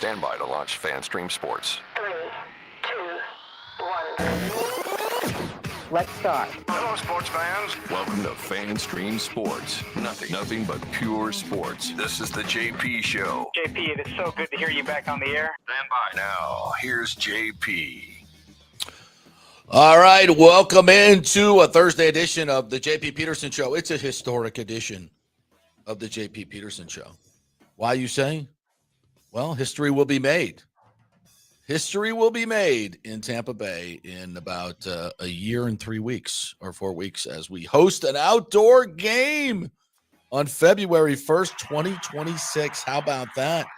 Stand by to launch FanStream Sports. 3, 2, 1. Let's start. Hello, sports fans. Welcome to FanStream Sports. Nothing but pure sports. This is the JP Show. JP, it is so good to hear you back on the air. Stand by. Now, here's JP. All right, welcome into a Thursday edition of the JP Peterson Show. It's a historic edition of the JP Peterson Show. Why, you say? Well, history will be made. History will be made in Tampa Bay in about a year and 3 weeks or 4 weeks as we host an outdoor game on February 1st, 2026. How about that?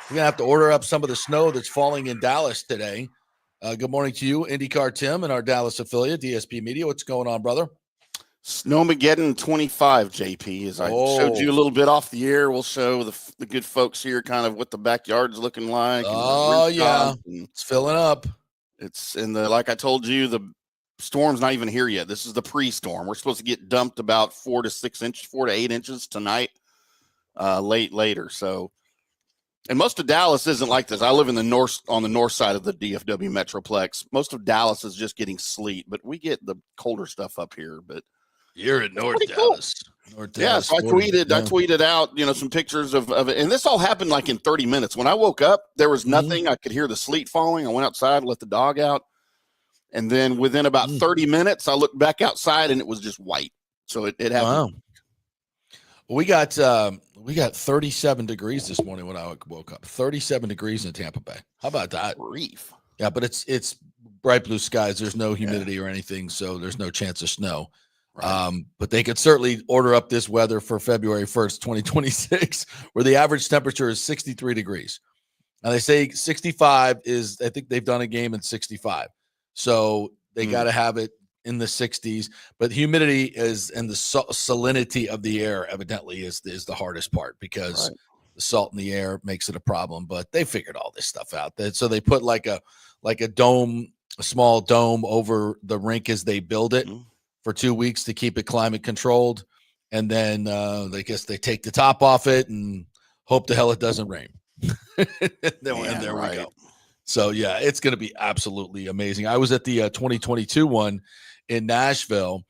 We're going to have to order up some of the snow that's falling in Dallas today. Good morning to you, IndyCar Tim, and our Dallas affiliate, DSP Media. What's going on, brother? Snowmageddon 25, JP. As I showed you a little bit off the air, we'll show the good folks here kind of what the backyard's looking like. Oh, yeah. It's filling up. It's in the, like I told you, the storm's not even here yet. This is the pre-storm. We're supposed to get dumped about 4 to 8 inches tonight, later. So, and most of Dallas isn't like this. I live in the on the north side of the DFW Metroplex. Most of Dallas is just getting sleet, but we get the colder stuff up here. But you're in North Dallas. Cool. North Dallas. So I tweeted out, some pictures of it. And this all happened like in 30 minutes. When I woke up, there was nothing. I could hear the sleet falling. I went outside, let the dog out. And then within about 30 minutes, I looked back outside and it was just white. So it happened. Wow. We got 37 degrees this morning when I woke up. 37 degrees in Tampa Bay. How about that? Grief. Yeah, but it's bright blue skies. There's no humidity or anything, so there's no chance of snow. Right. But they could certainly order up this weather for February 1st, 2026, where the average temperature is 63 degrees. Now, they say 65 is, I think they've done a game in 65. So they got to have it in the 60s, but the humidity is, and the salinity of the air evidently is the hardest part because the salt in the air makes it a problem. But they figured all this stuff out. So they put like a dome, a small dome over the rink as they build it for 2 weeks to keep it climate controlled, and then I guess they take the top off it and hope the hell it doesn't rain. And there we go. So yeah, it's going to be absolutely amazing. I was at the 2022 one in Nashville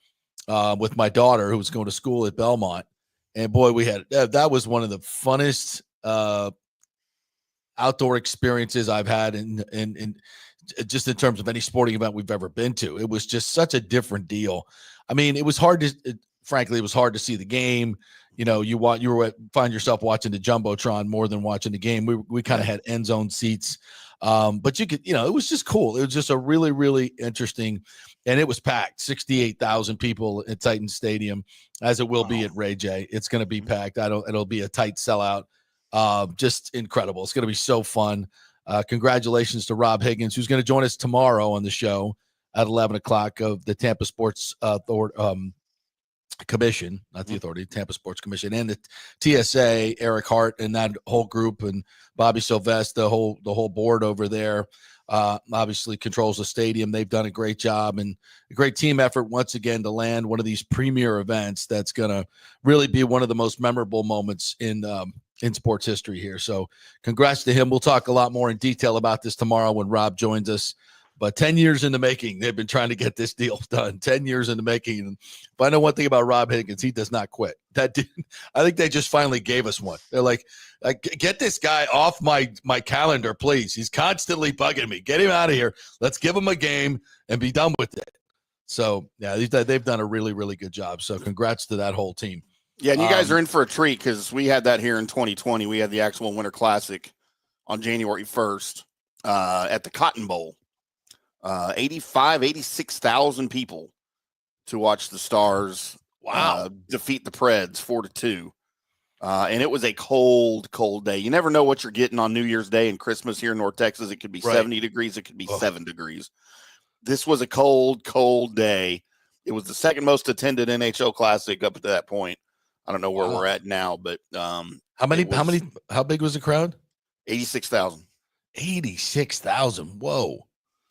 with my daughter who was going to school at Belmont. And boy, we had, that was one of the funnest outdoor experiences I've had in just in terms of any sporting event we've ever been to. It was just such a different deal. I mean, it was frankly, it was hard to see the game. You find yourself watching the Jumbotron more than watching the game. We kind of had end zone seats. But you could, it was just cool. It was just a really, really interesting, and it was packed, 68,000 people at Titan Stadium, as it will be at Ray J. It's going to be packed. It'll be a tight sellout. Just incredible. It's going to be so fun. Congratulations to Rob Higgins, who's going to join us tomorrow on the show at 11 o'clock of the Tampa Sports Commission, not the authority, Tampa Sports Commission, and the TSA, Eric Hart and that whole group, and Bobby Sylvester, the whole board over there, obviously controls the stadium. They've done a great job and a great team effort once again to land one of these premier events that's going to really be one of the most memorable moments in sports history here. So congrats to him. We'll talk a lot more in detail about this tomorrow when Rob joins us. But 10 years in the making, they've been trying to get this deal done. 10 years in the making. And if I know one thing about Rob Higgins, he does not quit. I think they just finally gave us one. They're like, get this guy off my calendar, please. He's constantly bugging me. Get him out of here. Let's give him a game and be done with it. So, yeah, they've done a really, really good job. So congrats to that whole team. Yeah, and you guys are in for a treat because we had that here in 2020. We had the actual Winter Classic on January 1st at the Cotton Bowl. 86,000 people to watch the Stars defeat the Preds 4-2. And it was a cold day. You never know what you're getting on New Year's Day and Christmas here in North Texas. It could be 70 degrees. It could be 7 degrees. This was a cold day. It was the second most attended NHL Classic up to that point. I don't know where we're at now, but how big was the crowd? 86,000. 86,000. Whoa.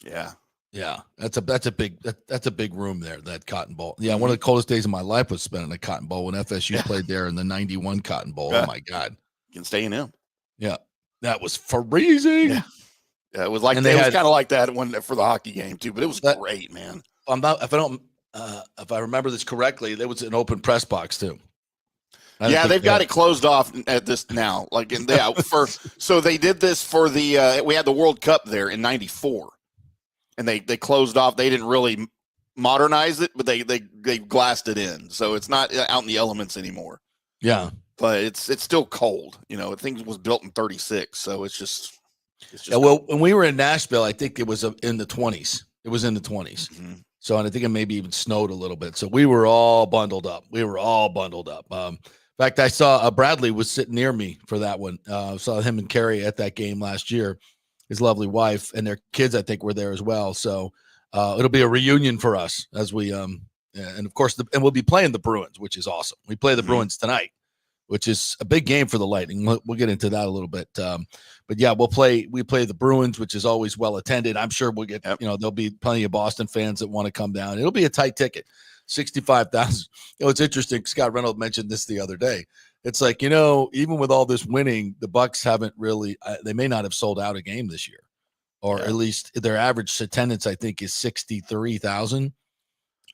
Yeah. Yeah, that's a big room there, that Cotton Bowl. Yeah, one of the coldest days of my life was spent in a Cotton Bowl when FSU played there in the 91 Cotton Bowl. Oh my God. You can stay in him. Yeah. That was freezing. Yeah. Yeah, it was like, And it was kind of like that for the hockey game too, but it was great, man. If I remember this correctly, there was an open press box too. Yeah, they've got it closed off at this now. Like, so they did this for we had the World Cup there in '94, and they closed off. They didn't really modernize it, but they glassed it in, so it's not out in the elements anymore. Yeah, but it's still cold. The thing was built in '36, so it's just. Yeah, well, when we were in Nashville, I think it was in the 20s. It was in the 20s. Mm-hmm. So, and I think it maybe even snowed a little bit. So we were all bundled up. In fact, I saw Bradley was sitting near me for that one. Saw him and Carrie at that game last year. His lovely wife and their kids, I think, were there as well. So it'll be a reunion for us as we and of course, and we'll be playing the Bruins, which is awesome. We play the Bruins tonight, which is a big game for the Lightning. We'll get into that a little bit. But yeah, we play the Bruins, which is always well attended. I'm sure we'll get, there'll be plenty of Boston fans that want to come down. It'll be a tight ticket, 65,000. It's interesting. Scott Reynolds mentioned this the other day. It's like, even with all this winning, the Bucs haven't really, they may not have sold out a game this year, or at least their average attendance, I think, is 63,000,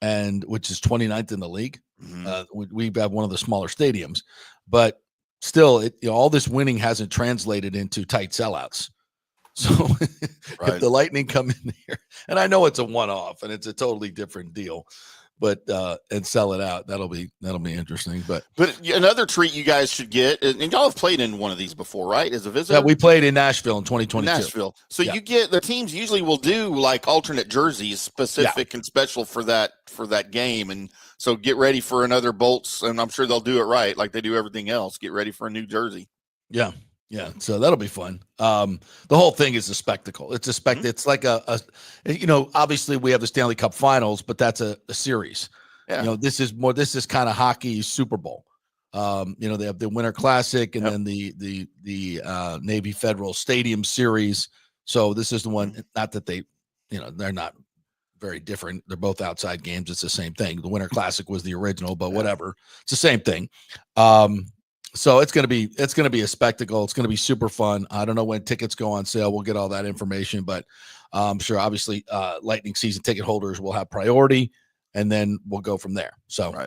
and which is 29th in the league. We have one of the smaller stadiums, but still, all this winning hasn't translated into tight sellouts. So if the Lightning come in here, and I know it's a one-off and it's a totally different deal, but and sell it out, that'll be interesting. But another treat you guys should get, and y'all have played in one of these before, right? As a visitor, yeah, we played in Nashville in 2022. So you get, the teams usually will do like alternate jerseys, specific and special for that game, and so get ready for another Bolts, and I'm sure they'll do it right, like they do everything else. Get ready for a new jersey. Yeah. So that'll be fun. The whole thing is a spectacle. It's a spectacle. It's like obviously we have the Stanley Cup Finals, but that's a series. Yeah. This is kind of hockey Super Bowl. They have the Winter Classic and then the Navy Federal Stadium Series. So this is the one. Not that they're not very different. They're both outside games. It's the same thing. The Winter Classic was the original, but whatever. It's the same thing. So it's gonna be a spectacle. It's gonna be super fun. I don't know when tickets go on sale. We'll get all that information, but I'm sure obviously Lightning season ticket holders will have priority, and then we'll go from there. So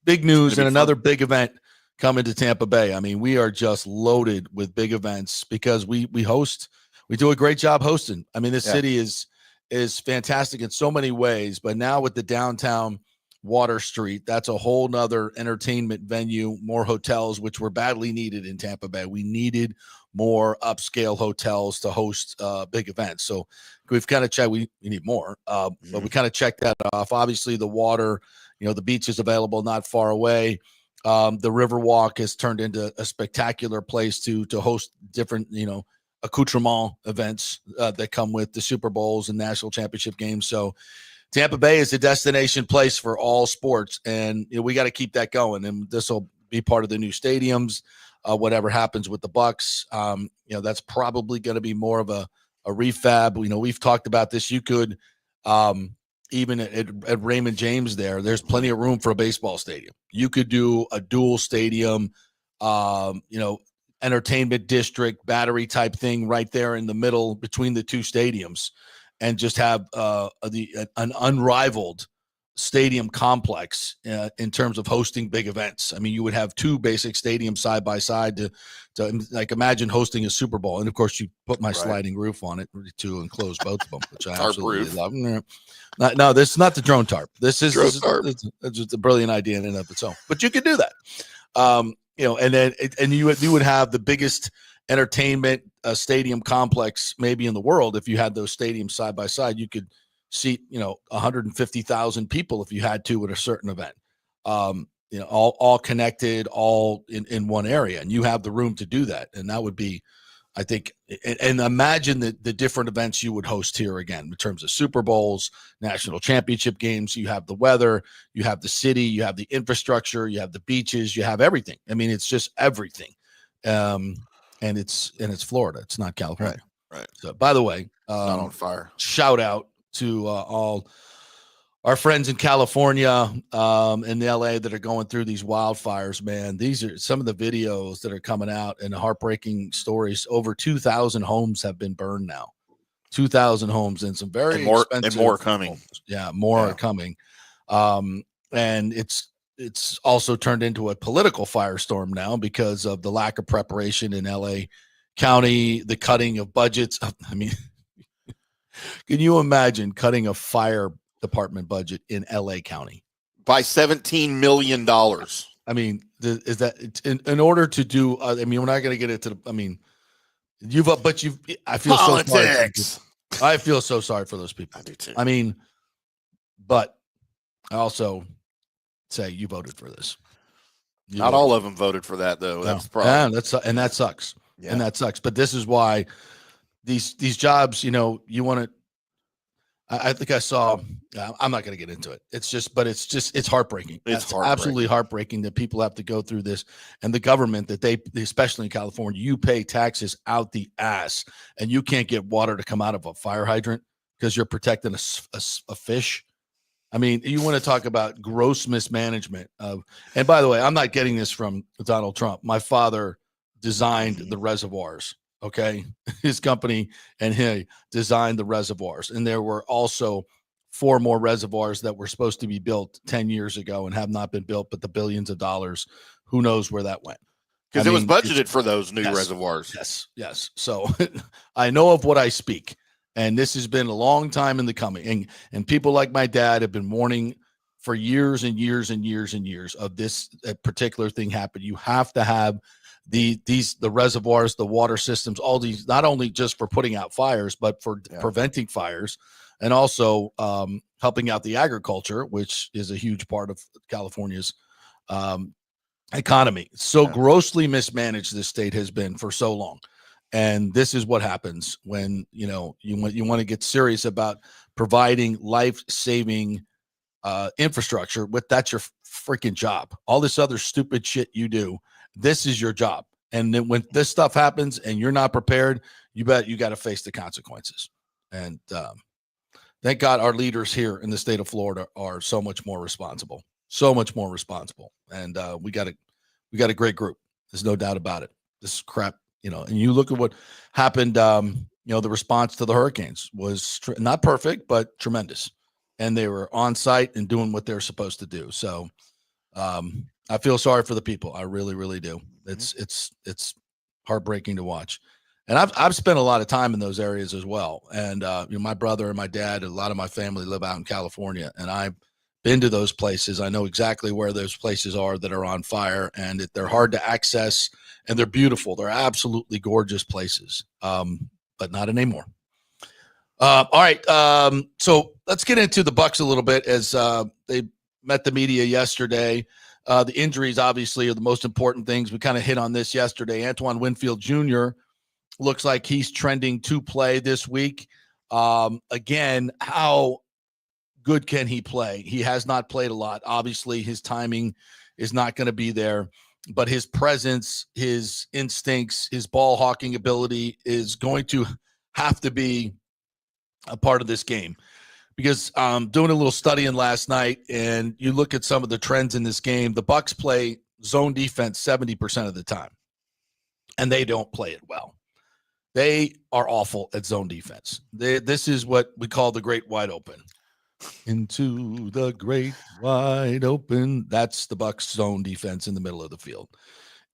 big news and another big event coming to Tampa Bay. I mean, we are just loaded with big events because we do a great job hosting. I mean, this city is fantastic in so many ways, but now with the downtown Water Street, that's a whole nother entertainment venue, more hotels, which were badly needed in Tampa Bay. We needed more upscale hotels to host big events. So we've kind of checked, we need more, but we kind of checked that off. Obviously the water, the beach is available not far away. The Riverwalk has turned into a spectacular place to host different, accoutrement events that come with the Super Bowls and national championship games. So Tampa Bay is a destination place for all sports, and we got to keep that going. And this will be part of the new stadiums. Whatever happens with the Bucs, that's probably going to be more of a refab. We've talked about this. You could even at Raymond James there's plenty of room for a baseball stadium. You could do a dual stadium, entertainment district, battery type thing right there in the middle between the two stadiums, and just have an unrivaled stadium complex in terms of hosting big events. I mean, you would have two basic stadiums side by side to like imagine hosting a Super Bowl. And of course, you put my sliding roof on it to enclose both of them, which I absolutely love. No, this is not the drone tarp. This is just a brilliant idea in and of itself. But you could do that, and then you would have the biggest entertainment stadium complex maybe in the world. If you had those stadiums side by side, you could seat 150,000 people if you had to at a certain event, all connected, all in one area, and you have the room to do that. And that would be, I think, and imagine the different events you would host here again in terms of Super Bowls, national championship games. You have the weather, you have the city, you have the infrastructure, you have the beaches, you have everything. I mean, it's just everything. And it's Florida. It's not California. Right. So, by the way, not on fire. Shout out to all our friends in California, in LA that are going through these wildfires, man, these are some of the videos that are coming out and the heartbreaking stories. Over 2,000 homes have been burned now. 2,000 homes and some very expensive and more coming. homes. Yeah, more are coming. And it's also turned into a political firestorm now because of the lack of preparation in LA County, the cutting of budgets. I mean, can you imagine cutting a fire department budget in LA County by $17 million? I mean, is that in order to do? I mean, we're not going to get into. I mean, I feel politics. So sorry. I feel so sorry for those people. I do too. I mean, but I also say you voted for this. Not all of them voted for that, though. That's the problem. Yeah, and that sucks. Yeah. And that sucks. But this is why these jobs, you want to. I think I saw. I'm not going to get into it. It's heartbreaking. It's absolutely heartbreaking that people have to go through this, and the government that especially in California, you pay taxes out the ass, and you can't get water to come out of a fire hydrant because you're protecting a fish. I mean, you want to talk about gross mismanagement of. And by the way, I'm not getting this from Donald Trump. My father designed the reservoirs. Okay, his company and he designed the reservoirs, and there were also 4 more reservoirs that were supposed to be built 10 years ago and have not been built, but the billions of dollars, who knows where that went? Because it was budgeted for those new reservoirs. Yes. So I know of what I speak, and this has been a long time in the coming. And people like my dad have been warning for years and years and years and years of this particular thing happen. You have to have the reservoirs, the water systems, all these, not only just for putting out fires, but for preventing fires, and also helping out the agriculture, which is a huge part of California's economy. So grossly mismanaged this state has been for so long. And this is what happens when, you want to get serious about providing life-saving infrastructure. That's your freaking job. All this other stupid shit you do, this is your job. And then when this stuff happens and you're not prepared, you bet you got to face the consequences. And thank God our leaders here in the state of Florida are so much more responsible. And we got a great group. There's no doubt about it. This crap, and you look at what happened, the response to the hurricanes was not perfect, but tremendous. And they were on site and doing what they're supposed to do. So I feel sorry for the people. I really, really do. It's heartbreaking to watch. And I've spent a lot of time in those areas as well. And my brother and my dad, a lot of my family live out in California, and I've been to those places. I know exactly where those places are that are on fire, and they're hard to access, and they're beautiful. They're absolutely gorgeous places, but not anymore. All right. So let's get into the Bucs a little bit as they met the media yesterday. The injuries obviously are the most important things. We kind of hit on this yesterday. Antoine Winfield Jr. looks like he's trending to play this week. Again, how good can he play? He has not played a lot. Obviously, his timing is not going to be there, but his presence, his instincts, his ball hawking ability is going to have to be a part of this game. Because doing a little studying last night, and you look at some of the trends in this game, the Bucs play zone defense 70% of the time, and they don't play it well. They are awful at zone defense. This is what we call the great wide open. Into the great wide open. That's the Bucs zone defense in the middle of the field.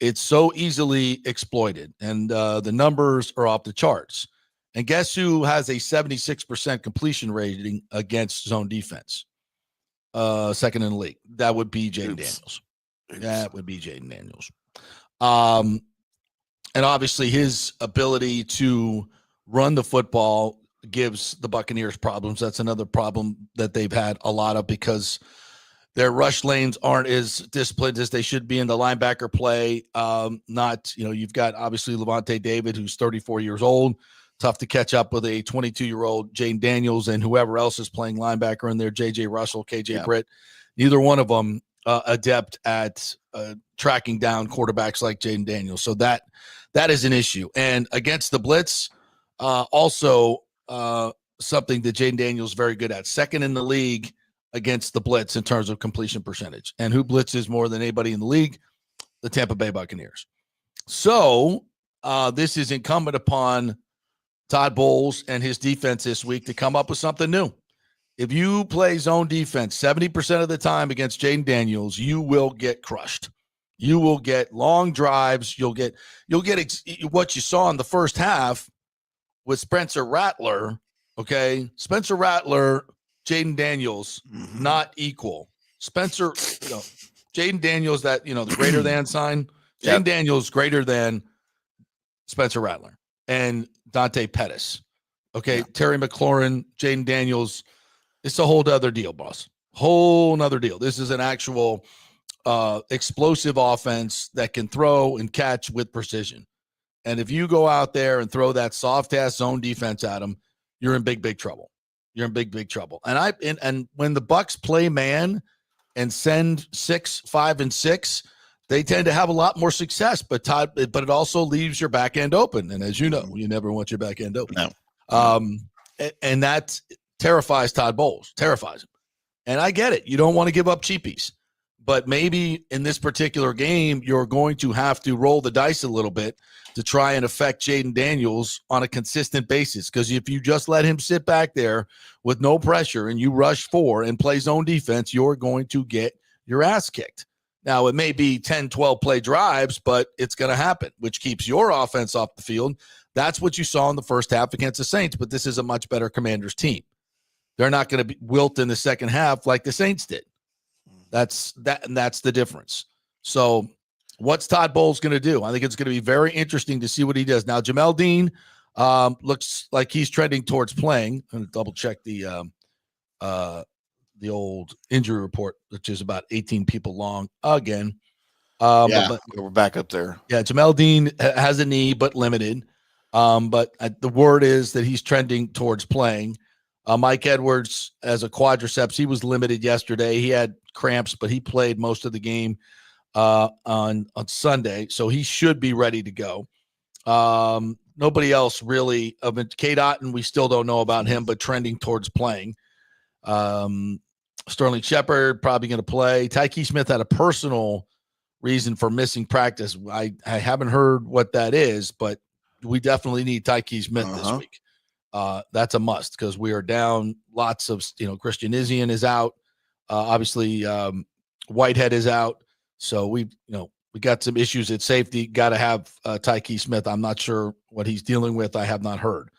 It's so easily exploited, and the numbers are off the charts. And guess who has a 76% completion rating against zone defense? Second in the league. That would be Jaden Daniels. That would be Jaden Daniels. And obviously his ability to run the football gives the Buccaneers problems. That's another problem that they've had a lot of because their rush lanes aren't as disciplined as they should be in the linebacker play. You've got obviously Levante David, who's 34 years old. Tough to catch up with a 22-year-old Jaden Daniels and whoever else is playing linebacker in there, J.J. Russell, K.J. Britt. Neither one of them adept at tracking down quarterbacks like Jaden Daniels. So that is an issue. And against the blitz, also something that Jaden Daniels is very good at. Second in the league against the blitz in terms of completion percentage. And who blitzes more than anybody in the league? The Tampa Bay Buccaneers. So this is incumbent upon Todd Bowles and his defense this week to come up with something new. If you play zone defense 70% of the time against Jaden Daniels, you will get crushed. You will get long drives. You'll get what you saw in the first half with Spencer Rattler. Okay, Spencer Rattler, Jaden Daniels, not equal. Spencer, Jaden Daniels, that the greater than sign. Jaden Daniels greater than Spencer Rattler and Dante Pettis. Okay, Terry McLaurin, Jaden Daniels. It's a whole other deal, boss. Whole nother deal. This is an actual explosive offense that can throw and catch with precision. And if you go out there and throw that soft-ass zone defense at them, you're in big trouble. You're in big trouble. And when the Bucs play man and send 6, 5, and 6, they tend to have a lot more success. But it also leaves your back end open. And as you know, you never want your back end open. No. And that terrifies Todd Bowles, terrifies him. And I get it. You don't want to give up cheapies. But maybe in this particular game, you're going to have to roll the dice a little bit to try and affect Jaden Daniels on a consistent basis. Because if you just let him sit back there with no pressure and you rush 4 and play zone defense, you're going to get your ass kicked. Now, it may be 10, 12 play drives, but it's going to happen, which keeps your offense off the field. That's what you saw in the first half against the Saints, but this is a much better Commanders team. They're not going to be wilt in the second half like the Saints did. That's the difference. So what's Todd Bowles going to do? I think it's going to be very interesting to see what he does. Now, Jamel Dean looks like he's trending towards playing. I'm going to double check the old injury report, which is about 18 people long again. But we're back up there. Yeah, Jamel Dean has a knee, but limited. But the word is that he's trending towards playing. Mike Edwards has a quadriceps. He was limited yesterday. He had cramps, but he played most of the game on Sunday, so he should be ready to go. Nobody else really. Cade Otton, we still don't know about him, but trending towards playing. Sterling Shepard probably going to play. Tyke Smith had a personal reason for missing practice. I haven't heard what that is, but we definitely need Tyke Smith this week. That's a must because we are down lots of, Christian Izzian is out. Obviously, Whitehead is out. So we got some issues at safety. Got to have Tyke Smith. I'm not sure what he's dealing with. I have not heard.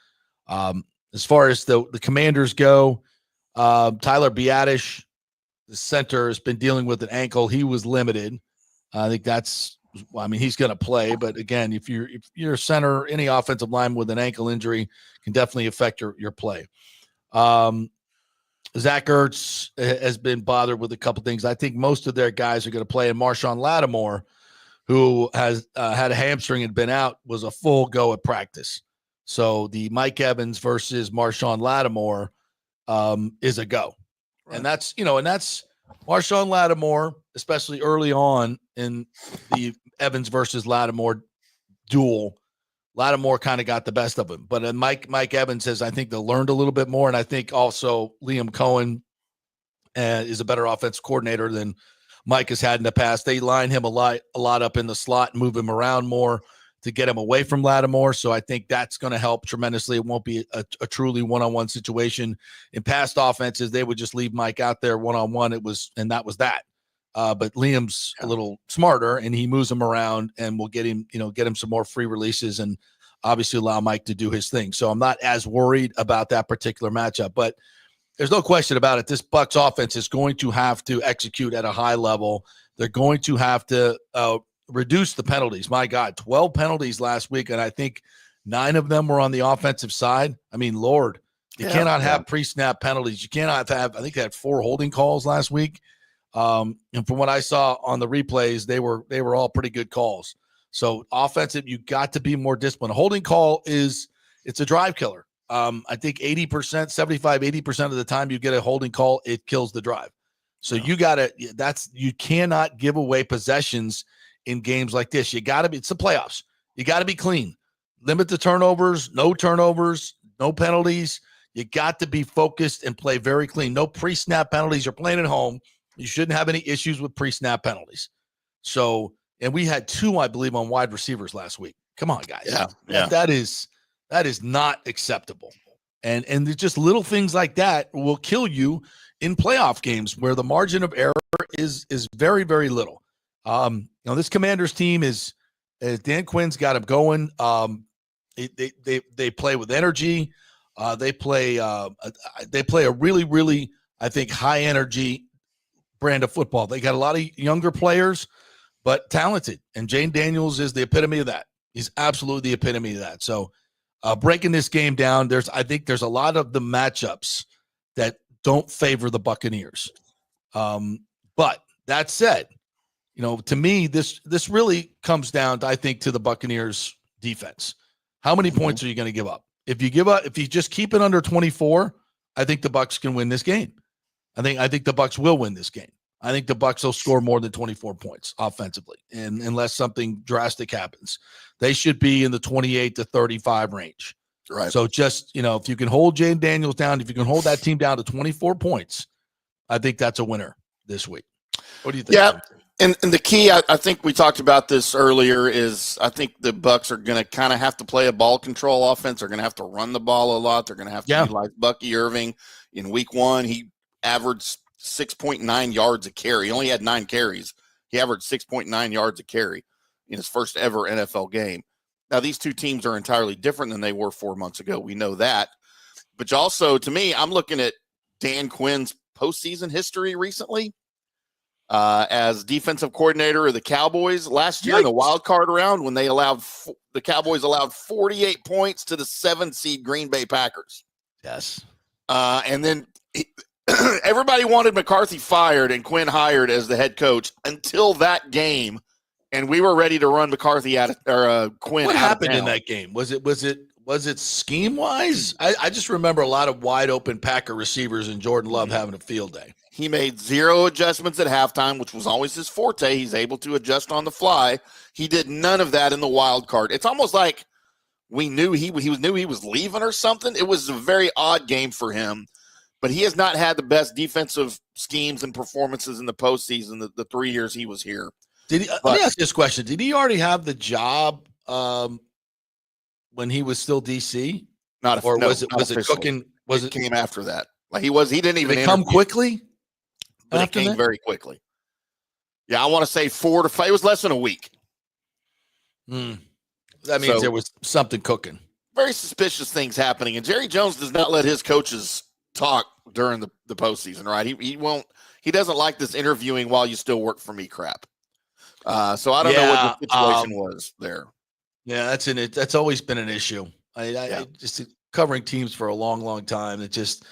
As far as the Commanders go, Tyler Biadasz, the center, has been dealing with an ankle. He was limited. I think he's going to play. But again, if you're a center, any offensive lineman with an ankle injury can definitely affect your play. Zach Ertz has been bothered with a couple things. I think most of their guys are going to play. And Marshawn Lattimore, who has had a hamstring and been out, was a full go at practice. So the Mike Evans versus Marshawn Lattimore is a go. Right. And that's Marshawn Lattimore, especially early on in the Evans versus Lattimore duel. Lattimore kind of got the best of him, but Mike Evans has, I think, they learned a little bit more, and I think also Liam Cohen is a better offensive coordinator than Mike has had in the past. They line him a lot up in the slot and move him around more to get him away from Lattimore. So I think that's going to help tremendously. It won't be a truly one-on-one situation. In past offenses, they would just leave Mike out there one-on-one. That was that. But Liam's a little smarter, and he moves him around and will get him some more free releases and obviously allow Mike to do his thing. So I'm not as worried about that particular matchup, but there's no question about it. This Bucs offense is going to have to execute at a high level. They're going to have to reduce the penalties. My God, 12 penalties last week, and I think 9 of them were on the offensive side. I mean, Lord, you cannot have pre-snap penalties. You cannot have, I think they had 4 holding calls last week. And from what I saw on the replays, they were all pretty good calls. So offensive, you got to be more disciplined. A holding call it's a drive killer. I think 80% of the time you get a holding call, it kills the drive. So you cannot give away possessions in games like this. It's the playoffs. You got to be clean. Limit the turnovers, no penalties. You got to be focused and play very clean. No pre-snap penalties. You're playing at home. You shouldn't have any issues with pre-snap penalties. So, and we had 2, I believe, on wide receivers last week. Come on, guys. Yeah. That is not acceptable. And there's just little things like that will kill you in playoff games where the margin of error is very, very little. This Commanders team is Dan Quinn's got them going. They play with energy. They play a really, really, I think, high energy brand of football. They got a lot of younger players, but talented. And Jane Daniels is the epitome of that. He's absolutely the epitome of that. So breaking this game down, I think there's a lot of the matchups that don't favor the Buccaneers. But that said, to me, this really comes down to, I think, to the Buccaneers defense. How many points are you going to give up? If you just keep it under 24, I think the Bucs can win this game. I think the Bucs will win this game. I think the Bucs will score more than 24 points offensively, and unless something drastic happens, they should be in the 28 to 35 range. Right. So just, if you can hold Jane Daniels down, if you can hold that team down to 24 points, I think that's a winner this week. What do you think? Yeah. And the key, I think we talked about this earlier, is I think the Bucs are going to kind of have to play a ball control offense. They're going to have to run the ball a lot. They're going to have to utilize Bucky Irving. In week 1, he averaged 6.9 yards a carry. He only had 9 carries. He averaged 6.9 yards a carry in his first ever NFL game. Now, these two teams are entirely different than they were 4 months ago. We know that. But also, to me, I'm looking at Dan Quinn's postseason history recently. As defensive coordinator of the Cowboys last year in the wild card round, when the Cowboys allowed 48 points to the 7-seed Green Bay Packers. Yes. And then everybody wanted McCarthy fired and Quinn hired as the head coach until that game, and we were ready to run McCarthy out of Quinn. What happened in that game? Was it scheme wise? I just remember a lot of wide open Packer receivers and Jordan Love having a field day. He made 0 adjustments at halftime, which was always his forte. He's able to adjust on the fly. He did none of that in the wild card. It's almost like we knew he was leaving or something. It was a very odd game for him, but he has not had the best defensive schemes and performances in the postseason the 3 years he was here. Let me ask you this question. Did he already have the job when he was still DC? Was it cooking? It came after that. Like he didn't even come quickly. But it came very quickly. Yeah, I want to say 4 to 5. It was less than a week. That means there was something cooking. Very suspicious things happening. And Jerry Jones does not let his coaches talk during the postseason, right? He doesn't like this interviewing while you still work for me crap. So I don't know what the situation was there. Yeah, that's always been an issue. I just covering teams for a long, long time. It just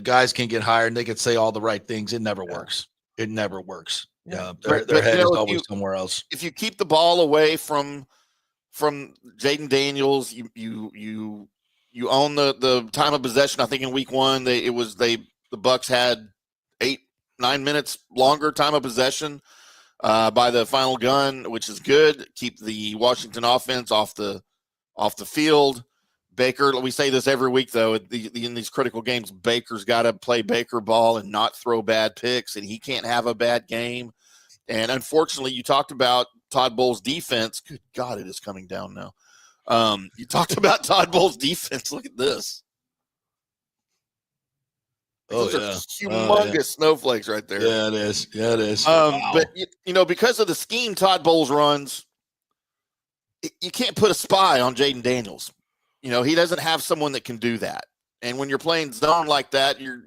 guys can get hired and they can say all the right things. It never works. It never works. Yeah, their head is always somewhere else. If you keep the ball away from Jaden Daniels, you own the time of possession. I think in week 1 the Bucs had 8-9 minutes longer time of possession by the final gun, which is good. Keep the Washington offense off the field. Baker, we say this every week, though, in these critical games, Baker's got to play Baker ball and not throw bad picks, and he can't have a bad game. And unfortunately, you talked about Todd Bowles' defense. Good God, it is coming down now. You talked about Todd Bowles' defense. Look at this. Those are humongous snowflakes right there. Yeah, it is. Yeah, it is. Wow. But, because of the scheme Todd Bowles runs, you can't put a spy on Jaden Daniels. He doesn't have someone that can do that. And when you're playing zone like that, your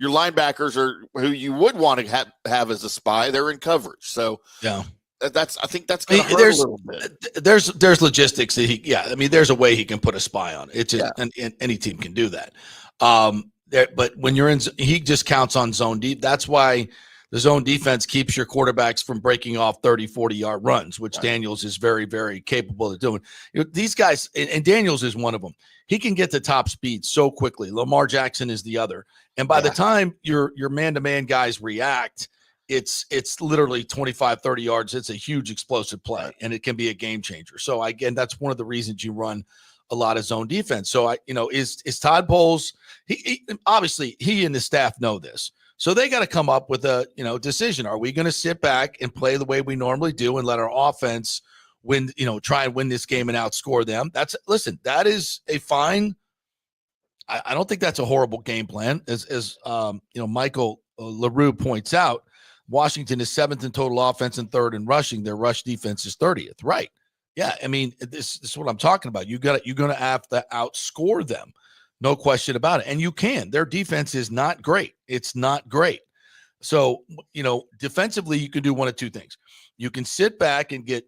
linebackers are who you would want to have as a spy. They're in coverage. So yeah, I think that's going to hurt a little bit. There's logistics that there's a way he can put a spy on it. It's just, and any team can do that. But when you're in, he just counts on zone deep. That's why the zone defense keeps your quarterbacks from breaking off 30, 40-yard runs, which Daniels is very, very capable of doing. These guys, and Daniels is one of them, he can get to top speed so quickly. Lamar Jackson is the other. And by the time your man-to-man guys react, it's literally 25, 30 yards. It's a huge explosive play, and it can be a game changer. So, again, that's one of the reasons you run a lot of zone defense. So is Todd Bowles, he obviously he and the staff know this. So they got to come up with a, decision. Are we going to sit back and play the way we normally do and let our offense win, try and win this game and outscore them? That is a fine. I don't think that's a horrible game plan. As Michael LaRue points out, Washington is 7th in total offense and 3rd in rushing. Their rush defense is 30th. Right. Yeah. I mean, this is what I'm talking about. You're going to have to outscore them. No question about it. And you can. Their defense is not great. It's not great. So, defensively, you can do one of two things. You can sit back and get,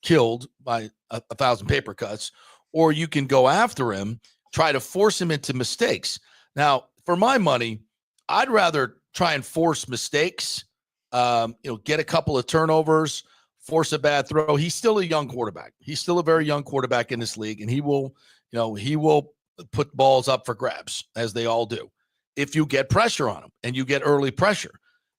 killed by a 1,000 paper cuts, or you can go after him, try to force him into mistakes. Now, for my money, I'd rather try and force mistakes, get a couple of turnovers, force a bad throw. He's still a young quarterback. He's still a very young quarterback in this league, and he will put balls up for grabs, as they all do. If you get pressure on him and you get early pressure,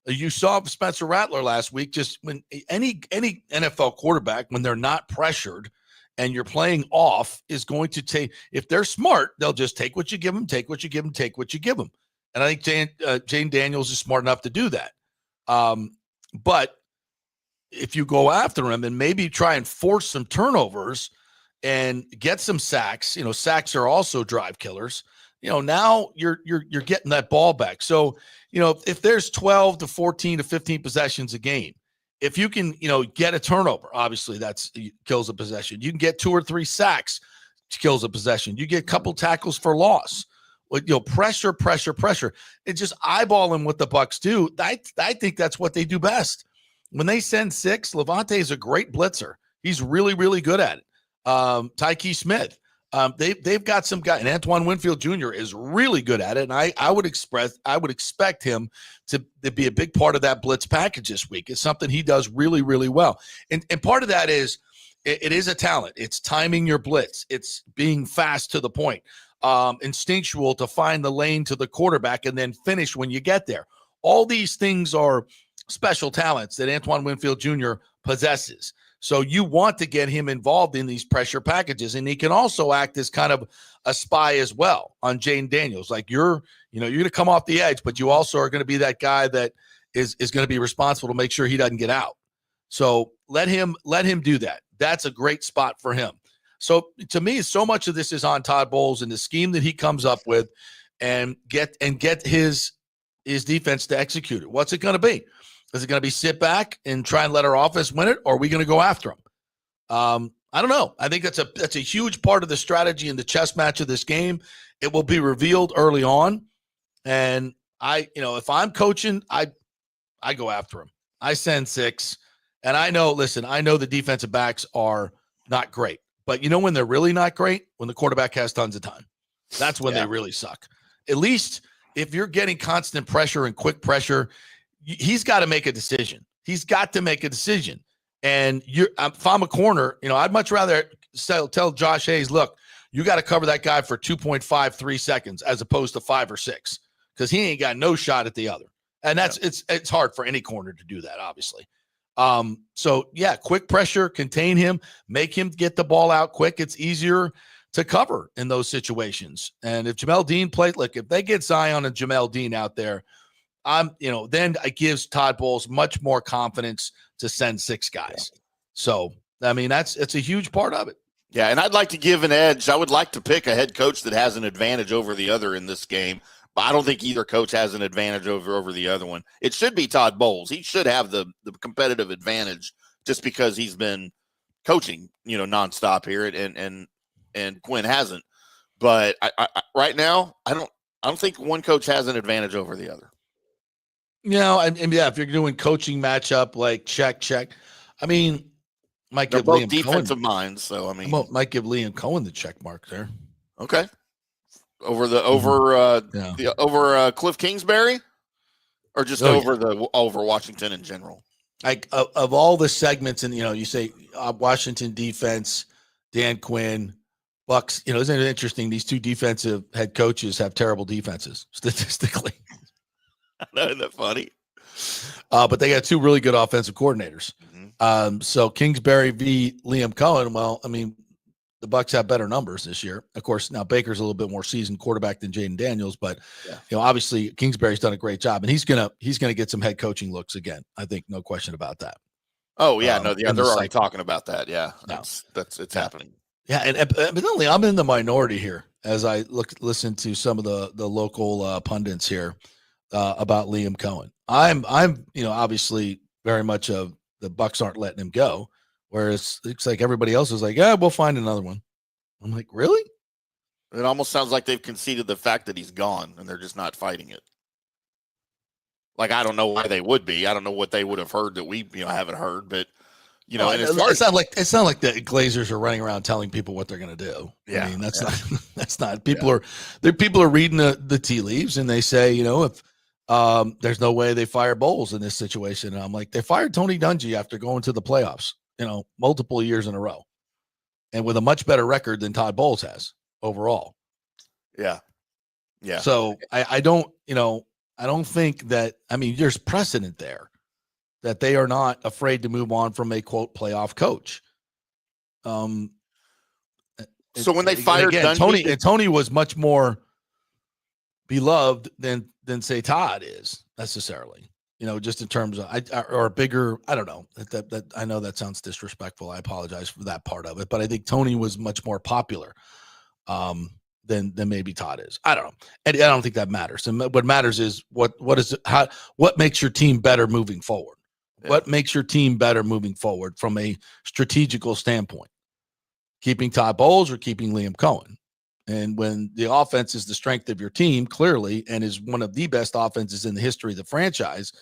you saw Spencer Rattler last week. Just when any NFL quarterback, when they're not pressured and you're playing off, is going to take. If they're smart, they'll just take what you give them, take what you give them, take what you give them. And I think Jane Daniels is smart enough to do that. But if you go after him and maybe try and force some turnovers and get some sacks, sacks are also drive killers. Now you're getting that ball back. So, if there's 12 to 14 to 15 possessions a game, if you can, get a turnover, obviously that's kills a possession. You can get 2 or 3 sacks, kills a possession. You get a couple tackles for loss. Pressure. It's just eyeballing what the Bucs do. I think that's what they do best. When they send 6, Levante is a great blitzer. He's really, really good at it. Tyke Smith. They've got some guy, and Antoine Winfield Jr. is really good at it. And I would expect him to be a big part of that blitz package this week. It's something he does really, really well. And part of that is it is a talent. It's timing your blitz. It's being fast to the point, instinctual to find the lane to the quarterback and then finish when you get there. All these things are special talents that Antoine Winfield Jr. possesses. So you want to get him involved in these pressure packages, and he can also act as kind of a spy as well on Jane Daniels. Like you're going to come off the edge, but you also are going to be that guy that is going to be responsible to make sure he doesn't get out. So let him do that. That's a great spot for him. So to me, so much of this is on Todd Bowles and the scheme that he comes up with, and get his defense to execute it. What's it going to be? Is it going to be sit back and try and let our offense win it, or are we going to go after them? I don't know. I think that's a huge part of the strategy in the chess match of this game. It will be revealed early on, and if I'm coaching, I go after him. I send 6, and I know the defensive backs are not great, but when they're really not great, when the quarterback has tons of time, that's when they really suck. At least if you're getting constant pressure and quick pressure, he's got to make a decision. He's got to make a decision. And if I'm a corner, I'd much rather tell Josh Hayes, look, you got to cover that guy for 2.53 seconds as opposed to 5 or 6, because he ain't got no shot at the other. And it's hard for any corner to do that, obviously. So quick pressure, contain him, make him get the ball out quick. It's easier to cover in those situations. And if Jamel Dean plays, if they get Zion and Jamel Dean out there, then it gives Todd Bowles much more confidence to send 6 guys. So, I mean, it's a huge part of it. Yeah, and I'd like to give an edge. I would like to pick a head coach that has an advantage over the other in this game, but I don't think either coach has an advantage over the other one. It should be Todd Bowles. He should have the competitive advantage just because he's been coaching, nonstop here, and Quinn hasn't. But I right now, I don't think one coach has an advantage over the other. If you're doing coaching matchup, like check. I mean, might They're give both Liam defensive Cohen, minds, so I mean, might give Liam Cohen the check mark there. Okay, over Cliff Kingsbury, or just over Washington in general. Like of all the segments, and you say Washington defense, Dan Quinn, Bucs. Isn't it interesting? These 2 defensive head coaches have terrible defenses statistically. Isn't that funny? But they got 2 really good offensive coordinators. Mm-hmm. So Kingsbury v. Liam Cohen. Well, I mean, the Bucs have better numbers this year. Of course, now Baker's a little bit more seasoned quarterback than Jaden Daniels, but obviously Kingsbury's done a great job, and he's gonna get some head coaching looks again. I think no question about that. Oh yeah, they're already talking about that. Yeah, it's happening. Yeah, and evidently I'm in the minority here as I listen to some of the local pundits here about Liam Cohen. I'm obviously very much of the Bucs aren't letting him go, whereas it's like everybody else is like, yeah, we'll find another one. I'm like, really? It almost sounds like they've conceded the fact that he's gone and they're just not fighting it. Like, I don't know why they would be. I don't know what they would have heard that we haven't heard, but and it's not like the Glazers are running around telling people what they're going to do. Yeah, I mean, that's not people are reading the tea leaves, and they say, if there's no way they fire Bowles in this situation. And I'm like, they fired Tony Dungy after going to the playoffs, multiple years in a row, and with a much better record than Todd Bowles has overall. Yeah. Yeah. So I don't think that, there's precedent there that they are not afraid to move on from a quote playoff coach. So when they fired Dungy, Tony was much more beloved than say Todd is necessarily, just in terms of or a bigger, I don't know that I know that sounds disrespectful. I apologize for that part of it, but I think Tony was much more popular than maybe Todd is. I don't know. And I don't think that matters. And what matters is what makes your team better moving forward. Yeah. What makes your team better moving forward from a strategical standpoint? Keeping Todd Bowles or keeping Liam Cohen? And when the offense is the strength of your team, clearly, and is one of the best offenses in the history of the franchise,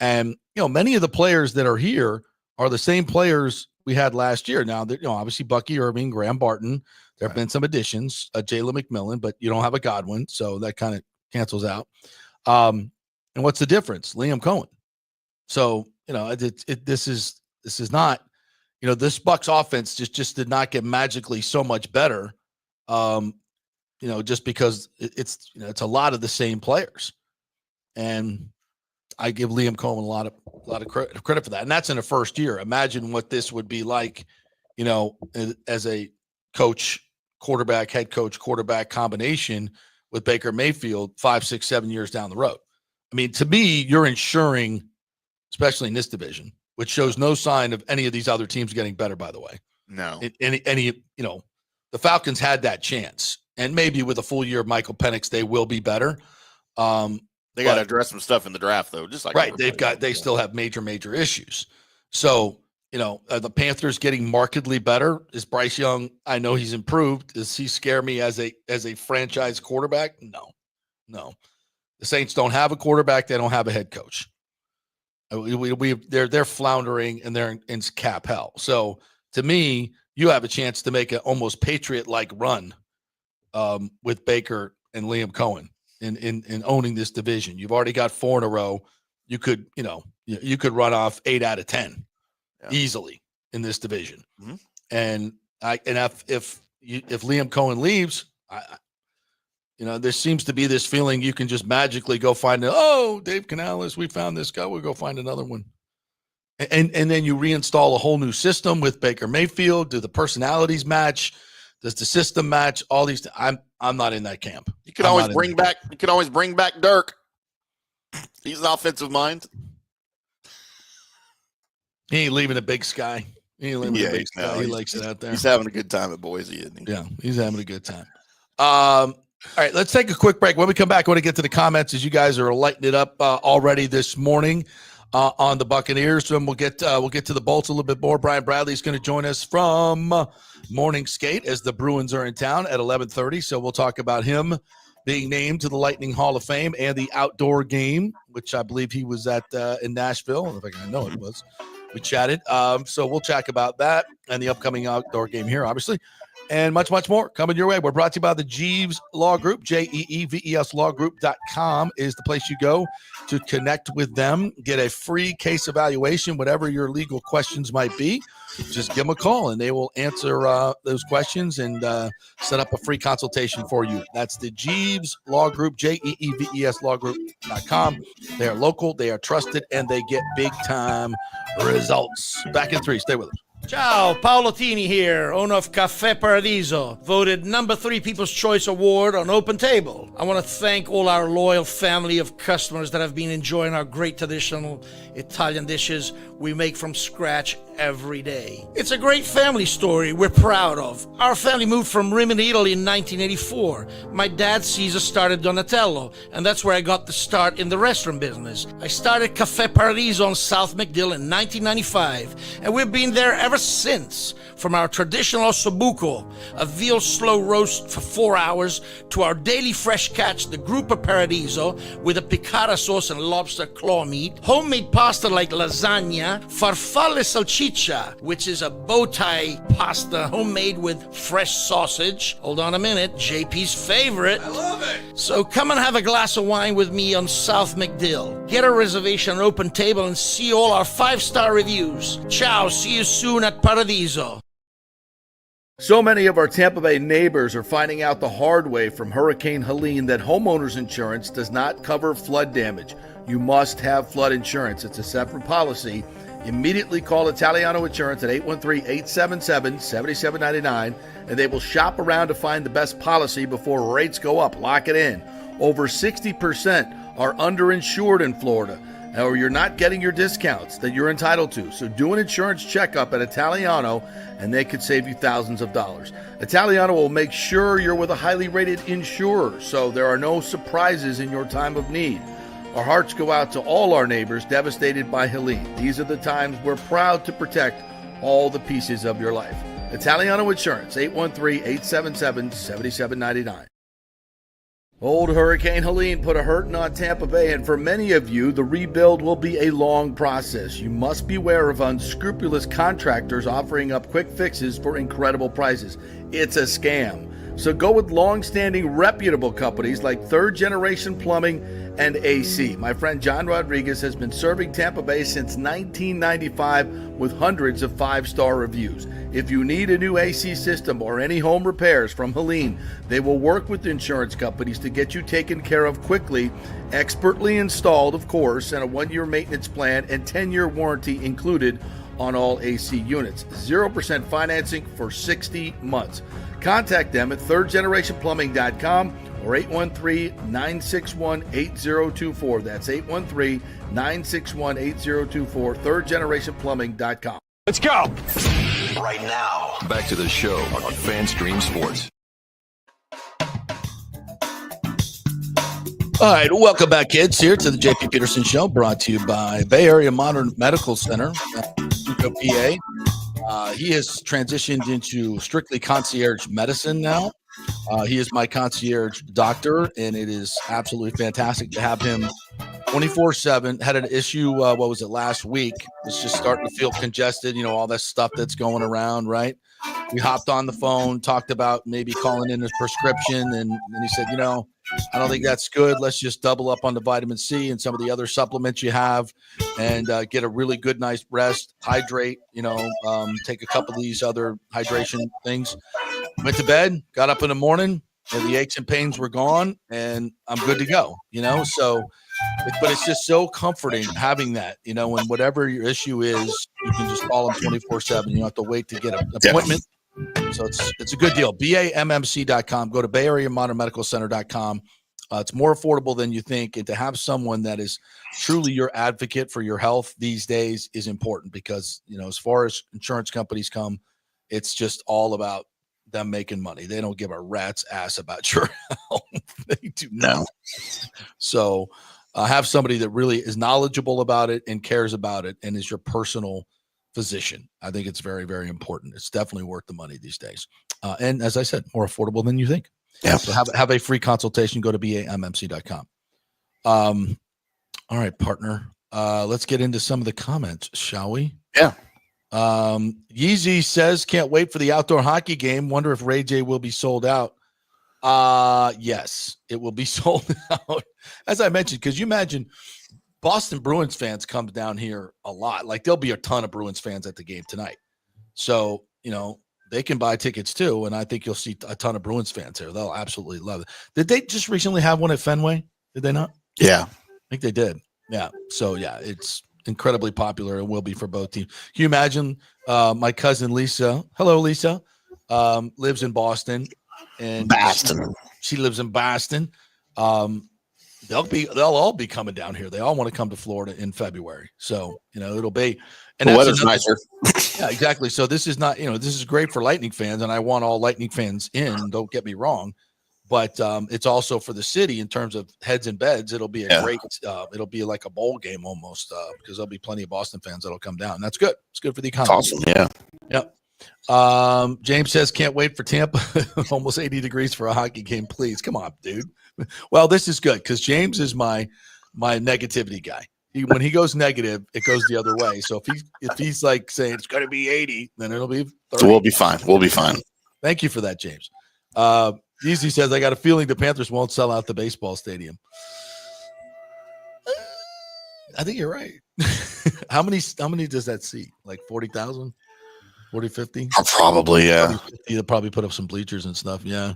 and many of the players that are here are the same players we had last year. Now, obviously Bucky Irving, Graham Barton, there have been some additions, Jalen McMillan, but you don't have a Godwin, so that kind of cancels out. And what's the difference? Liam Cohen. So this is not, this Bucs offense just did not get magically so much better. Just because it's a lot of the same players, and I give Liam Cohen a lot of credit for that. And that's in the first year. Imagine what this would be like, as a head coach, quarterback combination with Baker Mayfield 5, 6, 7 years down the road. I mean, to me, you're ensuring, especially in this division, which shows no sign of any of these other teams getting better, by the way. No. The Falcons had that chance. And maybe with a full year of Michael Penix, they will be better. They got to address some stuff in the draft, though. Just like right, they still have major issues. So, are the Panthers getting markedly better? Is Bryce Young? I know he's improved. Does he scare me as a franchise quarterback? No. The Saints don't have a quarterback. They don't have a head coach. They're floundering and they're in cap hell. So to me, you have a chance to make an almost Patriot-like run with Baker and Liam Cohen in owning this division. You've already got 4 in a row. You could run off 8 out of 10 easily in this division. Mm-hmm. And if Liam Cohen leaves, there seems to be this feeling you can just magically go find Dave Canales, we found this guy, we'll go find another one. And then you reinstall a whole new system with Baker Mayfield. Do the personalities match? Does the system match? All these. I'm not in that camp. You can always bring back Dirk. He's an offensive mind. He ain't leaving the Big Sky. He likes it out there. He's having a good time at Boise, isn't he? Yeah, he's having a good time. All right, let's take a quick break. When we come back, I want to get to the comments as you guys are lighting it up already this morning. On the Buccaneers, and we'll get to the Bolts a little bit more. Brian Bradley's going to join us from Morning Skate as the Bruins are in town at 11:30. So we'll talk about him being named to the Lightning Hall of Fame and the outdoor game, which I believe he was at in Nashville. If I know it was. We chatted. So we'll chat about that and the upcoming outdoor game here, obviously, and much more coming your way. We're brought to you by the Jeeves Law Group. JEEVES lawgroup.com is the place you go to connect with them, get a free case evaluation, whatever your legal questions might be. Just give them a call and they will answer those questions and set up a free consultation for you. That's the Jeeves Law Group, JEEVES lawgroup.com. They are local, they are trusted, and they get big time results. Back in 3. Stay with us. Ciao, Paolo Tini here, owner of Caffè Paradiso, voted number 3 People's Choice Award on Open Table. I want to thank all our loyal family of customers that have been enjoying our great traditional Italian dishes we make from scratch every day. It's a great family story we're proud of. Our family moved from Rimini, Italy in 1984. My dad, Caesar, started Donatello, and that's where I got the start in the restaurant business. I started Caffè Paradiso on South McDill in 1995, and we've been there ever since. From our traditional ossobuco, a veal slow roast for 4 hours, to our daily fresh catch, the Gruppo Paradiso, with a piccata sauce and lobster claw meat, homemade pasta like lasagna, farfalle salchicha, which is a bow tie pasta homemade with fresh sausage. Hold on a minute, JP's favorite. I love it. So come and have a glass of wine with me on South McDill. Get a reservation on Open Table and see all our 5-star reviews. Ciao, see you soon at Paradiso. So many of our Tampa Bay neighbors are finding out the hard way from Hurricane Helene that homeowners insurance does not cover flood damage. You must have flood insurance. It's a separate policy. Immediately call Italiano Insurance at 813-877-7799, and they will shop around to find the best policy before rates go up. Lock it in. Over 60% are underinsured in Florida, or you're not getting your discounts that you're entitled to. So do an insurance checkup at Italiano, and they could save you thousands of dollars. Italiano will make sure you're with a highly rated insurer, so there are no surprises in your time of need. Our hearts go out to all our neighbors devastated by Helene. These are the times we're proud to protect all the pieces of your life. Italiano Insurance, 813-877-7799. Old Hurricane Helene put a hurting on Tampa Bay, and for many of you, the rebuild will be a long process. You must beware of unscrupulous contractors offering up quick fixes for incredible prices. It's a scam. So go with long-standing reputable companies like Third Generation Plumbing and AC. My friend John Rodriguez has been serving Tampa Bay since 1995 with hundreds of 5-star reviews. If you need a new AC system or any home repairs from Helene, they will work with insurance companies to get you taken care of quickly, expertly installed, of course, and a 1-year maintenance plan and 10-year warranty included on all AC units. 0% financing for 60 months. Contact them at thirdgenerationplumbing.com or 813-961-8024. That's 813-961-8024, thirdgenerationplumbing.com. Let's go. Right now, back to the show on FanStream Sports. All right, welcome back, kids, here to the JP Peterson Show, brought to you by Bay Area Modern Medical Center, PA. He has transitioned into strictly concierge medicine now. He is my concierge doctor, and it is absolutely fantastic to have him 24/7. Had an issue, what was it, last week? Was just starting to feel congested, all that stuff that's going around, right? We hopped on the phone, talked about maybe calling in his prescription, and he said, I don't think that's good. Let's just double up on the vitamin C and some of the other supplements you have and get a really good, nice rest, hydrate, take a couple of these other hydration things. Went to bed, got up in the morning, and the aches and pains were gone, and I'm good to go, So, but it's just so comforting having that, when whatever your issue is, you can just call them 24/7. You don't have to wait to get an appointment. So it's a good deal. BAMMC.com. Go to Bay Area Modern Medical Center.com. It's more affordable than you think. And to have someone that is truly your advocate for your health these days is important because, as far as insurance companies come, it's just all about them making money. They don't give a rat's ass about your health. They do not. So have somebody that really is knowledgeable about it and cares about it and is your personal physician. I think it's very, very important. It's definitely worth the money these days. And as I said, more affordable than you think. Yeah. So have a free consultation. Go to BAMMC.com. All right, partner. Let's get into some of the comments, shall we? Yeah. Yeezy says, can't wait for the outdoor hockey game. Wonder if Ray J will be sold out. Yes, it will be sold out. As I mentioned, because you imagine Boston Bruins fans come down here a lot. Like there'll be a ton of Bruins fans at the game tonight. So, they can buy tickets too. And I think you'll see a ton of Bruins fans here. They'll absolutely love it. Did they just recently have one at Fenway? Did they not? Yeah. I think they did. Yeah. So yeah, it's incredibly popular and will be for both teams. Can you imagine my cousin Lisa? Hello, Lisa. Lives in Boston, and she lives in Boston. They'll all be coming down here. They all want to come to Florida in February. So, it'll be, and the weather's nicer. Yeah, exactly. So this is not, this is great for Lightning fans, and I want all Lightning fans in, don't get me wrong, but it's also for the city in terms of heads and beds. It'll be a great, it'll be like a bowl game almost, because there'll be plenty of Boston fans that'll come down. That's good. It's good for the economy. It's awesome. Yeah. Yep. James says, can't wait for Tampa. Almost 80 degrees for a hockey game. Please. Come on, dude. Well, this is good because James is my negativity guy. When he goes negative, it goes the other way. So if he's like saying it's going to be 80, then it'll be 30. So we'll be fine. We'll be fine. Thank you for that, James. Easy says, I got a feeling the Panthers won't sell out the baseball stadium. I think you're right. How many does that seat? Like 40,000? 40, 50? Probably, yeah. They'll probably put up some bleachers and stuff. Yeah.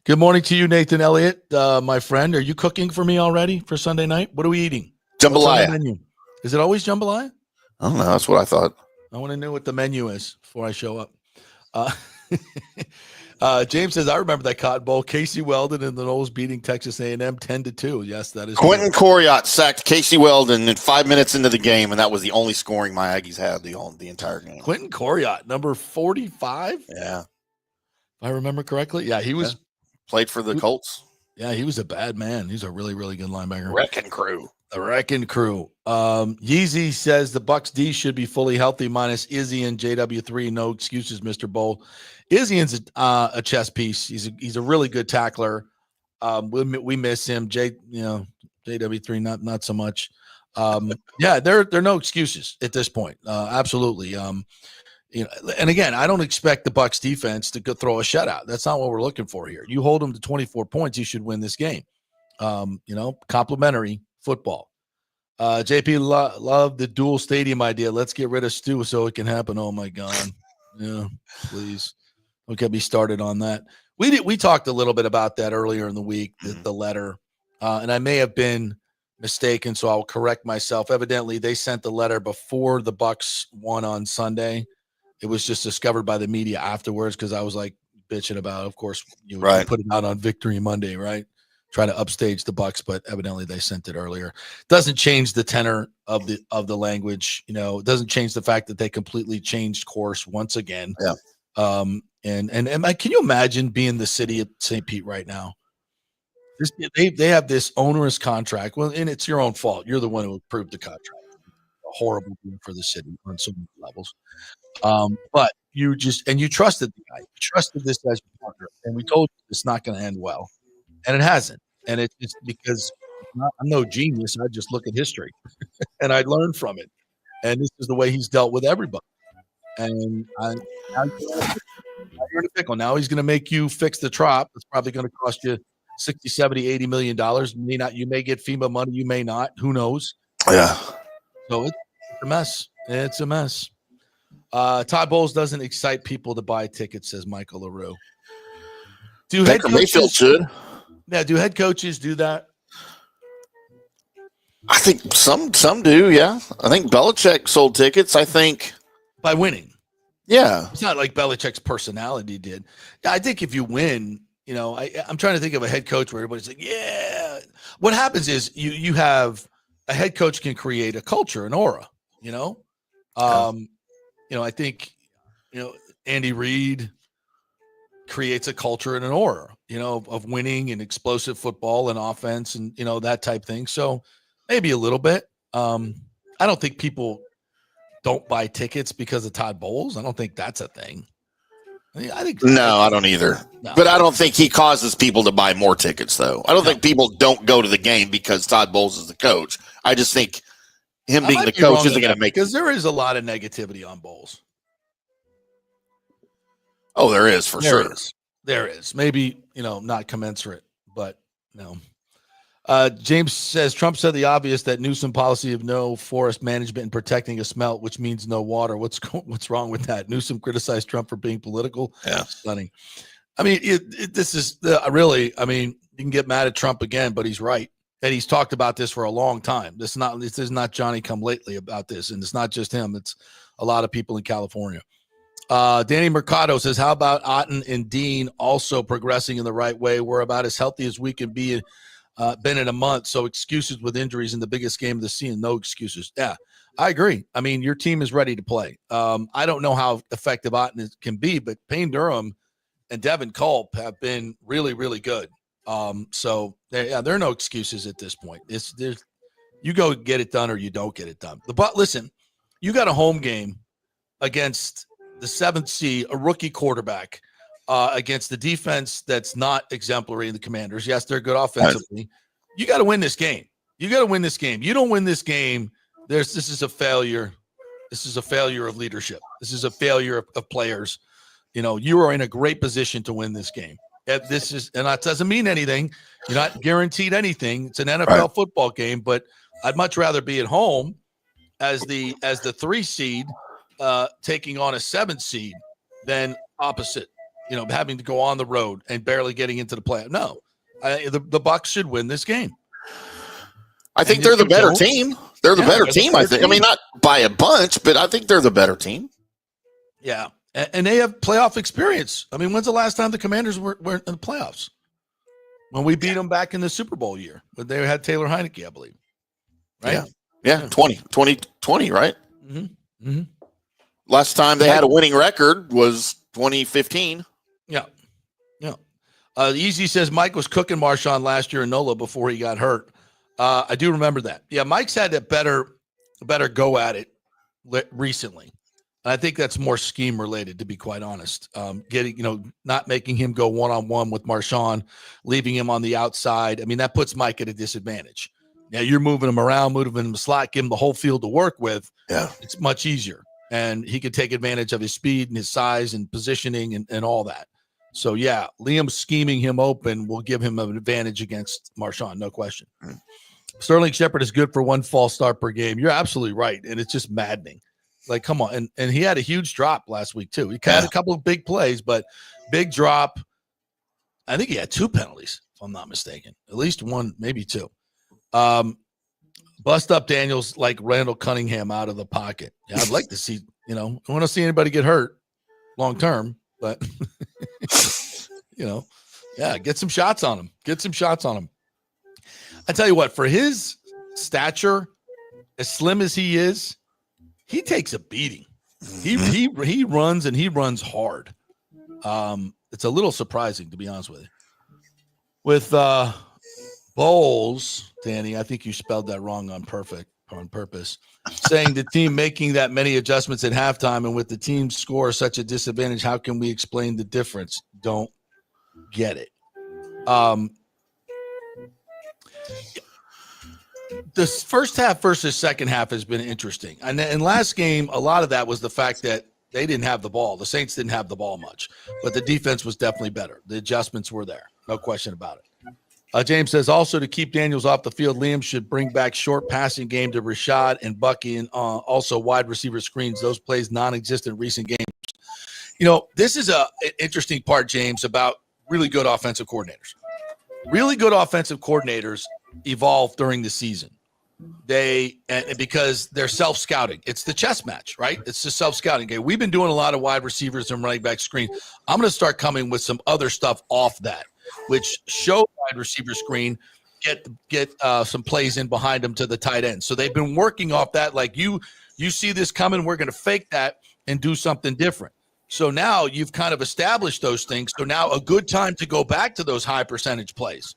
Good morning to you, Nathan Elliott, my friend. Are you cooking for me already for Sunday night? What are we eating? Jambalaya. Menu? Is it always jambalaya? I don't know. That's what I thought. I want to know what the menu is before I show up. James says, I remember that Cotton Bowl. Casey Weldon and the Knowles beating Texas A&M 10-2. Yes, that is Quentin Coriat sacked Casey Weldon in 5 minutes into the game, and that was the only scoring my Aggies had the entire game. Quentin Coriat, number 45? Yeah. If I remember correctly. Yeah, he was played for the Colts. Yeah, he was a bad man. He's a really, really good linebacker. Wrecking crew. The wrecking crew. Yeezy says the Bucs D should be fully healthy minus Izzy and JW3. No excuses, Mr. Bowl. Izzy's a chess piece. He's a really good tackler. We miss him. JW3 not so much. Yeah, there are no excuses at this point. Absolutely. And again, I don't expect the Bucs defense to go throw a shutout. That's not what we're looking for here. You hold them to 24 points, you should win this game. Complimentary football. JP love the dual stadium idea. Let's get rid of Stu so it can happen. Oh my God. Yeah, please. Don't get me started on that. We talked a little bit about that earlier in the week, the letter, and I may have been mistaken, so I'll correct myself. Evidently, they sent the letter before the Bucs won on Sunday. It was just discovered by the media afterwards because I was like bitching about, of course, you put it out on Victory Monday, right? Try to upstage the Bucs, but evidently they sent it earlier. Doesn't change the tenor of the language. It doesn't change the fact that they completely changed course once again. Yeah. And can you imagine being the city of St. Pete right now? They have this onerous contract. Well, and it's your own fault. You're the one who approved the contract. A horrible deal for the city on so many levels. But you trusted the guy. You trusted this guy's partner, and we told you it's not going to end well, and it hasn't. And it's because I'm no genius. I just look at history, and I learn from it. And this is the way he's dealt with everybody. And now you're in a pickle. Now he's going to make you fix the trop. It's probably going to cost you 60, 70, $80 million. You may get FEMA money. You may not. Who knows? Yeah. So it's a mess. It's a mess. Todd Bowles doesn't excite people to buy tickets, says Michael LaRue. Do head coaches should? Yeah. Do head coaches do that? I think some do. Yeah. I think Belichick sold tickets. I think by winning. Yeah. It's not like Belichick's personality did. I think if you win, I'm trying to think of a head coach where everybody's like, yeah. What happens is you have a head coach can create a culture, an aura, I think, Andy Reid creates a culture and an aura, of winning and explosive football and offense and, that type thing. So maybe a little bit. I don't think people don't buy tickets because of Todd Bowles. I don't think that's a thing. I don't either. No. But I don't think he causes people to buy more tickets, though. I don't think people don't go to the game because Todd Bowles is the coach. I just think him being the coach isn't going to make, because there is a lot of negativity on Bowles. Oh, there is for sure. There is. Maybe, not commensurate, but no. James says Trump said the obvious, that Newsom policy of no forest management and protecting a smelt, which means no water. What's wrong with that? Newsom criticized Trump for being political. Yeah, stunning. I mean, this is really. I mean, you can get mad at Trump again, but he's right. And he's talked about this for a long time. This is not Johnny come lately about this. And it's not just him. It's a lot of people in California. Danny Mercado says, how about Otten and Dean also progressing in the right way? We're about as healthy as we can be, been in a month. So excuses with injuries in the biggest game of the season, no excuses. Yeah, I agree. I mean, your team is ready to play. I don't know how effective Otten can be, but Payne Durham and Devin Culp have been really, really good. So there are no excuses at this point. You go get it done or you don't get it done. But listen, you got a home game against the 7th seed, a rookie quarterback, against the defense that's not exemplary in the Commanders. Yes, they're good offensively. You got to win this game. You don't win this game. This is a failure. This is a failure of leadership. This is a failure of players. You are in a great position to win this game. And that doesn't mean anything. You're not guaranteed anything. It's an NFL football game, but I'd much rather be at home as the 3 seed taking on a 7 seed than opposite, having to go on the road and barely getting into the playoff. No, the Bucs should win this game. I think they're the better team. They're the better team, I think. I mean, not by a bunch, but I think they're the better team. Yeah. And they have playoff experience. I mean, when's the last time the Commanders were in the playoffs? When we beat them back in the Super Bowl year, when they had Taylor Heineke, I believe. Right? Yeah. 2020, right? Mm-hmm. Mm-hmm. Last time they had a winning record was 2015. Yeah. Easy says Mike was cooking Marshawn last year in NOLA before he got hurt. I do remember that. Yeah, Mike's had a better go at it recently. I think that's more scheme related, to be quite honest. Not making him go one-on-one with Marshawn, leaving him on the outside. I mean, that puts Mike at a disadvantage. Now you're moving him around, moving him slack, give him the whole field to work with. Yeah, it's much easier. And he could take advantage of his speed and his size and positioning and all that. So, yeah, Liam scheming him open will give him an advantage against Marshawn, no question. Sterling Shepard is good for 1 false start per game. You're absolutely right, and it's just maddening. Like, come on. And he had a huge drop last week, too. He had a couple of big plays, but big drop. I think he had 2 penalties, if I'm not mistaken. At least 1, maybe 2. Bust up Daniels like Randall Cunningham out of the pocket. Yeah, I'd like to see, I want to see anybody get hurt long term, but, get some shots on him. I tell you what, for his stature, as slim as he is, he takes a beating. He runs and he runs hard. It's a little surprising, to be honest with you. With Bowles, Danny, I think you spelled that wrong on purpose. Saying the team making that many adjustments at halftime and with the team's score such a disadvantage, how can we explain the difference? Don't get it. This first half versus second half has been interesting. And in last game, a lot of that was the fact that they didn't have the ball. The Saints didn't have the ball much, but the defense was definitely better. The adjustments were there. No question about it. James says also to keep Daniels off the field, Liam should bring back short passing game to Rashad and Bucky and also wide receiver screens. Those plays non-existent recent games. This is an interesting part, James, about really good offensive coordinators. Really good offensive coordinators evolve during the season. Because they're self-scouting. It's the chess match, right? It's the self-scouting game. We've been doing a lot of wide receivers and running back screen. I'm going to start coming with some other stuff off that, which show wide receiver screen, get some plays in behind them to the tight end. So they've been working off that. Like you see this coming, we're going to fake that and do something different. So now you've kind of established those things. So now a good time to go back to those high percentage plays,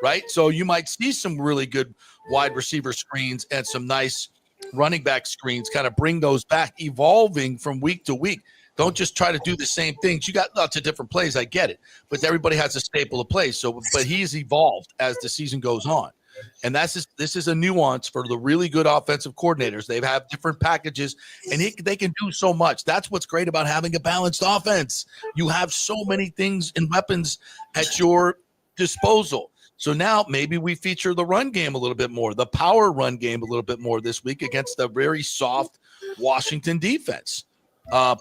right? So you might see some really good wide receiver screens and some nice running back screens, kind of bring those back, evolving from week to week. Don't just try to do the same things. You got lots of different plays. I get it, but everybody has a staple of plays. So, but he's evolved as the season goes on. And this is a nuance for the really good offensive coordinators. They have different packages, and they can do so much. That's what's great about having a balanced offense. You have so many things and weapons at your disposal. So now maybe we feature the run game a little bit more, the power run game a little bit more this week against a very soft Washington defense.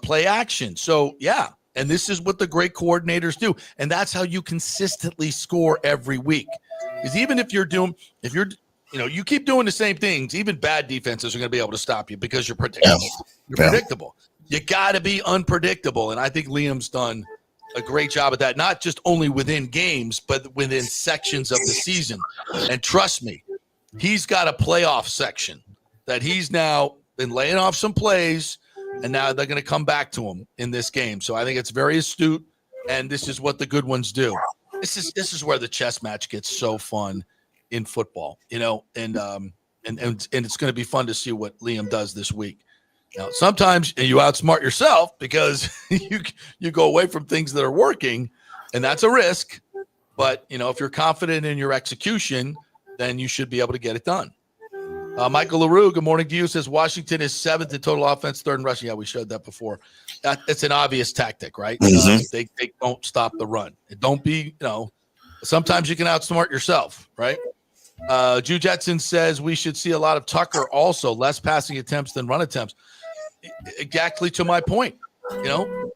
Play action. So, yeah, and this is what the great coordinators do, and that's how you consistently score every week. Because even if you're you keep doing the same things, even bad defenses are going to be able to stop you because you're predictable. You're predictable. You got to be unpredictable. And I think Liam's done a great job at that, not just only within games, but within sections of the season. And trust me, he's got a playoff section that he's now been laying off some plays, and now they're going to come back to him in this game. So I think it's very astute, and this is what the good ones do. This is where the chess match gets so fun in football, and it's going to be fun to see what Liam does this week. Now, sometimes you outsmart yourself because you go away from things that are working, and that's a risk. But, if you're confident in your execution, then you should be able to get it done. Michael LaRue, good morning to you, says Washington is 7th in total offense, 3rd in rushing. Yeah, we showed that before. It's an obvious tactic, right? Mm-hmm. They don't stop the run. Don't be, sometimes you can outsmart yourself, right? Drew Jetson says we should see a lot of Tucker also, less passing attempts than run attempts. Exactly to my point.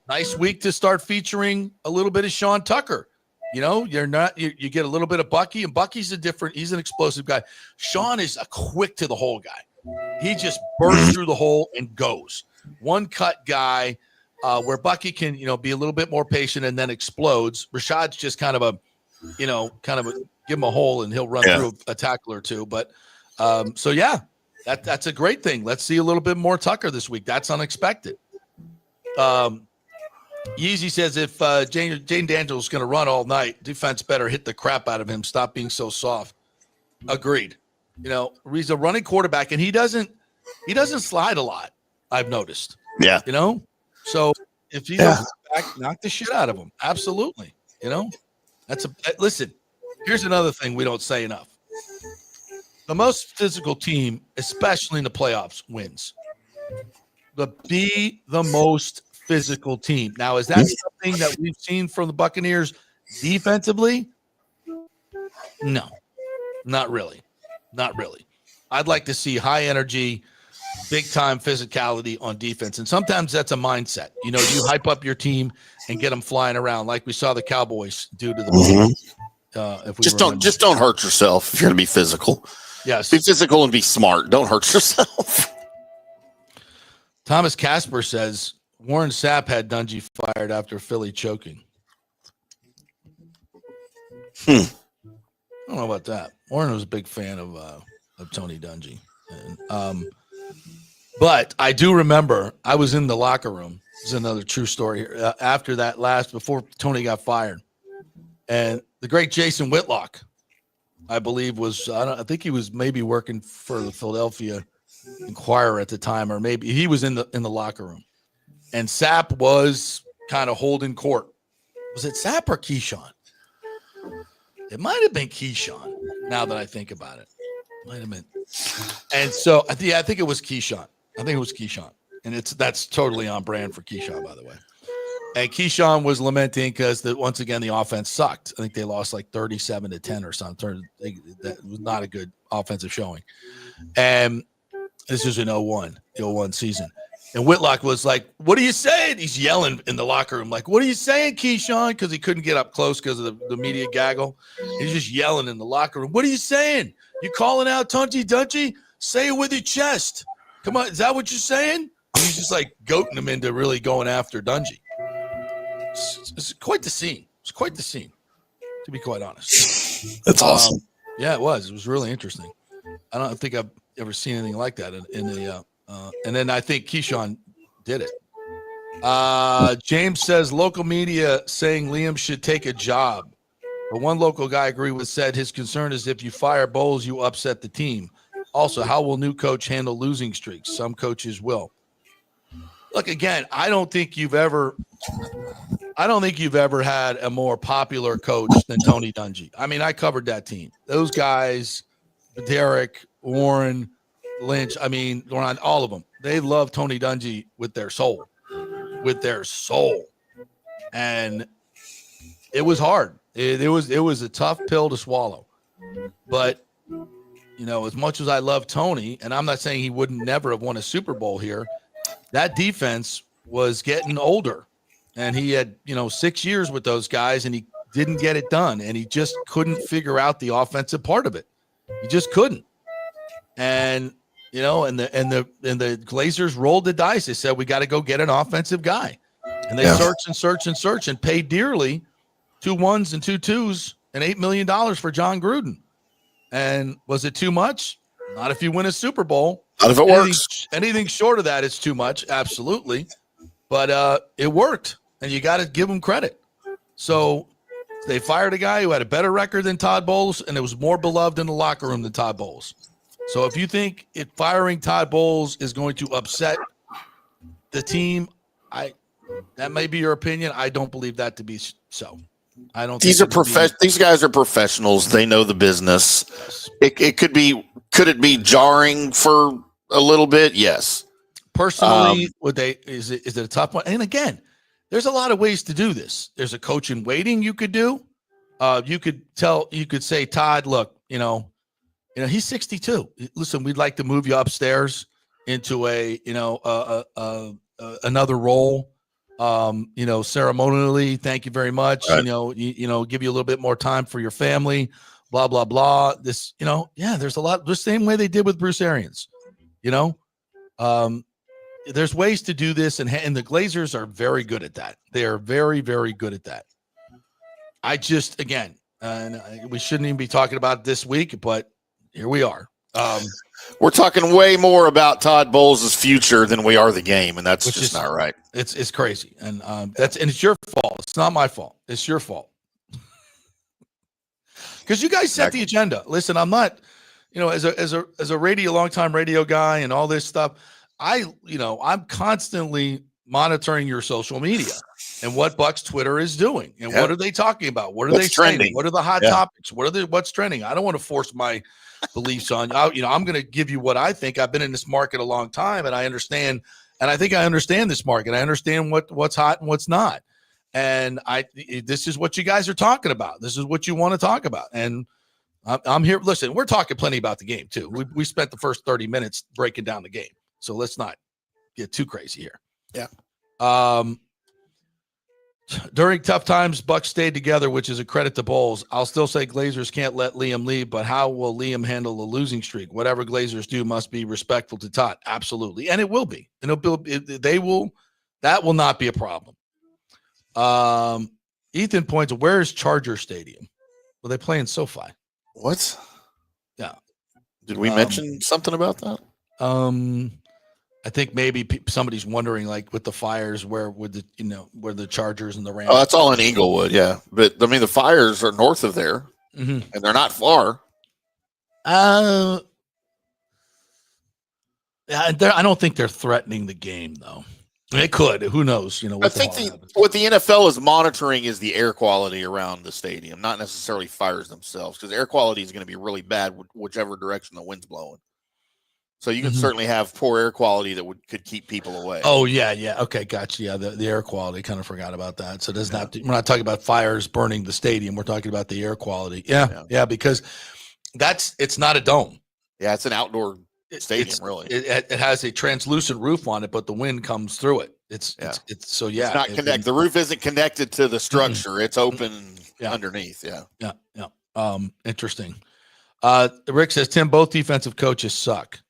Nice week to start featuring a little bit of Sean Tucker. You get a little bit of Bucky, and Bucky's he's an explosive guy. Sean is a quick to the hole guy. He just bursts through the hole and goes. One cut guy where Bucky can, be a little bit more patient and then explodes. Rashad's just kind of a give him a hole and he'll run through a tackle or two. But that's a great thing. Let's see a little bit more Tucker this week. That's unexpected. Yeezy says if Jane D'Angelo's going to run all night, defense better hit the crap out of him. Stop being so soft. Agreed. He's a running quarterback, and he doesn't slide a lot, I've noticed. Yeah. So if he's back, knock the shit out of him. Absolutely. Listen, here's another thing we don't say enough. The most physical team, especially in the playoffs, wins. Be the most physical team. Now, is that something that we've seen from the Buccaneers defensively? No, not really. Not really. I'd like to see high energy, big time physicality on defense. And sometimes that's a mindset. You hype up your team and get them flying around like we saw the Cowboys do to the Bucs. Just don't hurt yourself if you're going to be physical. Yes. Be physical and be smart. Don't hurt yourself. Thomas Casper says Warren Sapp had Dungy fired after Philly choking. I don't know about that. Warren was a big fan of Tony Dungy. But I do remember I was in the locker room. This is another true story here. After that before Tony got fired. And the great Jason Whitlock, I believe I think he was maybe working for the Philadelphia Inquirer at the time, or maybe he was in the locker room. And Sapp was kind of holding court. Was it Sapp or Keyshawn? It might have been Keyshawn, now that I think about it. Might have been. And so, I think it was Keyshawn. And that's totally on brand for Keyshawn, by the way. And Keyshawn was lamenting because once again, the offense sucked. I think they lost like 37-10 or something. That was not a good offensive showing. And this is an the 01 season. And Whitlock was like, "What are you saying?" He's yelling in the locker room, like, "What are you saying, Keyshawn?" Because he couldn't get up close because of the media gaggle. He's just yelling in the locker room. "What are you saying? You calling out Tony Dungy? Say it with your chest. Come on, is that what you're saying?" And he's just like goating him into really going after Dungy. It's quite the scene. It's quite the scene, to be quite honest. That's awesome. Yeah, it was. It was really interesting. I don't think I've ever seen anything like that in the. And then I think Keyshawn did it. James says local media saying Liam should take a job. But one local guy I agree with said his concern is if you fire Bowles, you upset the team. Also, how will new coach handle losing streaks? Some coaches will. Look, again, I don't think you've ever had a more popular coach than Tony Dungy. I mean, I covered that team. Those guys, Derek, Warren, Lynch, all of them. They love Tony Dungy with their soul. And it was hard. It was a tough pill to swallow. But, as much as I love Tony, and I'm not saying he would never have won a Super Bowl here, that defense was getting older. And he had, 6 years with those guys, and he didn't get it done, and he just couldn't figure out the offensive part of it. He just couldn't. And and the Glazers rolled the dice. They said, we got to go get an offensive guy. And they searched and paid dearly 2 1s and 2 2s and $8 million for John Gruden. And was it too much? Not if you win a Super Bowl. Not if it works. Anything short of that is too much. Absolutely. But it worked, and you got to give them credit. So they fired a guy who had a better record than Todd Bowles, and it was more beloved in the locker room than Todd Bowles. So if you think firing Todd Bowles is going to upset the team, that may be your opinion. I don't believe that to be so. I don't. These guys are professionals. They know the business. It could it be jarring for a little bit? Yes. Personally, is it a tough one? And again, there's a lot of ways to do this. There's a coach in waiting you could do. You could say, Todd, look, he's 62. Listen, we'd like to move you upstairs into another role. Ceremonially, thank you very much. Right. Give you a little bit more time for your family, blah, blah, blah. This, there's a lot, the same way they did with Bruce Arians, there's ways to do this, and the Glazers are very good at that. They are very, very good at that. I just, again, we shouldn't even be talking about it this week, but here we are. We're talking way more about Todd Bowles' future than we are the game, and that's just not right. It's crazy, and it's your fault. It's not my fault. It's your fault because you guys set the agenda. Listen, I'm not, as a longtime radio guy and all this stuff. I'm constantly monitoring your social media and what Bucs Twitter is doing and what are they talking about? What are they saying? Trending? What are the hot topics? What's trending? I don't want to force my beliefs on you. I'm going to give you what I think. I've been in this market a long time, and I understand. And I think I understand this market. I understand what's hot and what's not. And this is what you guys are talking about. This is what you want to talk about. And I'm here. Listen, we're talking plenty about the game too. We spent the first 30 minutes breaking down the game. So let's not get too crazy here. Yeah. During tough times, Bucs stayed together, which is a credit to Bowles. I'll still say Glazers can't let Liam leave, but how will Liam handle the losing streak? Whatever Glazers do must be respectful to Todd. Absolutely. And it will be. And that will not be a problem. Ethan points, where is Charger Stadium? Well, they play in SoFi. What? Yeah. Did we mention something about that? I think maybe somebody's wondering, like with the Fires, where would where the Chargers and the Rams? Oh, that's all in Inglewood, yeah. But I mean, the Fires are north of there, and they're not far. I don't think they're threatening the game, though. It could. Who knows? I think what the NFL is monitoring is the air quality around the stadium, not necessarily Fires themselves, because air quality is going to be really bad whichever direction the wind's blowing. So you can certainly have poor air quality that could keep people away. Oh yeah. Okay, gotcha. Yeah, the air quality. Kind of forgot about that. So we're not talking about fires burning the stadium. We're talking about the air quality. Yeah, because it's not a dome. Yeah, it's an outdoor stadium. Really, it has a translucent roof on it, but the wind comes through it. It's It's not connected. The roof isn't connected to the structure. It's open underneath. Yeah. Interesting. Rick says, Tim, both defensive coaches suck.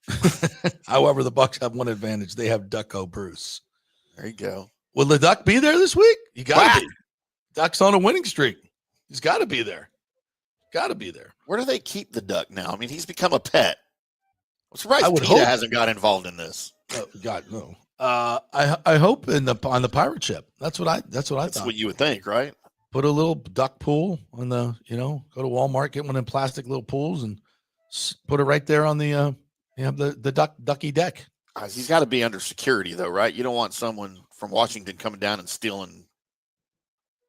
However, the Bucs have one advantage. They have Ducko Bruce. There you go. Will the Duck be there this week? You got to be. Duck's on a winning streak. He's got to be there. Where do they keep the Duck now? I mean, he's become a pet. I'm surprised PETA hasn't got involved in this. Oh, God, no. I hope on the pirate ship. That's what I thought. That's what you would think, right? Put a little duck pool on the, go to Walmart, get one of them plastic little pools and put it right there on the ducky deck. He's got to be under security though, right? You don't want someone from Washington coming down and stealing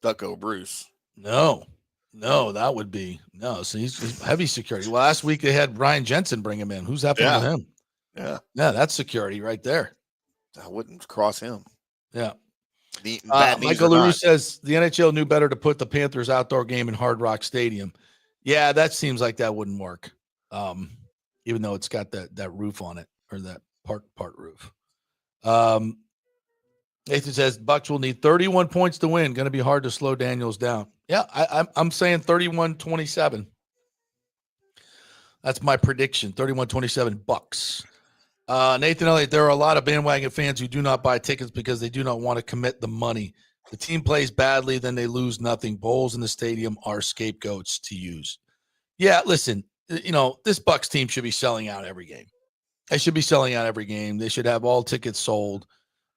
Ducko Bruce. No, that would be So he's heavy security. Well, last week they had Ryan Jensen bring him in. Who's happening with him? Yeah, that's security right there. I wouldn't cross him. Yeah. Michael LaRue says the NHL knew better to put the Panthers outdoor game in Hard Rock Stadium. Yeah, that seems like that wouldn't work. Even though it's got that roof on it, or that part roof. Nathan says Bucs will need 31 points to win. Going to be hard to slow Daniels down. Yeah, I'm saying 31-27. That's my prediction. 31-27 Bucs. Nathan Elliott, there are a lot of bandwagon fans who do not buy tickets because they do not want to commit the money. The team plays badly, then they lose nothing. Bowls in the stadium are scapegoats to use. Yeah, listen, this Bucs team should be selling out every game. They should be selling out every game. They should have all tickets sold.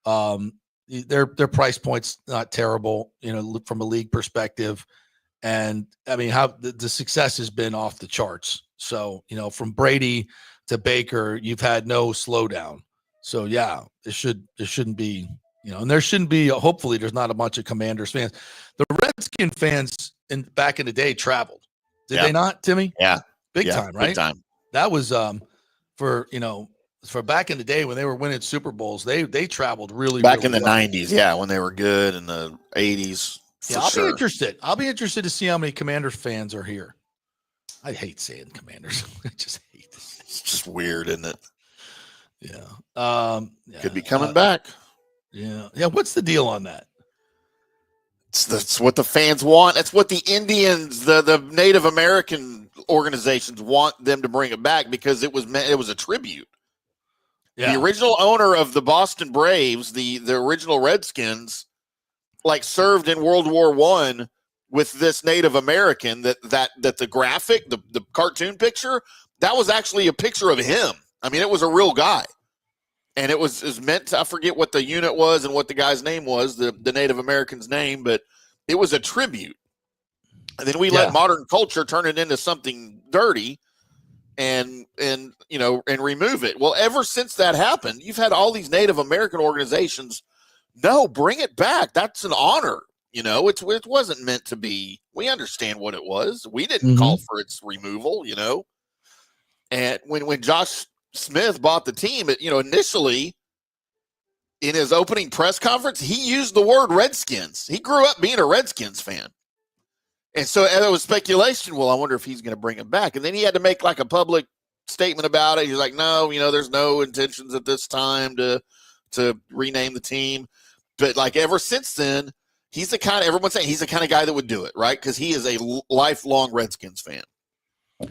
Their price point's not terrible, from a league perspective. And I mean, how the success has been off the charts. So, from Brady to Baker, you've had no slowdown. So yeah, it shouldn't be, and there shouldn't be, hopefully there's not a bunch of Commanders fans. The Redskin fans back in the day traveled. Did they not, Timmy? Yeah. Big time, right? Big time. That was for back in the day when they were winning Super Bowls, they traveled really back really in the well. 90s. Yeah. When they were good in the 80s. Yeah, I'll be interested. I'll be interested to see how many Commanders fans are here. I hate saying Commanders. I just hate this. It's just weird, isn't it? Yeah. Could be coming back. Yeah. Yeah. What's the deal on that? That's what the fans want. That's what the Indians, the Native American organizations want them to bring it back because it was a tribute. Yeah. The original owner of the Boston Braves, the original Redskins, served in World War I with this Native American that the graphic, the cartoon picture, that was actually a picture of him. I mean, it was a real guy. And it was meant to, I forget what the unit was and what the guy's name was, the Native American's name, but it was a tribute. And then we let modern culture turn it into something dirty and remove it. Well, ever since that happened, you've had all these Native American organizations. No, bring it back. That's an honor. It wasn't meant to be. We understand what it was. We didn't call for its removal, And when Josh Smith bought the team, initially in his opening press conference, he used the word Redskins. He grew up being a Redskins fan. And so there was speculation. Well, I wonder if he's going to bring it back. And then he had to make a public statement about it. He's like, no, there's no intentions at this time to rename the team. But ever since then, everyone's saying he's the kind of guy that would do it, right? Because he is a lifelong Redskins fan.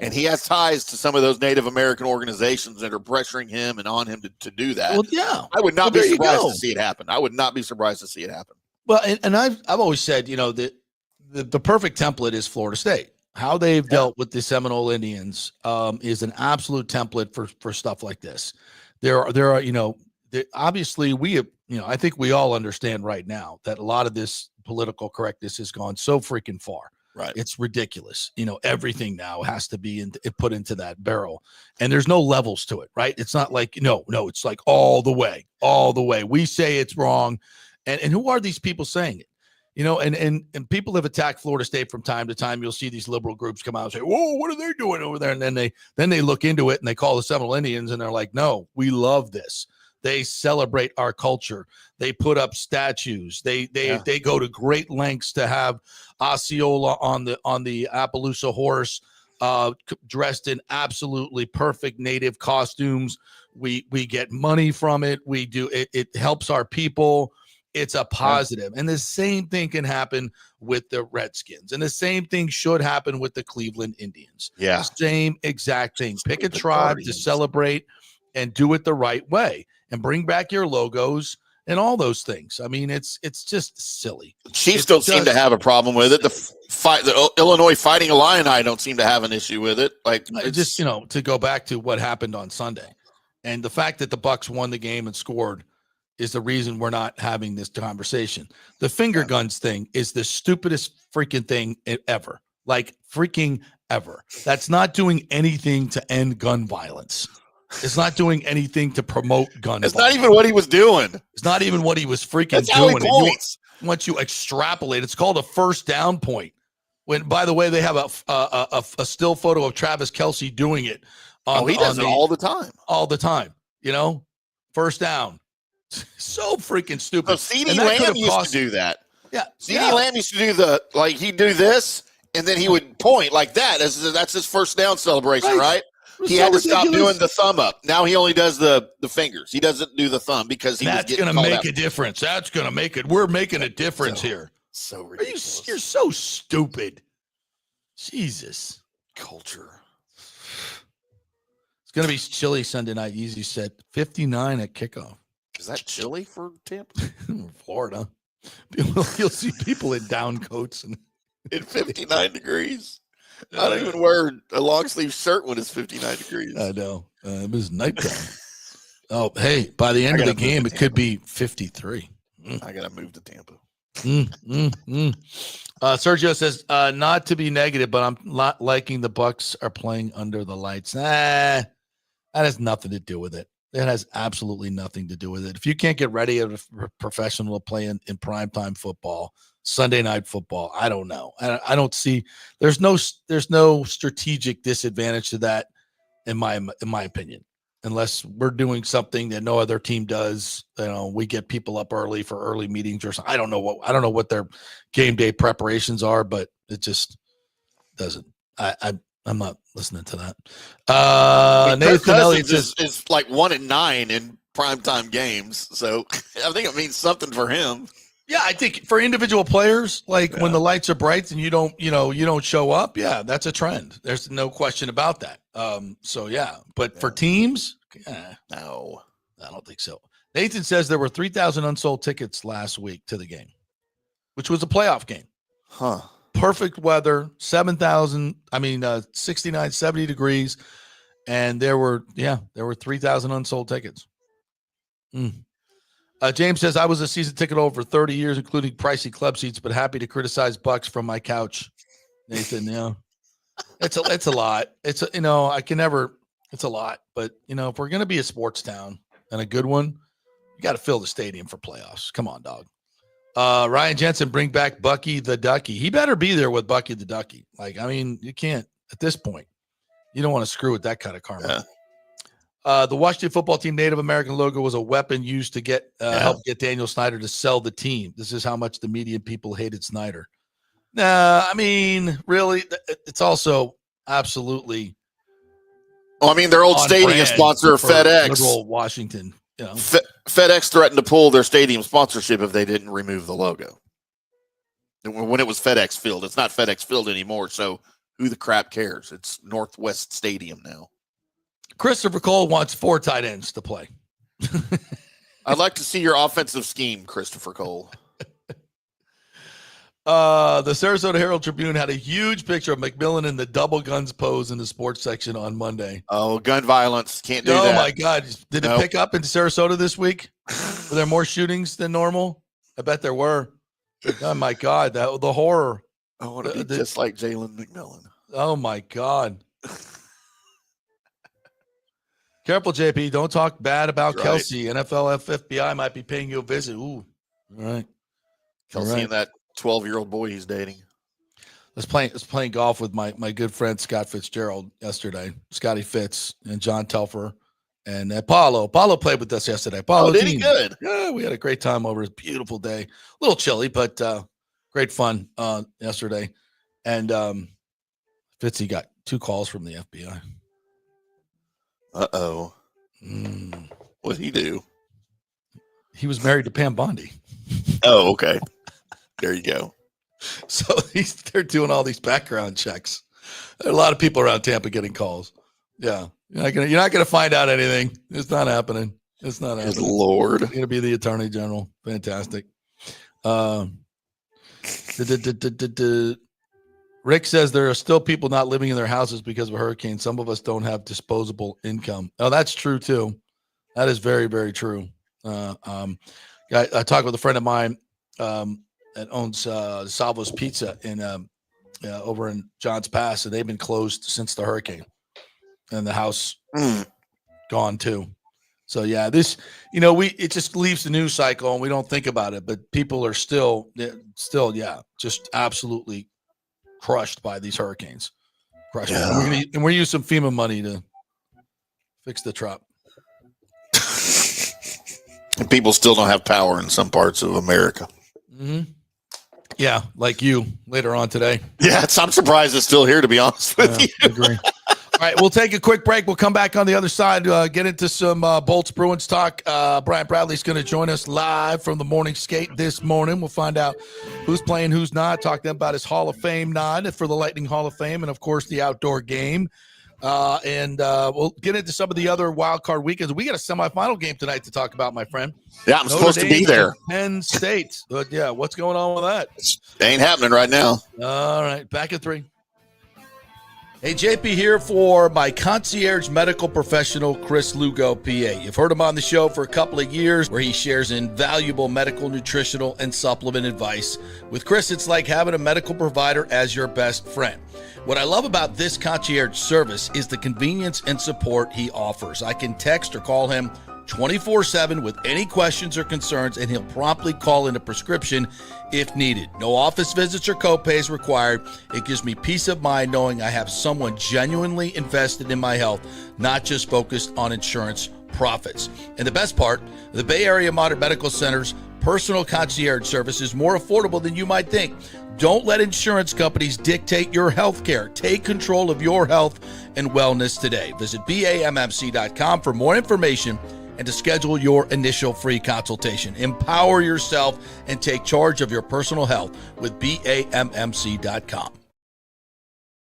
And he has ties to some of those Native American organizations that are pressuring him and on him to do that. Well, yeah. I would not be surprised to see it happen. I would not be surprised to see it happen. Well, and I've always said, that the perfect template is Florida State. How they've dealt with the Seminole Indians is an absolute template for stuff like this. There are obviously we have, I think we all understand right now that a lot of this political correctness has gone so freaking far. Right. It's ridiculous. Everything now has to be put into that barrel, and there's no levels to it, right? It's not like, no, it's all the way. We say it's wrong. And who are these people saying it? And people have attacked Florida State from time to time. You'll see these liberal groups come out and say, whoa, what are they doing over there? And then they look into it and they call the Seminole Indians and they're like, no, we love this. They celebrate our culture. They put up statues. They go to great lengths to have Osceola on the Appaloosa horse, dressed in absolutely perfect native costumes. We get money from it. We do it. It helps our people. It's a positive. And the same thing can happen with the Redskins. And the same thing should happen with the Cleveland Indians. Yeah. Same exact thing. Pick a tribe to celebrate and do it the right way and bring back your logos and all those things. I mean, it's just silly. Chiefs don't seem to have a problem with it. The Illinois Fighting Illini don't seem to have an issue with it. Just, to go back to what happened on Sunday and the fact that the Bucs won the game and scored is the reason we're not having this conversation. The finger guns thing is the stupidest freaking thing ever. Freaking ever. That's not doing anything to end gun violence. It's not doing anything to promote gun violence. It's not even what he was doing. It's not even what he was freaking That's how doing. he points. Once you extrapolate, it's called a first down point. When, by the way, they have a still photo of Travis Kelce doing it. He does it all the time. All the time. First down. So freaking stupid. So CeeDee Lamb used to do that. Yeah. CeeDee Lamb used to do he'd do this, and then he would point like that. That's his first down celebration, right? He had to stop doing the thumb up. Now he only does the fingers. He doesn't do the thumb because that's going to make a difference. That's going to make it. We're making a difference here. So ridiculous. You're so stupid. Jesus. Culture. It's going to be chilly Sunday night. Easy set 59 at kickoff. Is that chilly for Tampa? Florida. You'll see people in down coats and In 59 degrees. I don't even wear a long sleeve shirt when it's 59 degrees. I know. It was nighttime. Oh, hey, by the end of the game, it could be 53. I got to move to Tampa. Sergio says, not to be negative, but I'm not liking the Bucs are playing under the lights. That has nothing to do with it. It has absolutely nothing to do with it. If you can't get ready as a professional to play in primetime football, Sunday night football, I don't know. I don't see there's no strategic disadvantage to that in my opinion. Unless we're doing something that no other team does, we get people up early for early meetings or something. I don't know what their game day preparations are, but it just doesn't. I'm not listening to that. Nathan Elliott is like 1-9 in primetime games, so I think it means something for him. Yeah, I think for individual players, when the lights are bright and you don't show up, yeah, that's a trend. There's no question about that. But for teams, no, I don't think so. Nathan says there were 3,000 unsold tickets last week to the game, which was a playoff game. Huh. Perfect weather, 69, 70 degrees. And there were 3,000 unsold tickets. James says, I was a season ticket holder for 30 years, including pricey club seats, but happy to criticize Bucs from my couch. Nathan, it's a lot. It's a lot, but if we're going to be a sports town and a good one, you got to fill the stadium for playoffs. Come on, dog. Ryan Jensen, bring back Bucky the Ducky. He better be there with Bucky the Ducky. You can't at this point. You don't want to screw with that kind of karma. Yeah. The Washington football team Native American logo was a weapon used to help get Daniel Snyder to sell the team. This is how much the media people hated Snyder. Really, it's also absolutely. Well, their old stadium sponsor, FedEx. Liberal Washington. FedEx threatened to pull their stadium sponsorship if they didn't remove the logo. When it was FedEx Field, it's not FedEx Field anymore. So who the crap cares? It's Northwest Stadium now. Christopher Cole wants 4 tight ends to play. I'd like to see your offensive scheme, Christopher Cole. The Sarasota Herald Tribune had a huge picture of McMillan in the double guns pose in the sports section on Monday. Oh, gun violence. Can't do that. Oh, my God. Did it pick up in Sarasota this week? Were there more shootings than normal? I bet there were. Oh, my God. The horror. I want to be just like Jalen McMillan. Oh, my God. Careful, JP. Don't talk bad about Kelsey. NFL FBI might be paying you a visit. Ooh. All right. Kelsey and that 12-year-old boy he's dating. I was playing golf with my good friend Scott Fitzgerald yesterday. Scotty Fitz and John Telfer and Paulo. Paulo played with us yesterday. Paulo did he? Good. Yeah, we had a great time over. It was a beautiful day. A little chilly, but great fun yesterday. And Fitzy got 2 calls from the FBI. Uh-oh. What'd he do? He was married to Pam Bondi. Oh, okay. There you go. So they're doing all these background checks. There are a lot of people around Tampa getting calls. Yeah. You're not gonna find out anything. It's not happening. It's not happening. Good Lord. You're gonna be the attorney general. Fantastic. Rick says there are still people not living in their houses because of a hurricane. Some of us don't have disposable income. Oh, that's true too. That is very, very true. I talked with a friend of mine that owns Salvo's Pizza over in Johns Pass, and they've been closed since the hurricane, and the house gone too. So yeah, it just leaves the news cycle, and we don't think about it, but people are still just absolutely crushed by these hurricanes. Crushed. Yeah. And we're using some FEMA money to fix the trap. And people still don't have power in some parts of America. Mm-hmm. Yeah, like you later on today. Yeah, I'm surprised it's still here, to be honest with you. Agree. All right, we'll take a quick break. We'll come back on the other side, get into some Bolts Bruins talk. Brian Bradley's going to join us live from the morning skate this morning. We'll find out who's playing, who's not, talk to him about his Hall of Fame nod for the Lightning Hall of Fame, and, of course, the outdoor game. And we'll get into some of the other wild card weekends. We got a semifinal game tonight to talk about, my friend. Yeah, I'm supposed to be there. Penn State. But, yeah, what's going on with that? It ain't happening right now. All right, back at 3. Hey, JP here for my concierge medical professional, Chris Lugo, PA. You've heard him on the show for a couple of years where he shares invaluable medical, nutritional, and supplement advice. With Chris, it's like having a medical provider as your best friend. What I love about this concierge service is the convenience and support he offers. I can text or call him 24/7 with any questions or concerns, and he'll promptly call in a prescription if needed. No office visits or copays required. It gives me peace of mind knowing I have someone genuinely invested in my health, not just focused on insurance profits. And the best part, the Bay Area Modern Medical Center's personal concierge service is more affordable than you might think. Don't let insurance companies dictate your health care. Take control of your health and wellness today. Visit BAMMC.com for more information and to schedule your initial free consultation. Empower yourself and take charge of your personal health with BAMMC.com.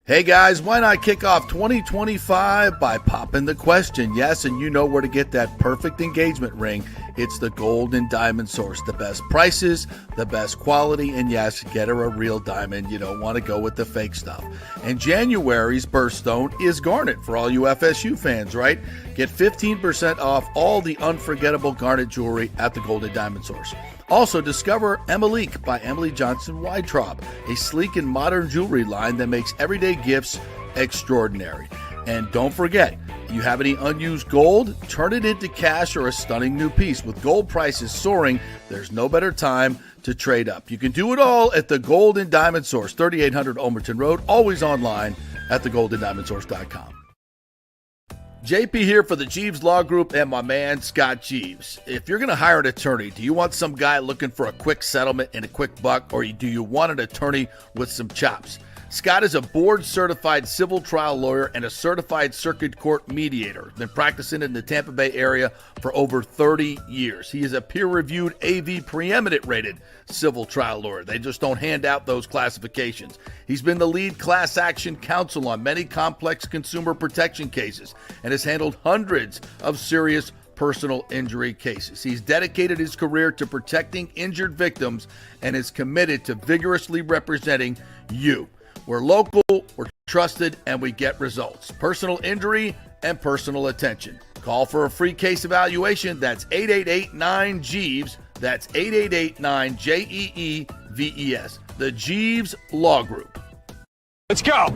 Hey guys, why not kick off 2025 by popping the question? Yes, and you know where to get that perfect engagement ring. It's the Gold and Diamond Source. The best prices, the best quality, and yes, get her a real diamond. You don't want to go with the fake stuff. And January's birthstone is garnet for all you FSU fans, right? Get 15% off all the unforgettable garnet jewelry at the Gold and Diamond Source. Also, discover Emilique by Emily Johnson Weintraub, a sleek and modern jewelry line that makes everyday gifts extraordinary. And don't forget, you have any unused gold? Turn it into cash or a stunning new piece. With gold prices soaring, there's no better time to trade up. You can do it all at the Gold and Diamond Source, 3800 Omerton Road, always online at thegoldendiamondsource.com. JP here for the Jeeves Law Group and my man Scott Jeeves. If you're going to hire an attorney, do you want some guy looking for a quick settlement and a quick buck, or do you want an attorney with some chops? Scott is a board-certified civil trial lawyer and a certified circuit court mediator. Been practicing in the Tampa Bay area for over 30 years. He is a peer-reviewed AV preeminent rated civil trial lawyer. They just don't hand out those classifications. He's been the lead class action counsel on many complex consumer protection cases and has handled hundreds of serious personal injury cases. He's dedicated his career to protecting injured victims and is committed to vigorously representing you. We're local, we're trusted, and we get results. Personal injury and personal attention. Call for a free case evaluation. That's 888-9-JEEVES. That's 888-9-JEEVES. The Jeeves Law Group. Let's go.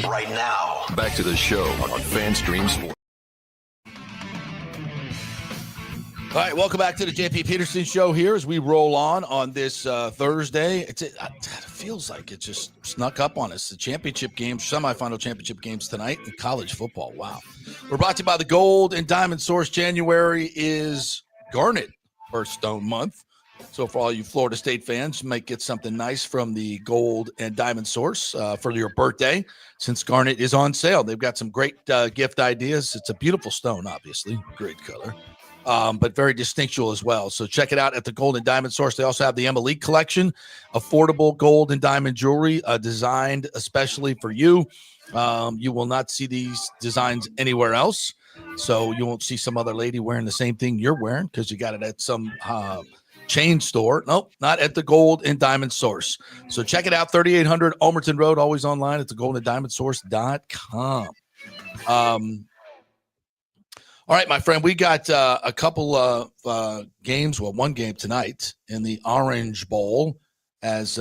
Right now. Back to the show on FanStream Sports. All right, welcome back to the JP Peterson Show here as we roll on this Thursday. It feels like it just snuck up on us. The championship games, semifinal championship games tonight in college football. Wow. We're brought to you by the Gold and Diamond Source. January is Garnet birthstone month. So for all you Florida State fans, you might get something nice from the Gold and Diamond Source for your birthday, since Garnet is on sale. They've got some great gift ideas. It's a beautiful stone, obviously. Great color. But very distinctual as well. So check it out at the Gold and Diamond Source. They also have the Emilique collection, affordable gold and diamond jewelry designed especially for you. You will not see these designs anywhere else. So you won't see some other lady wearing the same thing you're wearing because you got it at some chain store. Nope, not at the Gold and Diamond Source. So check it out, 3800 Omerton Road, always online at thegoldendiamondsource.com. All right, my friend, we got a couple of games, well, one game tonight in the Orange Bowl as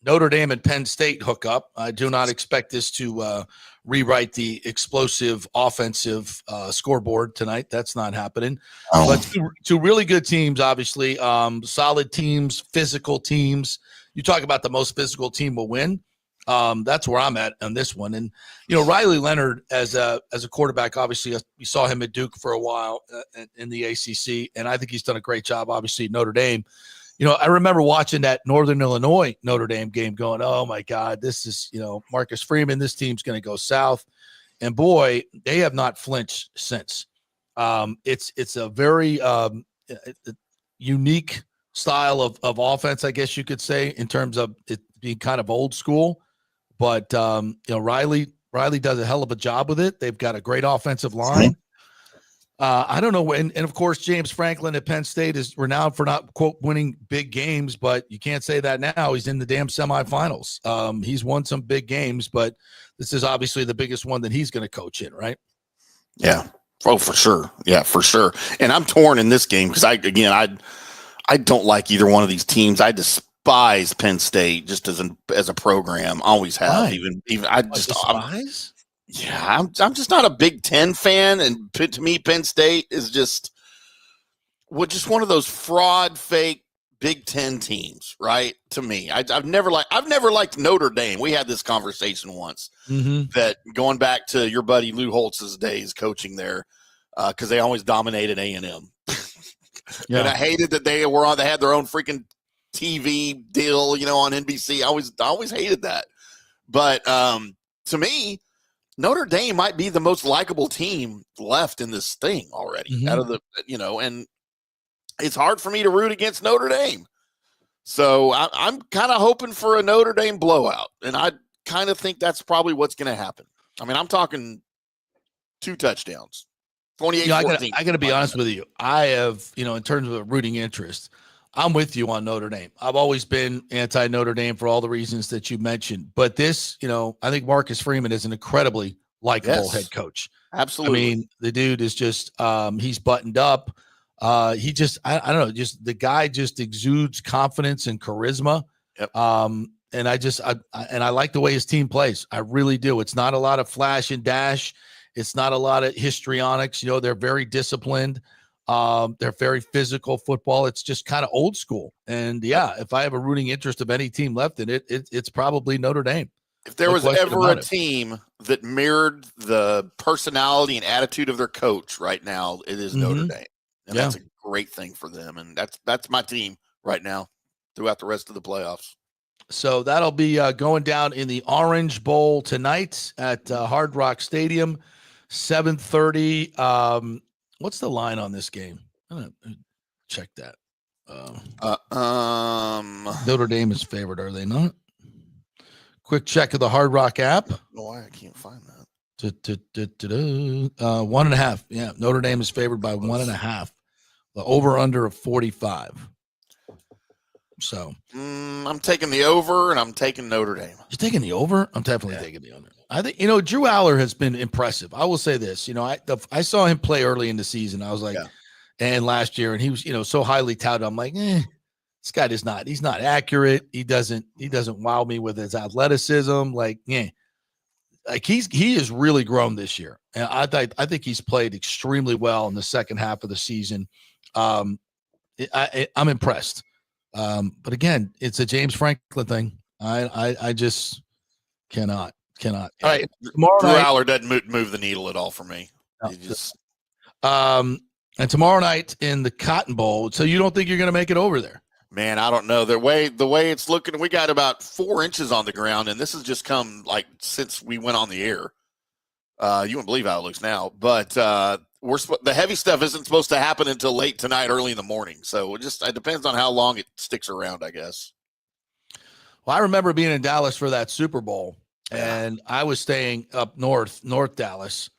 Notre Dame and Penn State hook up. I do not expect this to rewrite the explosive offensive scoreboard tonight. That's not happening. Oh. But two really good teams, obviously, solid teams, physical teams. You talk about the most physical team will win. That's where I'm at on this one. And, you know, Riley Leonard as a quarterback, obviously we saw him at Duke for a while in the ACC. And I think he's done a great job, obviously, at Notre Dame. You know, I remember watching that Northern Illinois Notre Dame game going, oh my God, this is, you know, Marcus Freeman, this team's going to go south. And boy, they have not flinched since. It's a very unique style of offense, I guess you could say, in terms of it being kind of old school. But Riley does a hell of a job with it. They've got a great offensive line. I don't know. And of course, James Franklin at Penn State is renowned for not, quote, winning big games, but you can't say that now. He's in the damn semifinals. He's won some big games, but this is obviously the biggest one that he's going to coach in, right? Yeah. Oh, for sure. Yeah, for sure. And I'm torn in this game because I don't like either one of these teams. I despise Penn State just as a program. Always have. Right. Even I just despise. I'm just not a Big Ten fan, and to me, Penn State is just one of those fraud, fake Big Ten teams, right? To me, I've never liked Notre Dame. We had this conversation once that going back to your buddy Lou Holtz's days coaching there, because they always dominated A&M. And I hated that they had their own freaking TV deal, on NBC. I always hated that. But to me, Notre Dame might be the most likable team left in this thing already out of the, and it's hard for me to root against Notre Dame. So I'm kind of hoping for a Notre Dame blowout. And I kind of think that's probably what's going to happen. I mean, I'm talking 2 touchdowns, 28-14. I got to be honest with you. I have, in terms of a rooting interest, I'm with you on Notre Dame. I've always been anti-Notre Dame for all the reasons that you mentioned. But this, I think Marcus Freeman is an incredibly likable head coach. Absolutely. I mean, the dude is just he's buttoned up. He just I don't know, just the guy just exudes confidence and charisma. Yep. And I like the way his team plays. I really do. It's not a lot of flash and dash. It's not a lot of histrionics. They're very disciplined. They're very physical football. It's just kind of old school. And if I have a rooting interest of any team left in it, it's probably Notre Dame. If there was ever a team that mirrored the personality and attitude of their coach right now, it is Notre Dame. And that's a great thing for them. And that's my team right now throughout the rest of the playoffs. So that'll be going down in the Orange Bowl tonight at Hard Rock Stadium, 7:30. What's the line on this game? I'm gonna check that. Notre Dame is favored, are they not? Quick check of the Hard Rock app. No, I can't find that. 1.5. Yeah, Notre Dame is favored by 1.5. The over/under of 45. So I'm taking the over, and I'm taking Notre Dame. You're taking the over? I'm definitely taking the under. I think Drew Aller has been impressive. I will say this. I saw him play early in the season. I was like, and last year, and he was so highly touted. I'm like, this guy he's not accurate. He doesn't wow me with his athleticism. Like he has really grown this year, and I think he's played extremely well in the second half of the season. I'm impressed. But again, it's a James Franklin thing. I just cannot. All right, tomorrow Drew night, Aller doesn't move the needle at all for me. No. And tomorrow night in the Cotton Bowl. So you don't think you're going to make it over there? Man, I don't know. The way it's looking, we got about 4 inches on the ground, and this has just come since we went on the air. You wouldn't believe how it looks now, but the heavy stuff isn't supposed to happen until late tonight, early in the morning. So it depends on how long it sticks around, I guess. Well, I remember being in Dallas for that Super Bowl, and I was staying up north Dallas,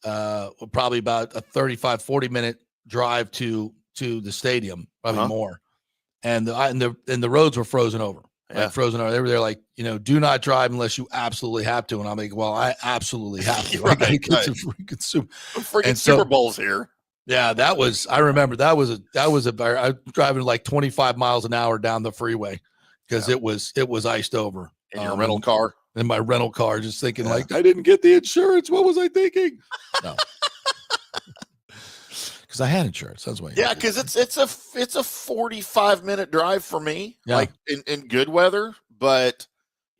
probably about a 35, 40-minute drive to the stadium, probably more. And the roads were frozen over. Frozen over. They were there like, do not drive unless you absolutely have to. And I'm like, well, I absolutely have to. I gotta get some freaking Super Bowls here. Yeah, I remember I was driving like 25 miles an hour down the freeway because it was iced over. In your rental car? In my rental car, just thinking like, I didn't get the insurance. What was I thinking? No. Because I had insurance. That's why. Yeah, because it's a 45-minute drive for me, like in good weather. But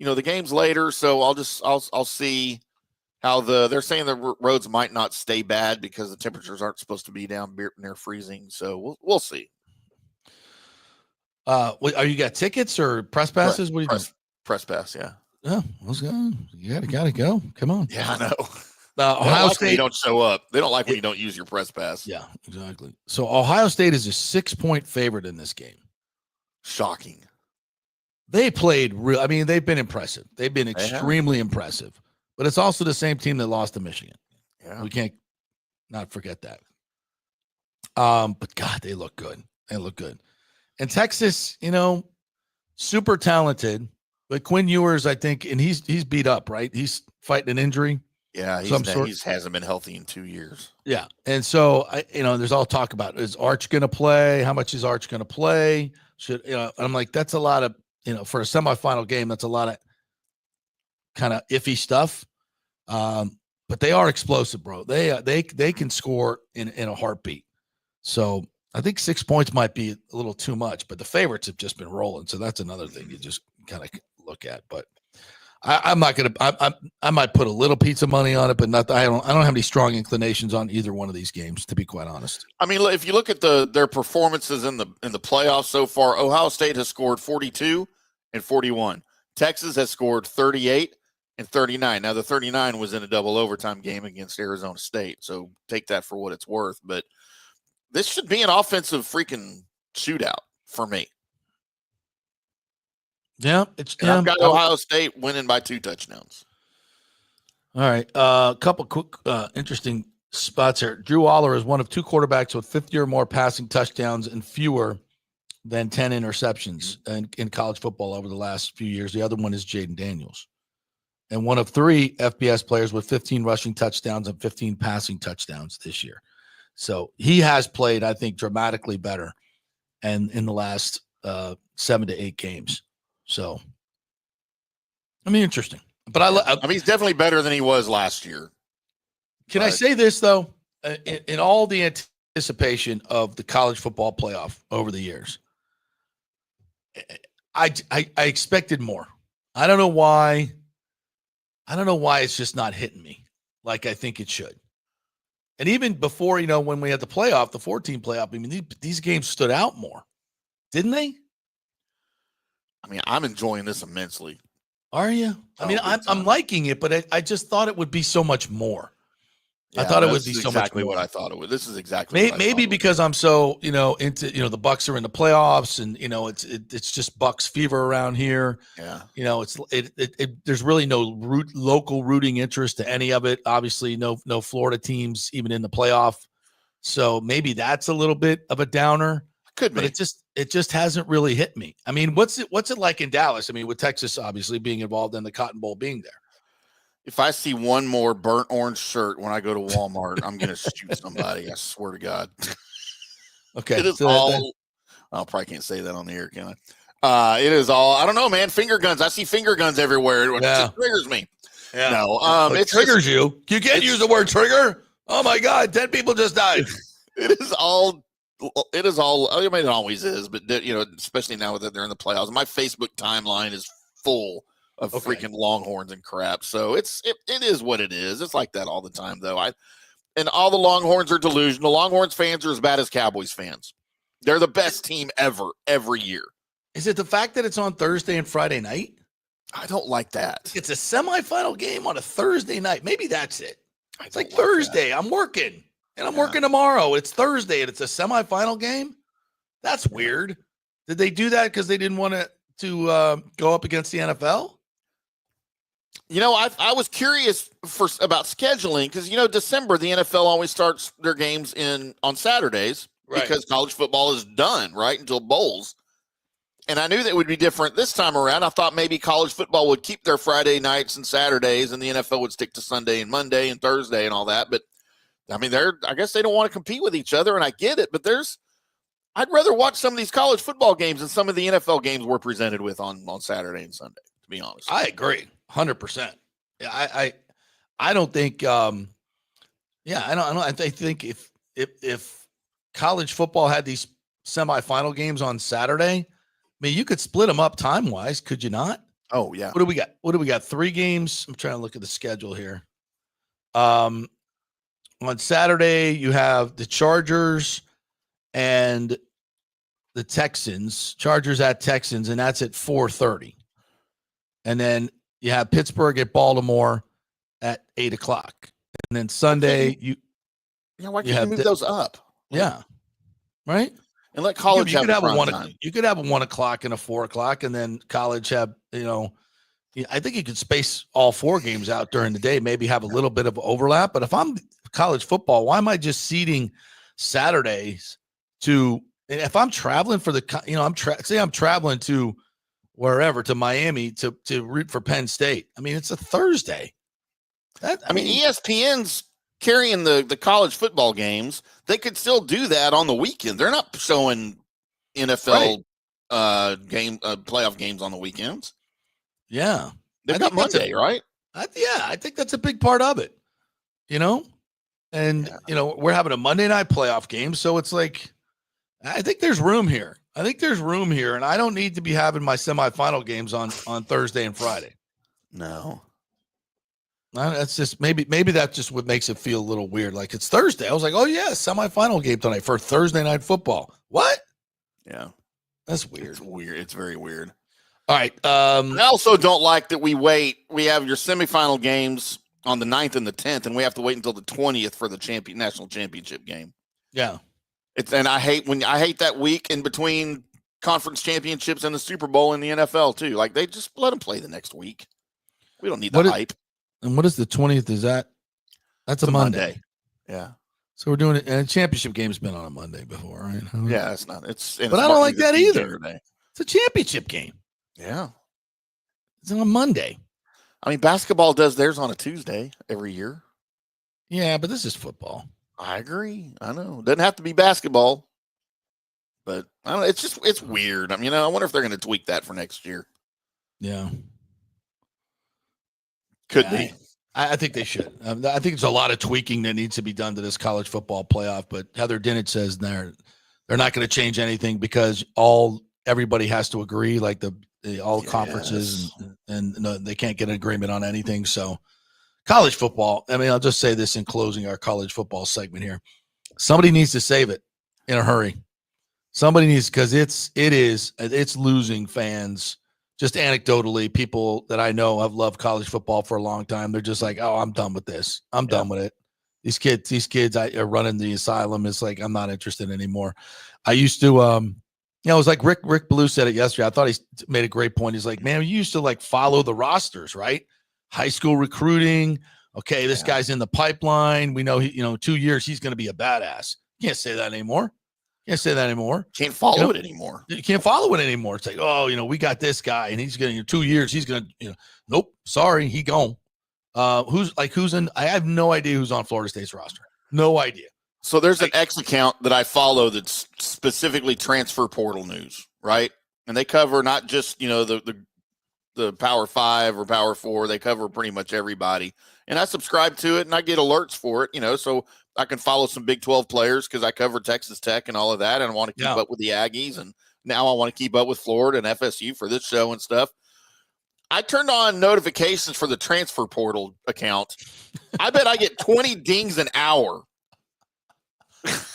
the game's later, so I'll see how they're saying the roads might not stay bad because the temperatures aren't supposed to be down near freezing. So we'll see. Are you got tickets or press passes? What do you think? Press pass, yeah. Oh, let's go. You gotta go. Come on. Yeah, I know. Ohio like when you State. don't show up. They don't like when you don't use your press pass. Yeah, exactly. So Ohio State is a 6-point favorite in this game. Shocking. They played real. I mean, they've been impressive. They've been They have. extremely impressive. But it's also the same team that lost to Michigan. Yeah. We can't not forget that. But God, they look good. They look good. And Texas, super talented. But Quinn Ewers, I think, and he's beat up, right? He's fighting an injury. Yeah, he hasn't been healthy in 2 years. Yeah. And so, there's all talk about, is Arch going to play? How much is Arch going to play? I'm like, that's a lot of, for a semifinal game, that's a lot of kind of iffy stuff. But they are explosive, bro. They can score in a heartbeat. So I think 6 points might be a little too much, but the favorites have just been rolling. So that's another thing you just kind of look at. But I'm not going to, I might put a little pizza money on it, but not, I don't have any strong inclinations on either one of these games, to be quite honest. I mean, if you look at their performances in the playoffs so far, Ohio State has scored 42 and 41. Texas has scored 38 and 39. Now the 39 was in a double overtime game against Arizona State. So take that for what it's worth, but this should be an offensive freaking shootout for me. Yeah, I've got Ohio State winning by 2 touchdowns. All right, a couple quick interesting spots here. Drew Aller is one of 2 quarterbacks with 50 or more passing touchdowns and fewer than 10 interceptions in college football over the last few years. The other one is Jaden Daniels, and one of 3 FBS players with 15 rushing touchdowns and 15 passing touchdowns this year. So he has played, I think, dramatically better, and in the last 7 to 8 games. So, I mean, interesting. But I mean, he's definitely better than he was last year. Can I say this, though? In all the anticipation of the college football playoff over the years, I expected more. I don't know why. I don't know why it's just not hitting me like I think it should. And even before, when we had the playoff, the 14 playoff, I mean, these games stood out more, didn't they? I mean, I'm enjoying this immensely. Are you? I mean, I'm liking it, but I just thought it would be so much more. Yeah, I thought it would be so exactly much more. what I thought it would. This is exactly maybe because I'm so into the Bucs are in the playoffs, and it's just Bucs fever around here. Yeah, there's really no local rooting interest to any of it. Obviously, no Florida teams even in the playoff, so maybe that's a little bit of a downer. Could be, but it just hasn't really hit me. I mean, what's it like in Dallas? I mean, with Texas obviously being involved and the Cotton Bowl being there. If I see one more burnt orange shirt when I go to Walmart, I'm going to shoot somebody. I swear to God. Okay. It is all. I probably can't say that on the air, can I? It is all. I don't know, man. Finger guns. I see finger guns everywhere. It just triggers me. Yeah. No. It triggers you. You can't use the word trigger. Oh my God! 10 people just died. It is all. I mean, it always is, but especially now that they're in the playoffs, my Facebook timeline is full of freaking Longhorns and crap. So it is what it is. It's like that all the time, though. And all the Longhorns are delusional. Longhorns fans are as bad as Cowboys fans. They're the best team ever, every year. Is it the fact that it's on Thursday and Friday night? I don't like that. It's a semifinal game on a Thursday night. Maybe that's it. It's like Thursday. I'm working. And I'm working tomorrow. It's Thursday, and it's a semifinal game? That's weird. Did they do that because they didn't want to go up against the NFL? I was curious about scheduling because, December, the NFL always starts their games on Saturdays because college football is done, right, until bowls. And I knew that would be different this time around. I thought maybe college football would keep their Friday nights and Saturdays, and the NFL would stick to Sunday and Monday and Thursday and all that. But I mean, I guess they don't want to compete with each other, and I get it, but I'd rather watch some of these college football games than some of the NFL games we're presented with on Saturday and Sunday, to be honest. I agree 100%. Yeah, I don't think I think if college football had these semifinal games on Saturday, I mean, you could split them up time-wise, could you not? Oh, yeah. What do we got? 3 games. I'm trying to look at the schedule here. On Saturday, you have the Chargers and the Texans. Chargers at Texans, and that's at 4:30. And then you have Pittsburgh at Baltimore at 8:00. And and then Sunday why you can't have you move those up? Yeah, right. And let college you could have a prime 1 time. You could have a 1 o'clock and a 4 o'clock, and then college have I think you could space all 4 games out during the day, maybe have a little bit of overlap. But if I'm college football, why am I just seeding Saturdays to? And if I'm traveling for I'm traveling to wherever, to Miami to root for Penn State. I mean, it's a Thursday. ESPN's carrying the college football games. They could still do that on the weekend. They're not showing NFL playoff games on the weekends. Yeah. They've got Monday, right? I think that's a big part of it, and, we're having a Monday night playoff game. So it's like, I think there's room here. And I don't need to be having my semifinal games on Thursday and Friday. No. That's just maybe that's just what makes it feel a little weird. Like, it's Thursday. I was like, oh yeah, semifinal game tonight for Thursday night football. What? Yeah. That's weird. It's weird. It's very weird. All right. I also don't like that we have your semifinal games on the 9th and the 10th, and we have to wait until the 20th for the national championship game. Yeah. And I hate that week in between conference championships and the Super Bowl in the NFL too. Like, they just let them play the next week. We don't need the hype. And what is the 20th? Is that? That's a Monday. Yeah. So we're doing it, and a championship game's been on a Monday before, right? Yeah, it's not. But I don't like that either. It's a championship game. Yeah. It's on a Monday. I mean, basketball does theirs on a Tuesday every year. Yeah, but this is football. I agree. I know. Doesn't have to be basketball. But I don't know. It's weird. I mean, I wonder if they're going to tweak that for next year. Yeah. Could be. I think they should. I think there's a lot of tweaking that needs to be done to this college football playoff. But Heather Dinich says they're not going to change anything because everybody has to agree, like all conferences, and they can't get an agreement on anything. So college football. I mean, I'll just say this in closing our college football segment here. Somebody needs to save it in a hurry. Somebody needs, because it's losing fans. Just anecdotally, people that I know have loved college football for a long time. They're just like, oh, I'm done with this. I'm done with it. These kids are running the asylum. It's like, I'm not interested anymore. I used to, it was like Rick Ballou said it yesterday. I thought he made a great point. He's like, man, you used to like follow the rosters, right? High school recruiting. Okay, this guy's in the pipeline. We know 2 years he's going to be a badass. You can't say that anymore. Can't follow it anymore. You can't follow it anymore. It's like, oh, we got this guy, and he's going to 2 years. He's going to, nope, sorry, he gone. Who's in? I have no idea who's on Florida State's roster. No idea. So there's an X account that I follow that's specifically transfer portal news, right? And they cover not just the Power 5 or Power 4. They cover pretty much everybody. And I subscribe to it, and I get alerts for it, so I can follow some Big 12 players because I cover Texas Tech and all of that, and I want to keep up with the Aggies, and now I want to keep up with Florida and FSU for this show and stuff. I turned on notifications for the transfer portal account. I bet I get 20 dings an hour.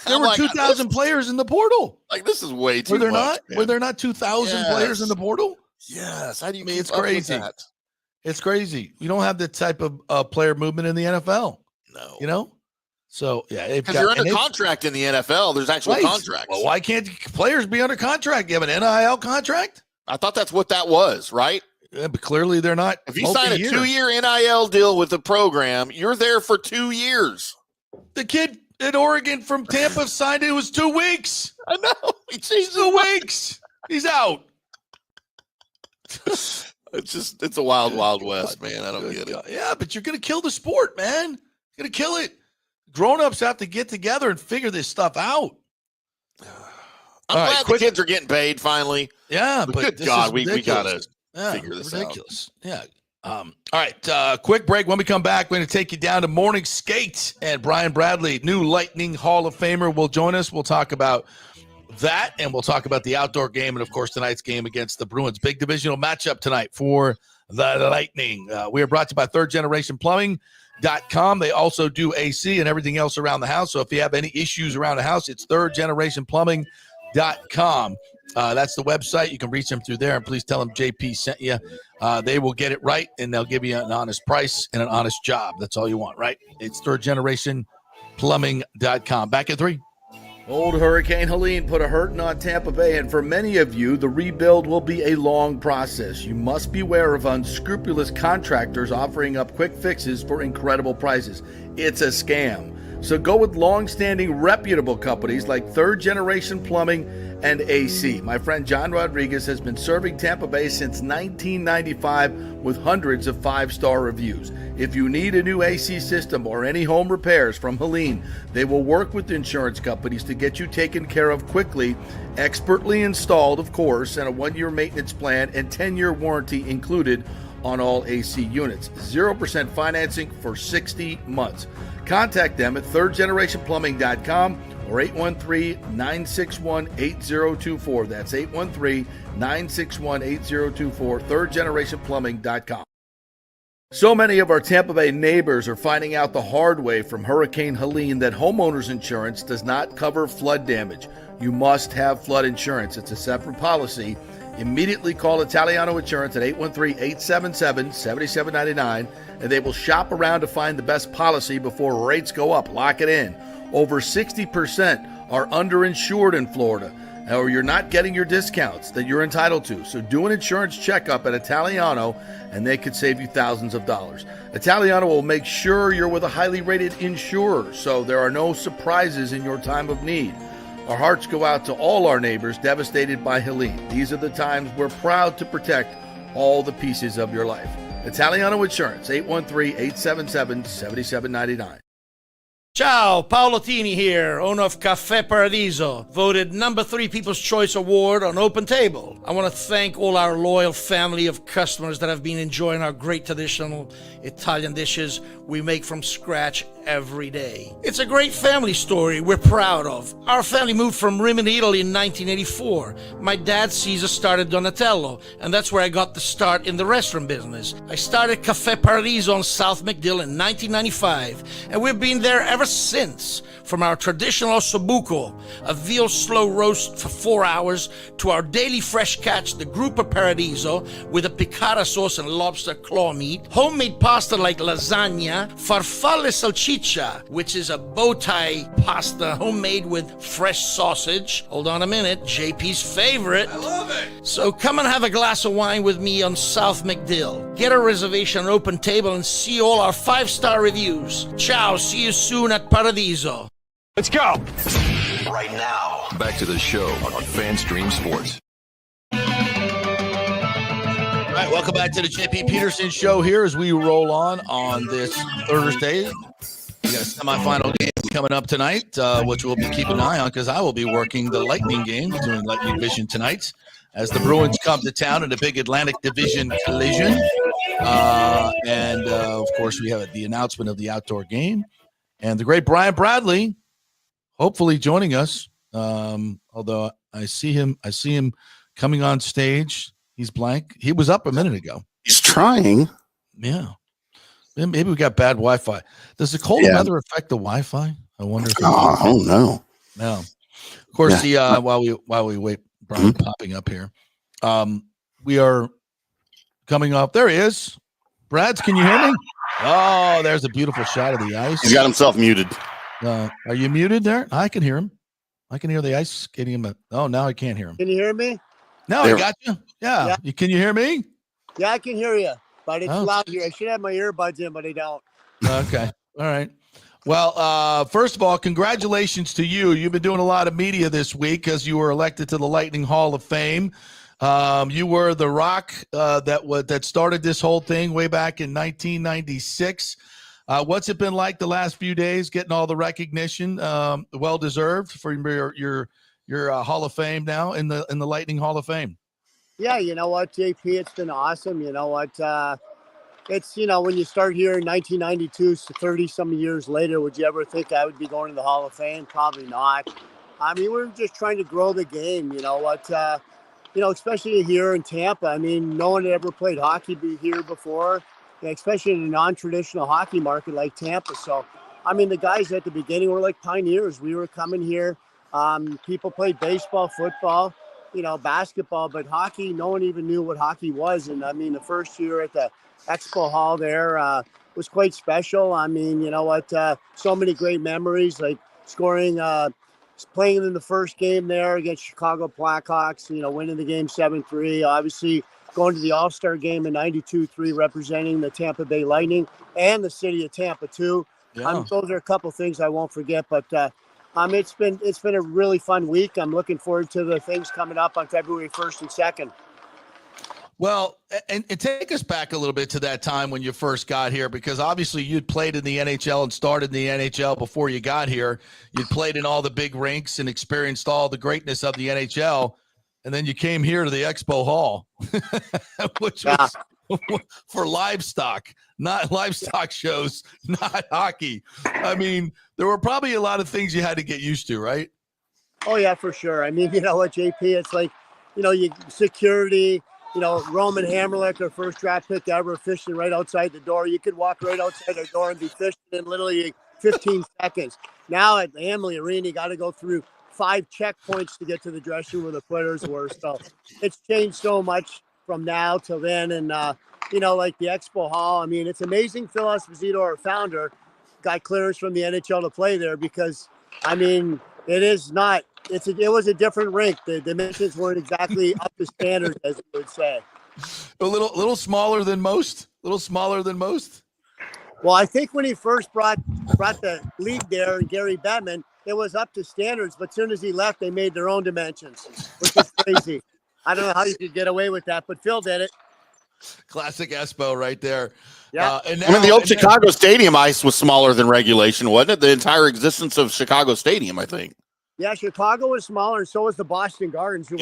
There were 2,000 players in the portal. Like, this is way too much. Were there not 2,000 players in the portal? Yes. How do you it's crazy. That? It's crazy. We don't have the type of player movement in the NFL. No. So, yeah. Because you're under contract in the NFL. There's actual contracts. Well, why can't players be under contract? You have an NIL contract? I thought that's what that was, right? Yeah, but clearly they're not. If you sign a 2-year NIL deal with the program, you're there for 2 years. The kid in Oregon from Tampa signed it. It was 2 weeks. I know. He's 2 weeks. He's out. It's a wild, wild west, man. I don't get it. Yeah, but you're going to kill the sport, man. You're going to kill it. Grown-ups have to get together and figure this stuff out. I'm glad the kids are getting paid finally. Yeah, but good God, we got to figure this out. Yeah. All right, quick break. When we come back, we're going to take you down to morning skate, and Brian Bradley, new Lightning Hall of Famer, will join us. We'll talk about that, and we'll talk about the outdoor game, and of course tonight's game against the Bruins. Big divisional matchup tonight for the Lightning. We are brought to you by Third Generation Plumbing.com. They also do AC and everything else around the house. So if you have any issues around the house, it's Third Generation Plumbing. buccaneers.com. That's the website. You can reach them through there, and please tell them JP sent you. They will get it right, and they'll give you an honest price and an honest job. That's all you want, right? It's thirdgenerationplumbing.com. Back at 3. Old Hurricane Helene put a hurting on Tampa Bay, and for many of you, the rebuild will be a long process. You must beware of unscrupulous contractors offering up quick fixes for incredible prices. It's a scam. So go with long-standing, reputable companies like Third Generation Plumbing and AC. My friend John Rodriguez has been serving Tampa Bay since 1995 with hundreds of 5-star reviews. If you need a new AC system or any home repairs from Helene, they will work with insurance companies to get you taken care of quickly, expertly installed, of course, and a 1-year maintenance plan and 10-year warranty included on all AC units. 0% financing for 60 months. Contact them at thirdgenerationplumbing.com or 813-961-8024. That's 813-961-8024, thirdgenerationplumbing.com. So many of our Tampa Bay neighbors are finding out the hard way from Hurricane Helene that homeowners insurance does not cover flood damage. You must have flood insurance. It's a separate policy. Immediately call Italiano Insurance at 813-877-7799, and they will shop around to find the best policy before rates go up. Lock it in. Over 60% are underinsured in Florida, or you're not getting your discounts that you're entitled to. So do an insurance checkup at Italiano, and they could save you thousands of dollars. Italiano will make sure you're with a highly rated insurer, so there are no surprises in your time of need. Our hearts go out to all our neighbors devastated by Helene. These are the times we're proud to protect all the pieces of your life. Italiano Insurance, 813-877-7799. Ciao, Paolo Tini here, owner of Caffè Paradiso, voted number 3 People's Choice Award on Open Table. I want to thank all our loyal family of customers that have been enjoying our great traditional Italian dishes we make from scratch every day. It's a great family story we're proud of. Our family moved from Rimini, Italy in 1984. My dad, Caesar, started Donatello, and that's where I got the start in the restaurant business. I started Caffè Paradiso on South McDill in 1995, and we've been there ever since. From our traditional ossobuco, a veal slow roast for 4 hours, to our daily fresh catch, the Gruppo Paradiso, with a piccata sauce and lobster claw meat, homemade pasta like lasagna, farfalle salchicha, which is a bow tie pasta homemade with fresh sausage. Hold on a minute, JP's favorite. I love it. So come and have a glass of wine with me on South McDill. Get a reservation on Open Table and see all our 5-star reviews. Ciao, see you soon at Paradiso. Let's go. Right now. Back to the show on FanStream Sports. All right, welcome back to the JP Peterson Show here as we roll on this Thursday. We got a semifinal game coming up tonight, which we'll be keeping an eye on because I will be working the Lightning game, doing Lightning Vision tonight, as the Bruins come to town in a big Atlantic Division collision. And of course, we have the announcement of the outdoor game. And the great Brian Bradley, hopefully joining us. Although I see him coming on stage. He's blank. He was up a minute ago. He's trying. Yeah. Maybe we got bad Wi-Fi. Does the cold weather affect the Wi-Fi? I wonder. I don't know. No. Of course, while we wait, Brian popping up here, we are coming up. There he is. Brads, can you hear me? Oh, there's a beautiful shot of the ice. He's got himself muted. Are you muted there? I can hear him. I can hear the ice skating him. Oh, now I can't hear him. Can you hear me? No, I got you. Yeah. Can you hear me? Yeah, I can hear you, but it's loud here. I should have my earbuds in, but I don't. Okay. All right. Well, first of all, congratulations to you. You've been doing a lot of media this week because you were elected to the Lightning Hall of Fame. You were the rock that started this whole thing way back in 1996. What's it been like the last few days, getting all the recognition, well deserved for your Hall of Fame now in the Lightning Hall of Fame? Yeah, you know what, JP, it's been awesome. You know what, it's when you start here in 1992, so 30 some years later, would you ever think I would be going to the Hall of Fame? Probably not. I mean, we're just trying to grow the game. You know what. Especially here in Tampa. I mean, no one had ever played hockey here before, especially in a non-traditional hockey market like Tampa. So, I mean, the guys at the beginning were like pioneers. We were coming here, People played baseball, football, basketball, but hockey, no one even knew what hockey was. And I mean, the first year at the Expo Hall there was quite special. I mean, you know what? So many great memories, like scoring, playing in the first game there against Chicago Blackhawks, winning the game 7-3. Obviously, going to the All-Star game in 92-3, representing the Tampa Bay Lightning and the city of Tampa, too. Yeah. Those are a couple things I won't forget, but it's been a really fun week. I'm looking forward to the things coming up on February 1st and 2nd. Well, and take us back a little bit to that time when you first got here, because obviously you'd played in the NHL and started in the NHL before you got here. You'd played in all the big rinks and experienced all the greatness of the NHL. And then you came here to the Expo Hall, which was for livestock, not livestock shows, not hockey. I mean, there were probably a lot of things you had to get used to, right? Oh, yeah, for sure. I mean, you know what, JP, it's like, security, Roman Hammerlick, our first draft pick ever, fishing right outside the door. You could walk right outside our door and be fishing in literally 15 seconds. Now at the Amalie Arena, you got to go through 5 checkpoints to get to the dressing room where the players were. So it's changed so much from now till then. And, like the Expo Hall, I mean, it's amazing Phil Esposito, our founder, got clearance from the NHL to play there because, I mean, it was a different rink. The dimensions weren't exactly up to standard, as you would say. A little smaller than most. Well, I think when he first brought the league there and Gary Bettman, it was up to standards. But as soon as he left, they made their own dimensions, which is crazy. I don't know how you could get away with that, but Phil did it. Classic Espo right there. Yeah. The old Chicago Stadium ice was smaller than regulation, wasn't it? The entire existence of Chicago Stadium, I think. Yeah, Chicago was smaller, and so was the Boston Gardens.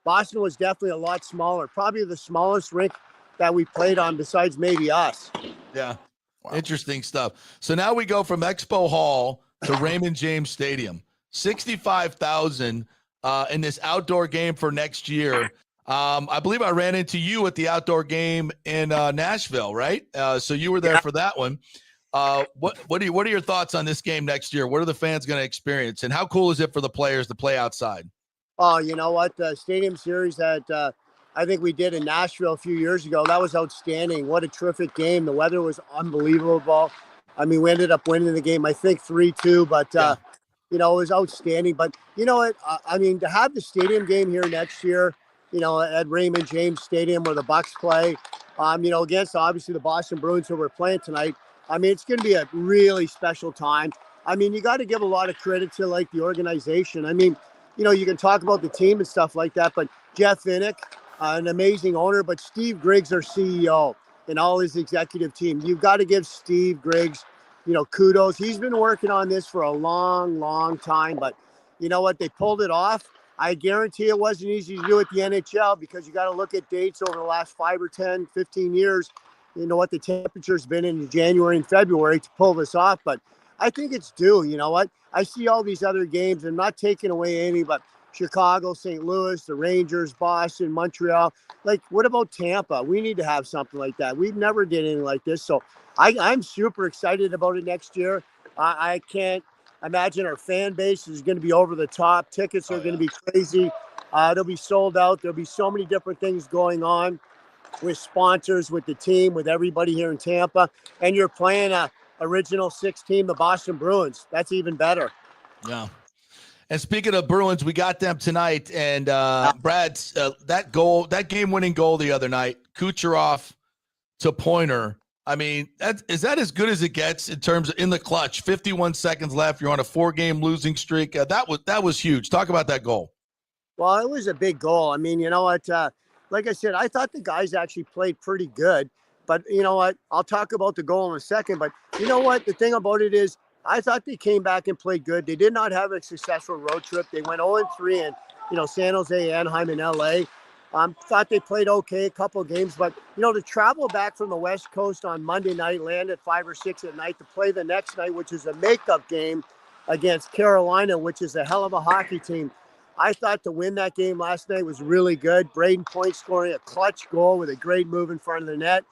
Boston was definitely a lot smaller, probably the smallest rink that we played on besides maybe us. Yeah. Wow. Interesting stuff. So now we go from Expo Hall to Raymond James Stadium. 65,000 in this outdoor game for next year. I believe I ran into you at the outdoor game in Nashville, right? So you were there for that one. What are your thoughts on this game next year? What are the fans going to experience, and how cool is it for the players to play outside? Oh, you know what? The Stadium Series that I think we did in Nashville a few years ago, that was outstanding. What a terrific game. The weather was unbelievable. I mean, we ended up winning the game, I think 3-2, but it was outstanding. But you know what? I mean, to have the stadium game here next year, at Raymond James Stadium where the Bucs play, against obviously the Boston Bruins who we're playing tonight. I mean, it's going to be a really special time. I mean, you got to give a lot of credit to like the organization. I mean, you can talk about the team and stuff like that, but Jeff Vinnick, an amazing owner, but Steve Griggs, our CEO, and all his executive team. You've got to give Steve Griggs, kudos. He's been working on this for a long, long time, but you know what? They pulled it off. I guarantee it wasn't easy to do at the NHL because you got to look at dates over the last 5 or 10, 15 years. You know what the temperature's been in January and February to pull this off, but I think it's due. You know what? I see all these other games. I'm not taking away any, but Chicago, St. Louis, the Rangers, Boston, Montreal. Like, what about Tampa? We need to have something like that. We've never did anything like this. So I'm super excited about it next year. I can't imagine our fan base is going to be over the top. Tickets are going to be crazy. They'll be sold out. There'll be so many different things going on with sponsors, with the team, with everybody here in Tampa. And you're playing a original 6 team, the Boston Bruins. That's even better. Yeah. And speaking of Bruins, we got them tonight. And Brad's that game-winning goal the other night, Kucherov to Pointer. I mean, is that as good as it gets in terms of in the clutch? 51 seconds left. You're on a 4-game losing streak. That was huge. Talk about that goal. Well, it was a big goal. I mean, you know what? Like I said, I thought the guys actually played pretty good. But you know what? I'll talk about the goal in a second. But you know what? The thing about it is, I thought they came back and played good. They did not have a successful road trip. They went 0-3 in, San Jose, Anaheim, and LA. Thought they played okay a couple of games. But, to travel back from the West Coast on Monday night, land at 5 or 6 at night to play the next night, which is a makeup game against Carolina, which is a hell of a hockey team. I thought to win that game last night was really good. Braden Point scoring a clutch goal with a great move in front of the net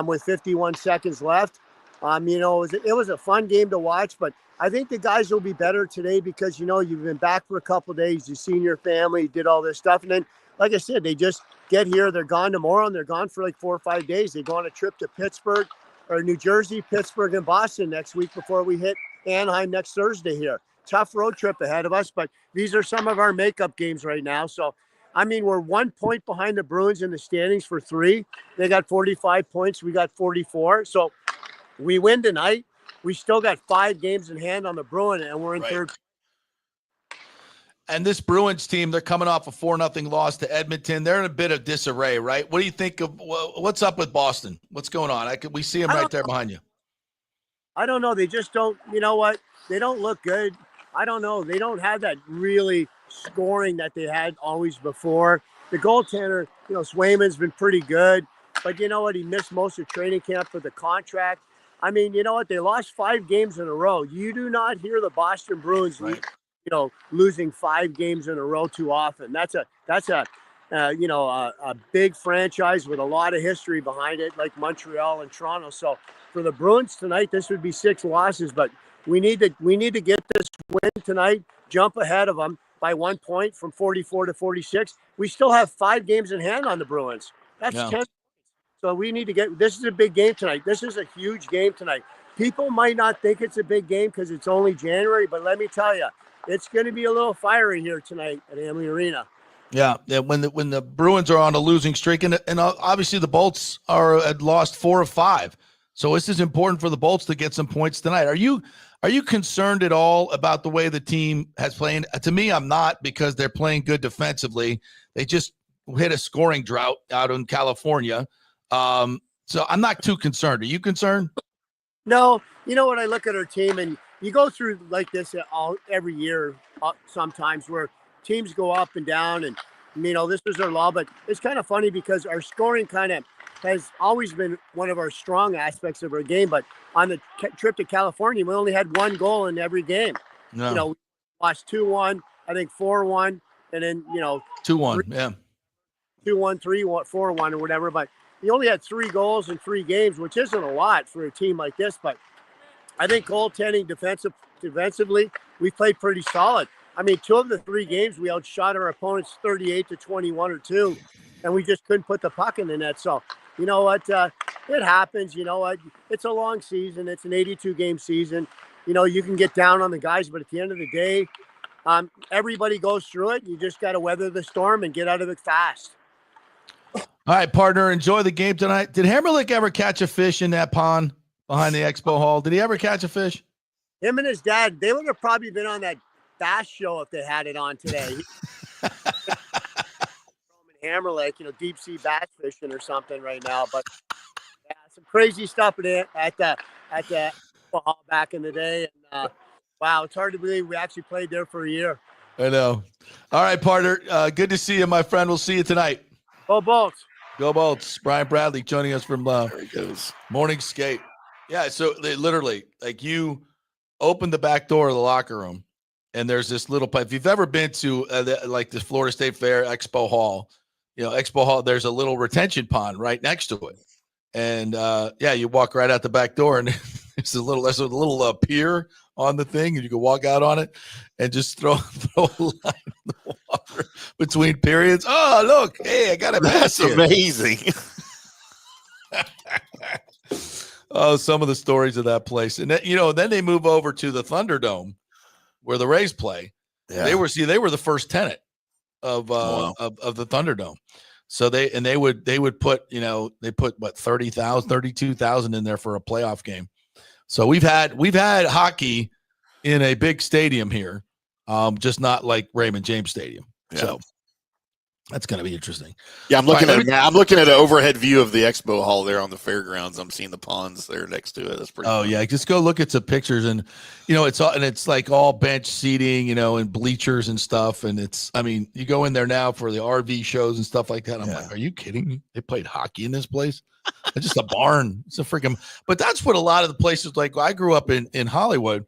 with 51 seconds left. It was a fun game to watch, but I think the guys will be better today because, you've been back for a couple of days. You've seen your family, did all this stuff. And then, like I said, they just get here. They're gone tomorrow, and they're gone for like 4 or 5 days. They go on a trip to Pittsburgh or New Jersey, Pittsburgh, and Boston next week before we hit Anaheim next Thursday here. Tough road trip ahead of us, but these are some of our makeup games right now. So, we're 1 point behind the Bruins in the standings for 3. They got 45 points. We got 44. So we win tonight. We still got 5 games in hand on the Bruins, and we're in third. And this Bruins team, they're coming off a 4-0 loss to Edmonton. They're in a bit of disarray, right? What do you think of what's up with Boston? What's going on? We see them right there behind you. I don't know. They just don't, you know what? They don't look good. I don't know. They don't have that really scoring that they had always before. The goaltender, Swayman's been pretty good, but you know what? He missed most of training camp for the contract. You know what? They lost 5 games in a row. You do not hear the Boston Bruins, losing 5 games in a row too often. That's a big franchise with a lot of history behind it, like Montreal and Toronto. So for the Bruins tonight, this would be 6 losses, but we need to get this win tonight, jump ahead of them by 1 point from 44 to 46. We still have 5 games in hand on the Bruins. That's 10. So we need to this is a big game tonight. This is a huge game tonight. People might not think it's a big game because it's only January, but let me tell you, it's going to be a little fiery here tonight at Amalie Arena. Yeah, when the Bruins are on a losing streak, and obviously the Bolts had lost 4 of 5. So this is important for the Bolts to get some points tonight. Are you concerned at all about the way the team has played? To me, I'm not, because they're playing good defensively. They just hit a scoring drought out in California. So I'm not too concerned. Are you concerned? No. You know what? I look at our team, and you go through like this every year sometimes where teams go up and down, and this is our law, but it's kind of funny because our scoring kind of has always been one of our strong aspects of our game. But on the trip to California, we only had 1 goal in every game. No. We lost 2-1, I think 4-1, and then 2-1, yeah, 2-1, 3-1, 4-1, or whatever. But he only had 3 goals in 3 games, which isn't a lot for a team like this. But I think goaltending defensively, we played pretty solid. 2 of the 3 games, we outshot our opponents 38 to 21 or 2, and we just couldn't put the puck in the net. So, you know what? It happens. You know what? It's a long season. It's an 82-game season. You can get down on the guys, but at the end of the day, everybody goes through it. You just got to weather the storm and get out of it fast. All right, partner, enjoy the game tonight. Did Hammerlick ever catch a fish in that pond behind the expo hall? Did he ever catch a fish? Him and his dad, they would have probably been on that bass show if they had it on today. Hammerlick, deep sea bass fishing or something right now. But yeah, some crazy stuff at the hall back in the day. And wow, it's hard to believe we actually played there for a year. I know. All right, partner. Good to see you, my friend. We'll see you tonight. Go Bolts. Go Bolts. Brian Bradley joining us from Morning Skate. Yeah, so they literally, you open the back door of the locker room, and there's this little pipe. If you've ever been to the Florida State Fair Expo Hall, there's a little retention pond right next to it. And you walk right out the back door, and there's a little pier on the thing, and you can walk out on it and just throw a line in the water between periods. Oh, look, hey, I got a bass. That's amazing. Oh, some of the stories of that place. And then they move over to the Thunderdome where the Rays play. Yeah. They were the first tenant of the Thunderdome. So they would put, they put what, 30,000, 32,000 in there for a playoff game. So we've had hockey in a big stadium here, just not like Raymond James Stadium. Yeah. So that's going to be interesting. Yeah, I'm looking at an overhead view of the expo hall there on the fairgrounds. I'm seeing the ponds there next to it. That's pretty. Oh, fun. Yeah, just go look at some pictures, and it's like all bench seating, and bleachers and stuff. And you go in there now for the RV shows and stuff like that. I'm like, are you kidding me? They played hockey in this place? It's just a barn. It's a freaking. But that's what a lot of the places, like I grew up in Hollywood.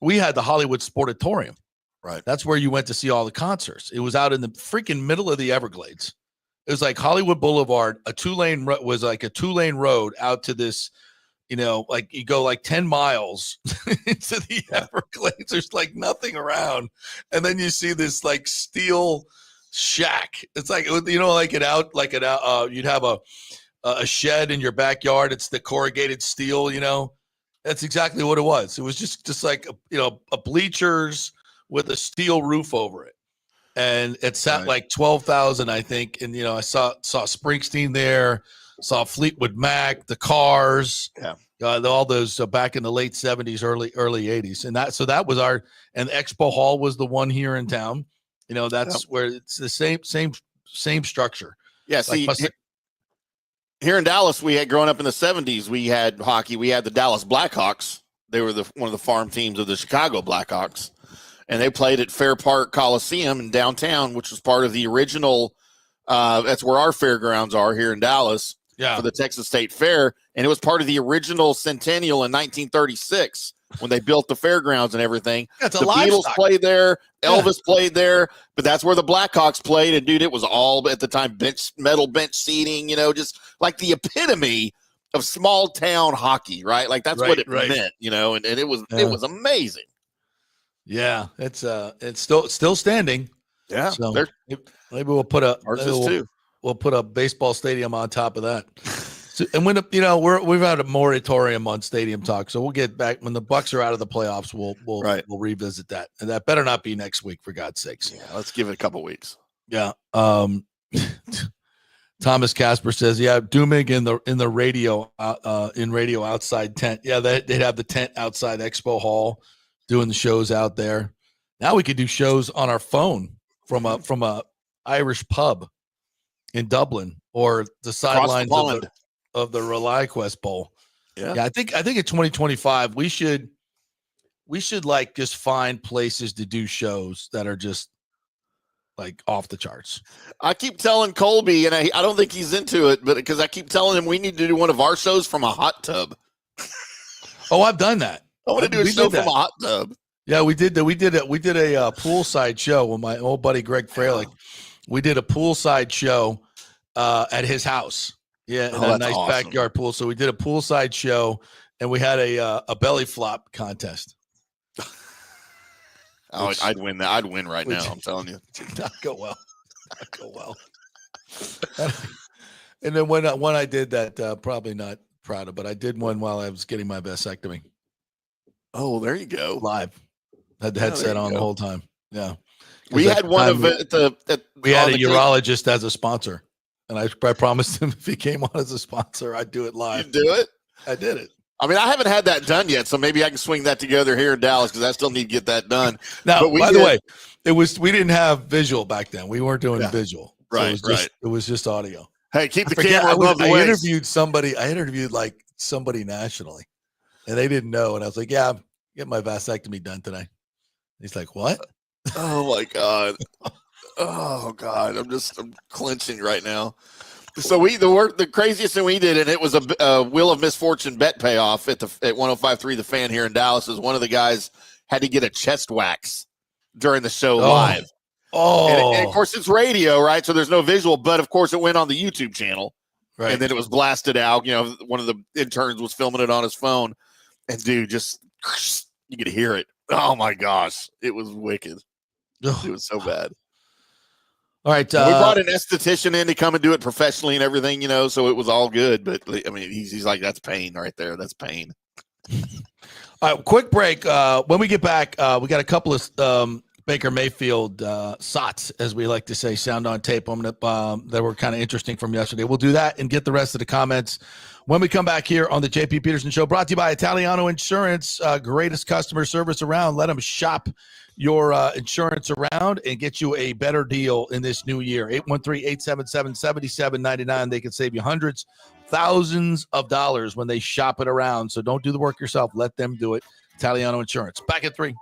We had the Hollywood Sportatorium. Right. That's where you went to see all the concerts. It was out in the freaking middle of the Everglades. It was like Hollywood Boulevard. Was like a 2-lane road out to this like you go like 10 miles into the Everglades. There's like nothing around. And then you see this like steel shack. It's like, you'd have a shed in your backyard. It's the corrugated steel, That's exactly what it was. It was just like, a bleachers with a steel roof over it. And it sat like 12,000, I think. And, I saw Springsteen there, saw Fleetwood Mac, the Cars, all those back in the late 70s, early 80s. And that was and Expo Hall was the one here in town. That's where it's the same structure. Yeah. See, here in Dallas, we had growing up in the 70s, we had hockey. We had the Dallas Blackhawks. They were one of the farm teams of the Chicago Blackhawks. And they played at Fair Park Coliseum in downtown, which was part of the original. That's where our fairgrounds are here in Dallas for the Texas State Fair. And it was part of the original centennial in 1936 when they built the fairgrounds and everything. The Beatles played there. Elvis played there. But that's where the Blackhawks played. And, dude, it was all, at the time, metal bench seating, just like the epitome of small town hockey, right? Like that's what it meant, and it was amazing. Yeah, it's still standing. Yeah, so maybe we'll put a baseball stadium on top of that. So, and when we've had a moratorium on stadium talk, so we'll get back when the Bucs are out of the playoffs. We'll revisit that, and that better not be next week, for God's sakes. Yeah, let's give it a couple weeks. Yeah. Thomas Casper says, Doomig in the radio outside tent. Yeah, they'd have the tent outside Expo Hall, doing the shows out there. Now we could do shows on our phone from a Irish pub in Dublin or the sidelines of the ReliQuest Bowl. Yeah, I think in 2025 we should like just find places to do shows that are just like off the charts. I keep telling Colby, and I don't think he's into it, but because I keep telling him we need to do one of our shows from a hot tub. Oh, I've done that. I want to do a show from a hot tub. Yeah, we did a poolside show with my old buddy Greg Fralick. We did a poolside show at his house. Yeah, in a nice backyard pool. So we did a poolside show, and we had a belly flop contest. I'd win that. I'd win right now. I'm telling you, did not go well. And then when I did that, probably not proud of, but I did one while I was getting my vasectomy. Oh, there you go. Live. Had the headset on the whole time. Yeah. We had one of we had a urologist as a sponsor. And I promised him if he came on as a sponsor, I'd do it live. You do it? I did it. I mean, I haven't had that done yet, so maybe I can swing that together here in Dallas because I still need to get that done. Now, by the way, we didn't have visual back then. We weren't doing visual. Right, so it was just audio. Hey, keep the camera above the waist. I interviewed somebody nationally, and they didn't know. And I was like, yeah, get my vasectomy done today. He's like, what? Oh my God. Oh God. I'm clenching right now. So the craziest thing we did, and it was a Wheel of Misfortune bet payoff at 105.3 The Fan here in Dallas, is one of the guys had to get a chest wax during the show live. Oh, and of course it's radio, right? So there's no visual, but of course it went on the YouTube channel, right? And then it was blasted out. One of the interns was filming it on his phone, and dude, just you could hear it. Oh my gosh, it was wicked. It was so bad. All right, we brought an esthetician in to come and do it professionally and everything, so it was all good. But I mean, he's like, that's pain right there. That's pain. All right, quick break. When we get back, we got a couple of Baker Mayfield sots, as we like to say, sound on tape that were kind of interesting from yesterday. We'll do that and get the rest of the comments when we come back here on the JP Peterson Show, brought to you by Italiano Insurance, greatest customer service around. Let them shop your insurance around and get you a better deal in this new year. 813-877-7799. They can save you hundreds, thousands of dollars when they shop it around. So don't do the work yourself. Let them do it. Italiano Insurance. Back at 3.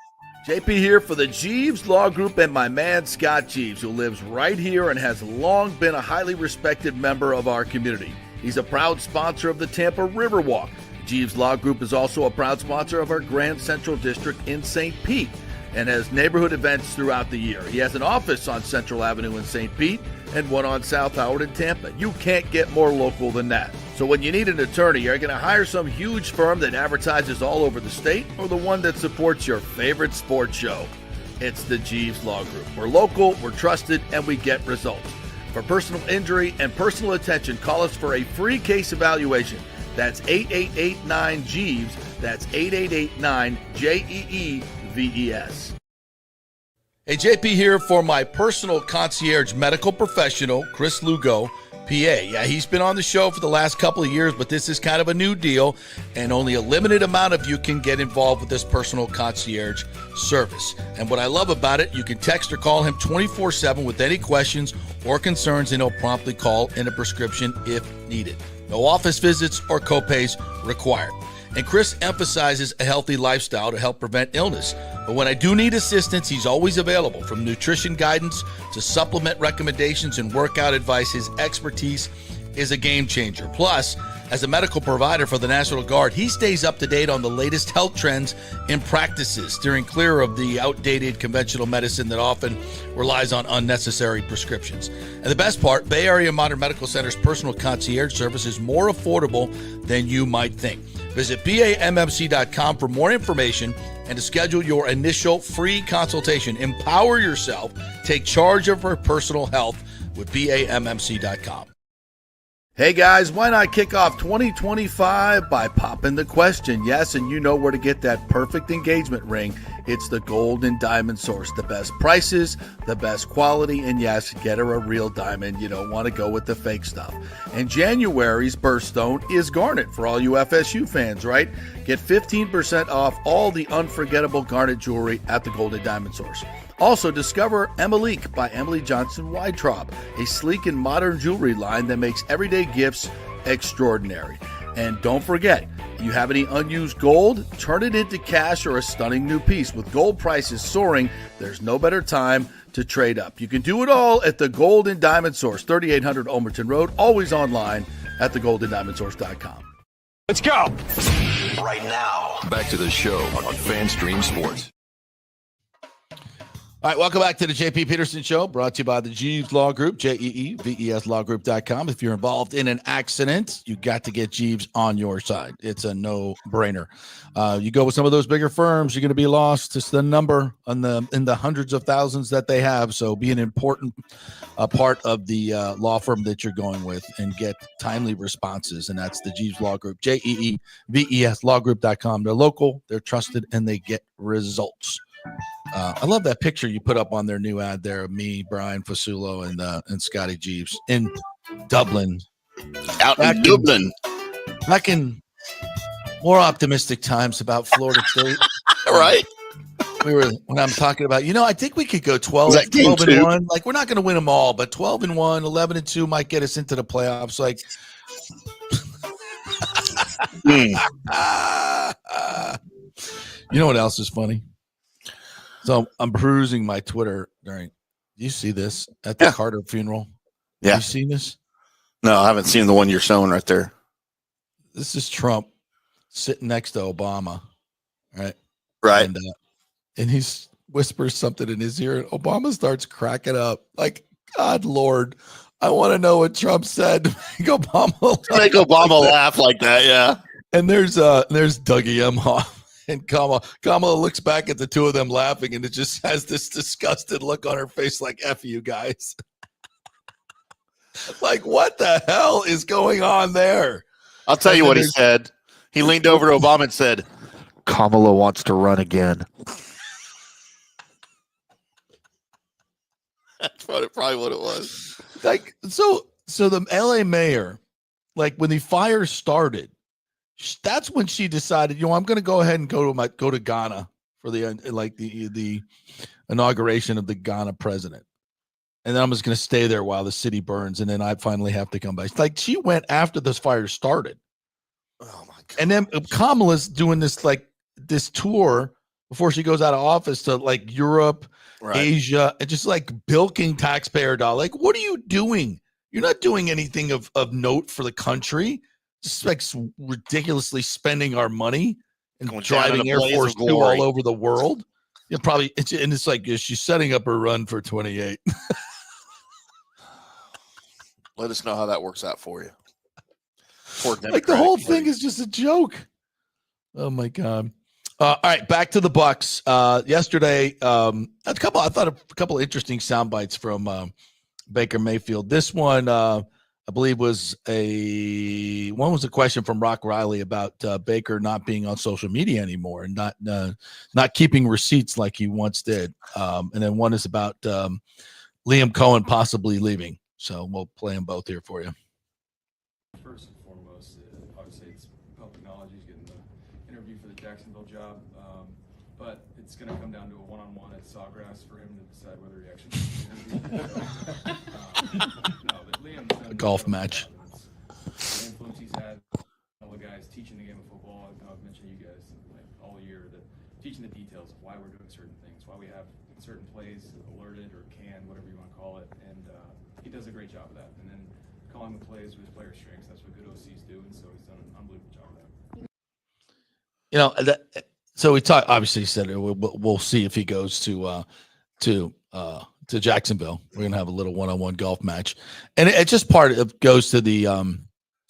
JP here for the Jeeves Law Group and my man Scott Jeeves, who lives right here and has long been a highly respected member of our community. He's a proud sponsor of the Tampa Riverwalk. Jeeves Law Group is also a proud sponsor of our Grand Central District in St. Pete. and has neighborhood events throughout the year. He has an office on Central Avenue in St. Pete and one on South Howard in Tampa. You can't get more local than that. So when you need an attorney, you're going to hire some huge firm that advertises all over the state or the one that supports your favorite sports show. It's the Jeeves Law Group. We're local, we're trusted, and we get results. For personal injury and personal attention, call us for a free case evaluation. That's 888-9-JEEVES. That's 888-9-JEEVES. Hey, JP here for my personal concierge medical professional, Chris Lugo, PA. Yeah, he's been on the show for the last couple of years, but this is kind of a new deal, and only a limited amount of you can get involved with this personal concierge service. And what I love about it, you can text or call him 24/7 with any questions or concerns, and he'll promptly call in a prescription if needed. No office visits or copays required. And Chris emphasizes a healthy lifestyle to help prevent illness. But when I do need assistance, he's always available. From nutrition guidance to supplement recommendations and workout advice, his expertise is a game changer. Plus, as a medical provider for the National Guard, he stays up to date on the latest health trends and practices, steering clear of the outdated conventional medicine that often relies on unnecessary prescriptions. And the best part, Bay Area Modern Medical Center's personal concierge service is more affordable than you might think. Visit BAMMC.com for more information and to schedule your initial free consultation. Empower yourself. Take charge of your personal health with BAMMC.com. Hey guys, why not kick off 2025 by popping the question? Yes, and you know where to get that perfect engagement ring. It's the Gold and Diamond Source. The best prices, the best quality, and yes, get her a real diamond. You don't want to go with the fake stuff. And January's birthstone is garnet for all you FSU fans, right? Get 15% off all the unforgettable garnet jewelry at the Gold and Diamond Source. Also, discover Emilique by Emily Johnson Weintraub, a sleek and modern jewelry line that makes everyday gifts extraordinary. And don't forget, you have any unused gold? Turn it into cash or a stunning new piece. With gold prices soaring, there's no better time to trade up. You can do it all at the Gold and Diamond Source, 3800 Ulmerton Road, always online at thegoldendiamondsource.com. Let's go. Right now, back to the show on FanStream Sports. All right, welcome back to the JP Peterson Show, brought to you by the Jeeves Law Group, JEEVESLawgroup.com. If you're involved in an accident, you got to get Jeeves on your side. It's a no-brainer. You go with some of those bigger firms, you're going to be lost. It's the number in the hundreds of thousands that they have. So be an important part of the law firm that you're going with and get timely responses. And that's the Jeeves Law Group, JEEVESLawgroup.com. They're local, they're trusted, and they get results. I love that picture you put up on their new ad there of me, Brian Fasulo, and Scotty Jeeves in Dublin. Out in Dublin. Back in more optimistic times about Florida State. Right. When I'm talking about, I think we could go 12-1. Like, we're not going to win them all, but 12-1, 11-2 might get us into the playoffs. Like, you know what else is funny? So I'm perusing my Twitter do you see this at the Carter funeral? Yeah. Have you seen this? No, I haven't seen the one you're showing right there. This is Trump sitting next to Obama, right? Right. And he whispers something in his ear, and Obama starts cracking up. Like, God, Lord, I want to know what Trump said to make Obama laugh like that, yeah. And there's Dougie Emhoff. And Kamala looks back at the two of them laughing, and it just has this disgusted look on her face like, F you guys. Like, what the hell is going on there? I'll tell you what he said. He leaned over to Obama and said, Kamala wants to run again. That's probably what it was. Like, so the LA mayor, like, when the fire started, that's when she decided, I'm going to go ahead and go to Ghana for the inauguration of the Ghana president. And then I'm just going to stay there while the city burns. And then I finally have to come back. Like, she went after this fire started. Oh my God. And then Kamala's doing this tour before she goes out of office to like Europe, right, Asia, and just like bilking taxpayer dollars. Like, what are you doing? You're not doing anything of note for the country. Just like ridiculously spending our money and driving Air Force Two all over the world. Yeah, probably. It's like she's setting up her run for 28. Let us know how that works out for you. Like the whole thing is just a joke. Oh my God. All right, back to the Bucs. Yesterday, I thought a couple of interesting sound bites from Baker Mayfield. This one, I believe, was a question from Rock Riley about Baker not being on social media anymore and not keeping receipts like he once did. And then one is about Liam Cohen possibly leaving. So we'll play them both here for you. First and foremost, obviously it's public knowledge he's getting the interview for the Jacksonville job, but it's going to come down to a one-on-one at Sawgrass for him to decide whether he actually no, but Liam's done A golf match. The influence he's had, all the guys teaching the game of football. I've mentioned you guys like all year that teaching the details of why we're doing certain things, why we have certain plays alerted or canned, whatever you want to call it, and he does a great job of that. And then calling the plays with player strengths, that's what good OCs do, and so he's done an unbelievable job of that. So we talked. Obviously, he said we'll see if he goes to Jacksonville. We're gonna have a little one-on-one golf match, and it just goes to the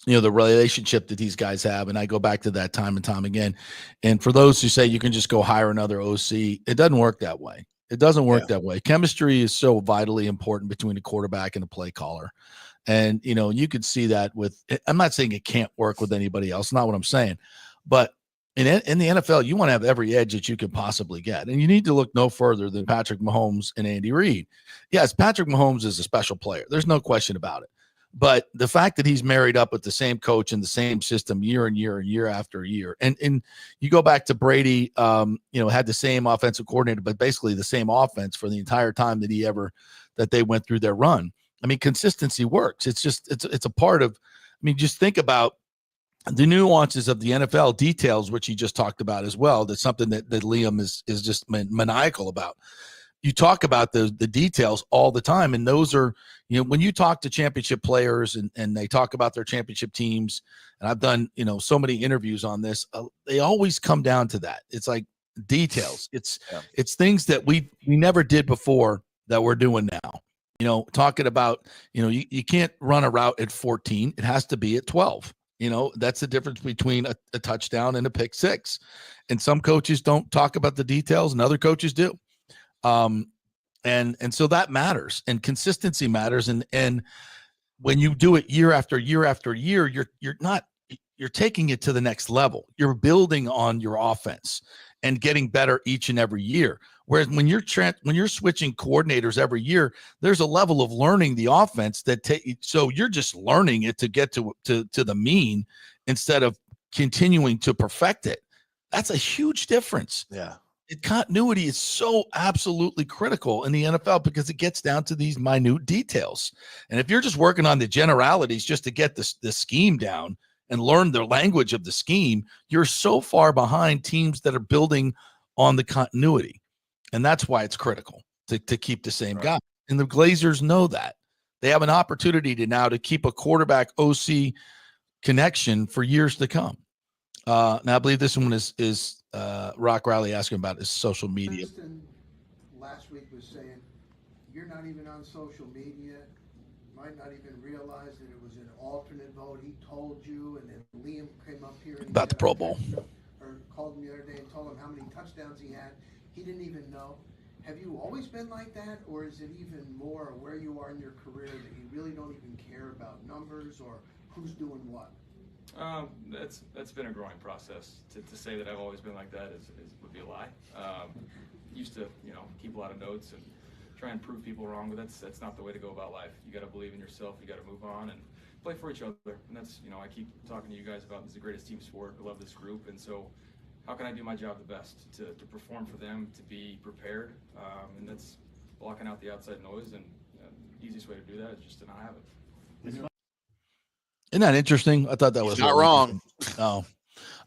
the relationship that these guys have. And I go back to that time and time again. And for those who say you can just go hire another OC, it doesn't work that way. It doesn't work that way. Chemistry is so vitally important between a quarterback and a play caller. And, you could see that I'm not saying it can't work with anybody else. Not what I'm saying. But in the NFL, you want to have every edge that you can possibly get. And you need to look no further than Patrick Mahomes and Andy Reid. Yes, Patrick Mahomes is a special player. There's no question about it. But the fact that he's married up with the same coach and the same system year and year and year after year, and you go back to Brady, had the same offensive coordinator, but basically the same offense for the entire time that they went through their run. I mean, consistency works. It's a part of. I mean, just think about the nuances of the NFL details, which he just talked about as well. That's something that Liam is just maniacal about. You talk about the details all the time. And those are, when you talk to championship players and they talk about their championship teams, and I've done, so many interviews on this, they always come down to that. It's like details. It's things that we never did before that we're doing now. Talking about, you can't run a route at 14. It has to be at 12. That's the difference between a touchdown and a pick six. And some coaches don't talk about the details and other coaches do. And so that matters, and consistency matters. And when you do it year after year after year, you're taking it to the next level. You're building on your offense and getting better each and every year. Whereas when you're switching coordinators every year, there's a level of learning the offense so you're just learning it to get to the mean instead of continuing to perfect it. That's a huge difference. Yeah. Continuity is so absolutely critical in the NFL because it gets down to these minute details. And if you're just working on the generalities just to get the scheme down and learn the language of the scheme, you're so far behind teams that are building on the continuity. And that's why it's critical to keep the same guy. And the Glazers know that. They have an opportunity to keep a quarterback OC connection for years to come. Now, I believe this one is Rock Riley asking about his social media. Last week was saying, you're not even on social media, might not even realize that it was an alternate vote. He told you, and then Liam came up here and About the Pro Bowl. Or called him the other day and told him how many touchdowns he had. He didn't even know. Have you always been like that, or is it even more where you are in your career that you really don't even care about numbers or who's doing what? That's been a growing process. To say that I've always been like that would be a lie. Used to keep a lot of notes and try and prove people wrong, but that's not the way to go about life. You got to believe in yourself. You got to move on and play for each other. And that's I keep talking to you guys about this is the greatest team sport. I love this group, and so how can I do my job the best to perform for them, to be prepared, and that's blocking out the outside noise. And the easiest way to do that is just to not have it. Isn't that interesting? I thought that was not wrong. Oh,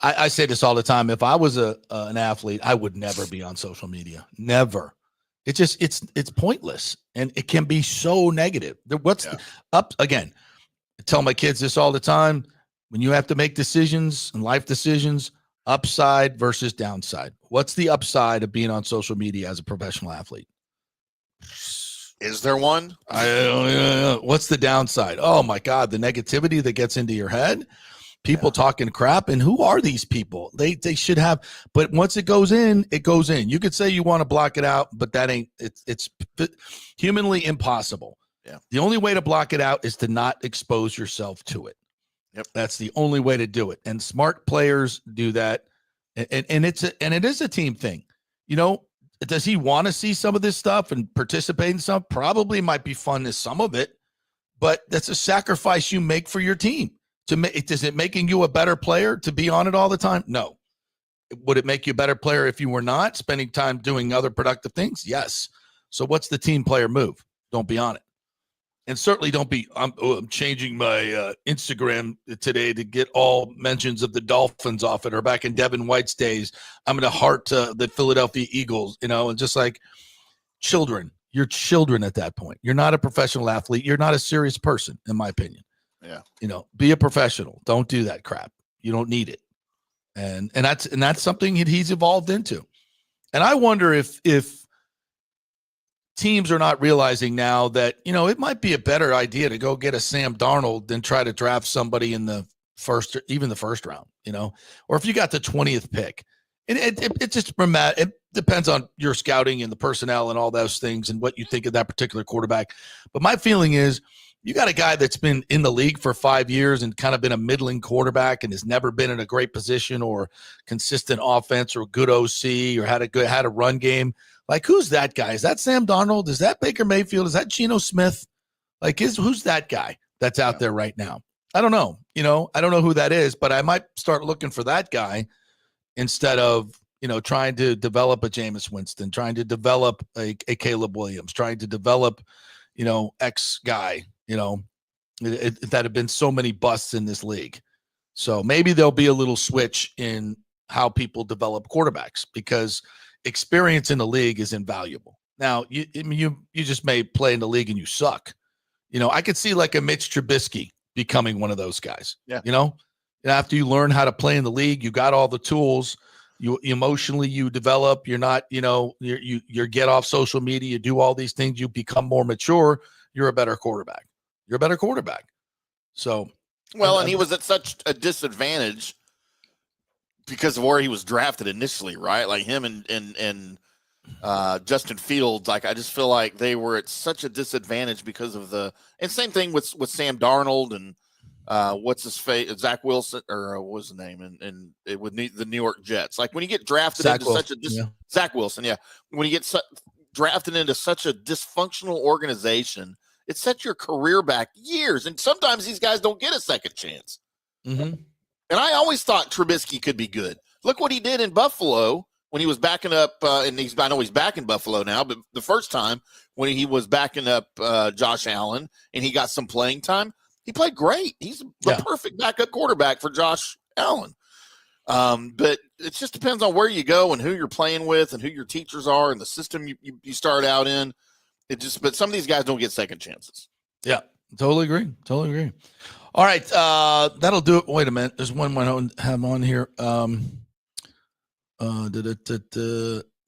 I say this all the time. If I was an athlete, I would never be on social media. Never. It's pointless, and it can be so negative. Up again? I tell my kids this all the time. When you have to make decisions and life decisions, Upside versus downside. What's the upside of being on social media as a professional athlete? Is there one? I don't know. What's the downside? Oh my God, the negativity that gets into your head, people talking crap. And who are these people? They should have, but once it goes in, it goes in. You could say you want to block it out, but that ain't, it's humanly impossible. Yeah. The only way to block it out is to not expose yourself to it. Yep. That's the only way to do it. And smart players do that. And it is a team thing. You know, does he want to see some of this stuff and participate in some? Probably might be fun as some of it, but that's a sacrifice you make for your team. Is it making you a better player to be on it all the time? No. Would it make you a better player if you were not spending time doing other productive things? Yes. So what's the team player move? Don't be on it. And certainly don't be, I'm changing my Instagram today to get all mentions of the Dolphins off it, or back in Devin White's days, I'm going to heart the Philadelphia Eagles, you know, and just like children. You're children at that point. You're not a professional athlete. You're not a serious person, in my opinion. Yeah. You know, be a professional. Don't do that crap. You don't need it. And that's something he's evolved into. And I wonder if teams are not realizing now that, you know, it might be a better idea to go get a Sam Darnold than try to draft somebody in the first, even the first round, you know, or if you got the 20th pick. And it just it depends on your scouting and the personnel and all those things and what you think of that particular quarterback. But my feeling is you got a guy that's been in the league for 5 years and kind of been a middling quarterback and has never been in a great position or consistent offense or good OC or had a run game. Like, who's that guy? Is that Sam Darnold? Is that Baker Mayfield? Is that Geno Smith? Like, who's that guy that's out there right now? I don't know. You know, I don't know who that is, but I might start looking for that guy instead of, you know, trying to develop a Jameis Winston, trying to develop a Caleb Williams, trying to develop, you know, X guy, you know, that have been so many busts in this league. So maybe there'll be a little switch in how people develop quarterbacks, because experience in the league is invaluable. Now, you just may play in the league and you suck. You know, I could see like a Mitch Trubisky becoming one of those guys. Yeah. You know, after you learn how to play in the league, you got all the tools. You emotionally, you develop. You're not, you know, you get off social media. You do all these things. You become more mature. You're a better quarterback. You're a better quarterback. So, well, and he was at such a disadvantage because of where he was drafted initially, right? Like him and Justin Fields. Like, I just feel like they were at such a disadvantage because of and same thing with Sam Darnold and what's his face, Zach Wilson, or what was the name, and it would need the New York Jets. Like when you get drafted Zach Wilson, yeah. When you get drafted into such a dysfunctional organization, it sets your career back years, and sometimes these guys don't get a second chance. Mm-hmm. And I always thought Trubisky could be good. Look what he did in Buffalo when he was backing up, and I know he's back in Buffalo now, but the first time when he was backing up Josh Allen and he got some playing time, he played great. He's the perfect backup quarterback for Josh Allen. But it just depends on where you go and who you're playing with and who your teachers are and the system you start out in. But some of these guys don't get second chances. Yeah, totally agree. All right, that'll do it. Wait a minute. There's one more I have on here.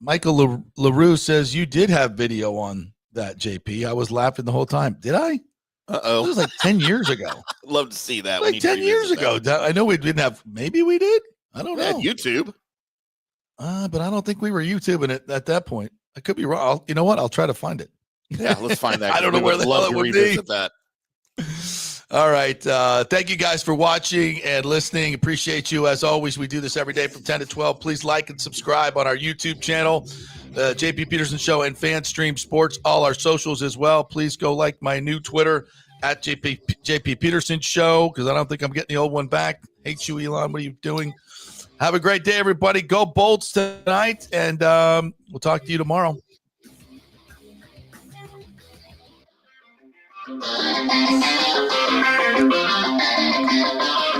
Michael LaRue says you did have video on that, JP. I was laughing the whole time. Did I? Uh-oh. It was like 10 years ago. Love to see that. Like 10 years ago. I know we didn't have, maybe we did. I don't know. YouTube. But I don't think we were YouTubing it at that point. I could be wrong. You know what? I'll try to find it. Yeah, let's find that. I don't know where the hell it would be. That. All right. Thank you guys for watching and listening. Appreciate you. As always, we do this every day from 10 to 12. Please like and subscribe on our YouTube channel, JP Peterson Show and FanStream Sports, all our socials as well. Please go like my new Twitter at JP Peterson Show, because I don't think I'm getting the old one back. Hate you, Elon. What are you doing? Have a great day, everybody. Go Bolts tonight, and we'll talk to you tomorrow. Thank you.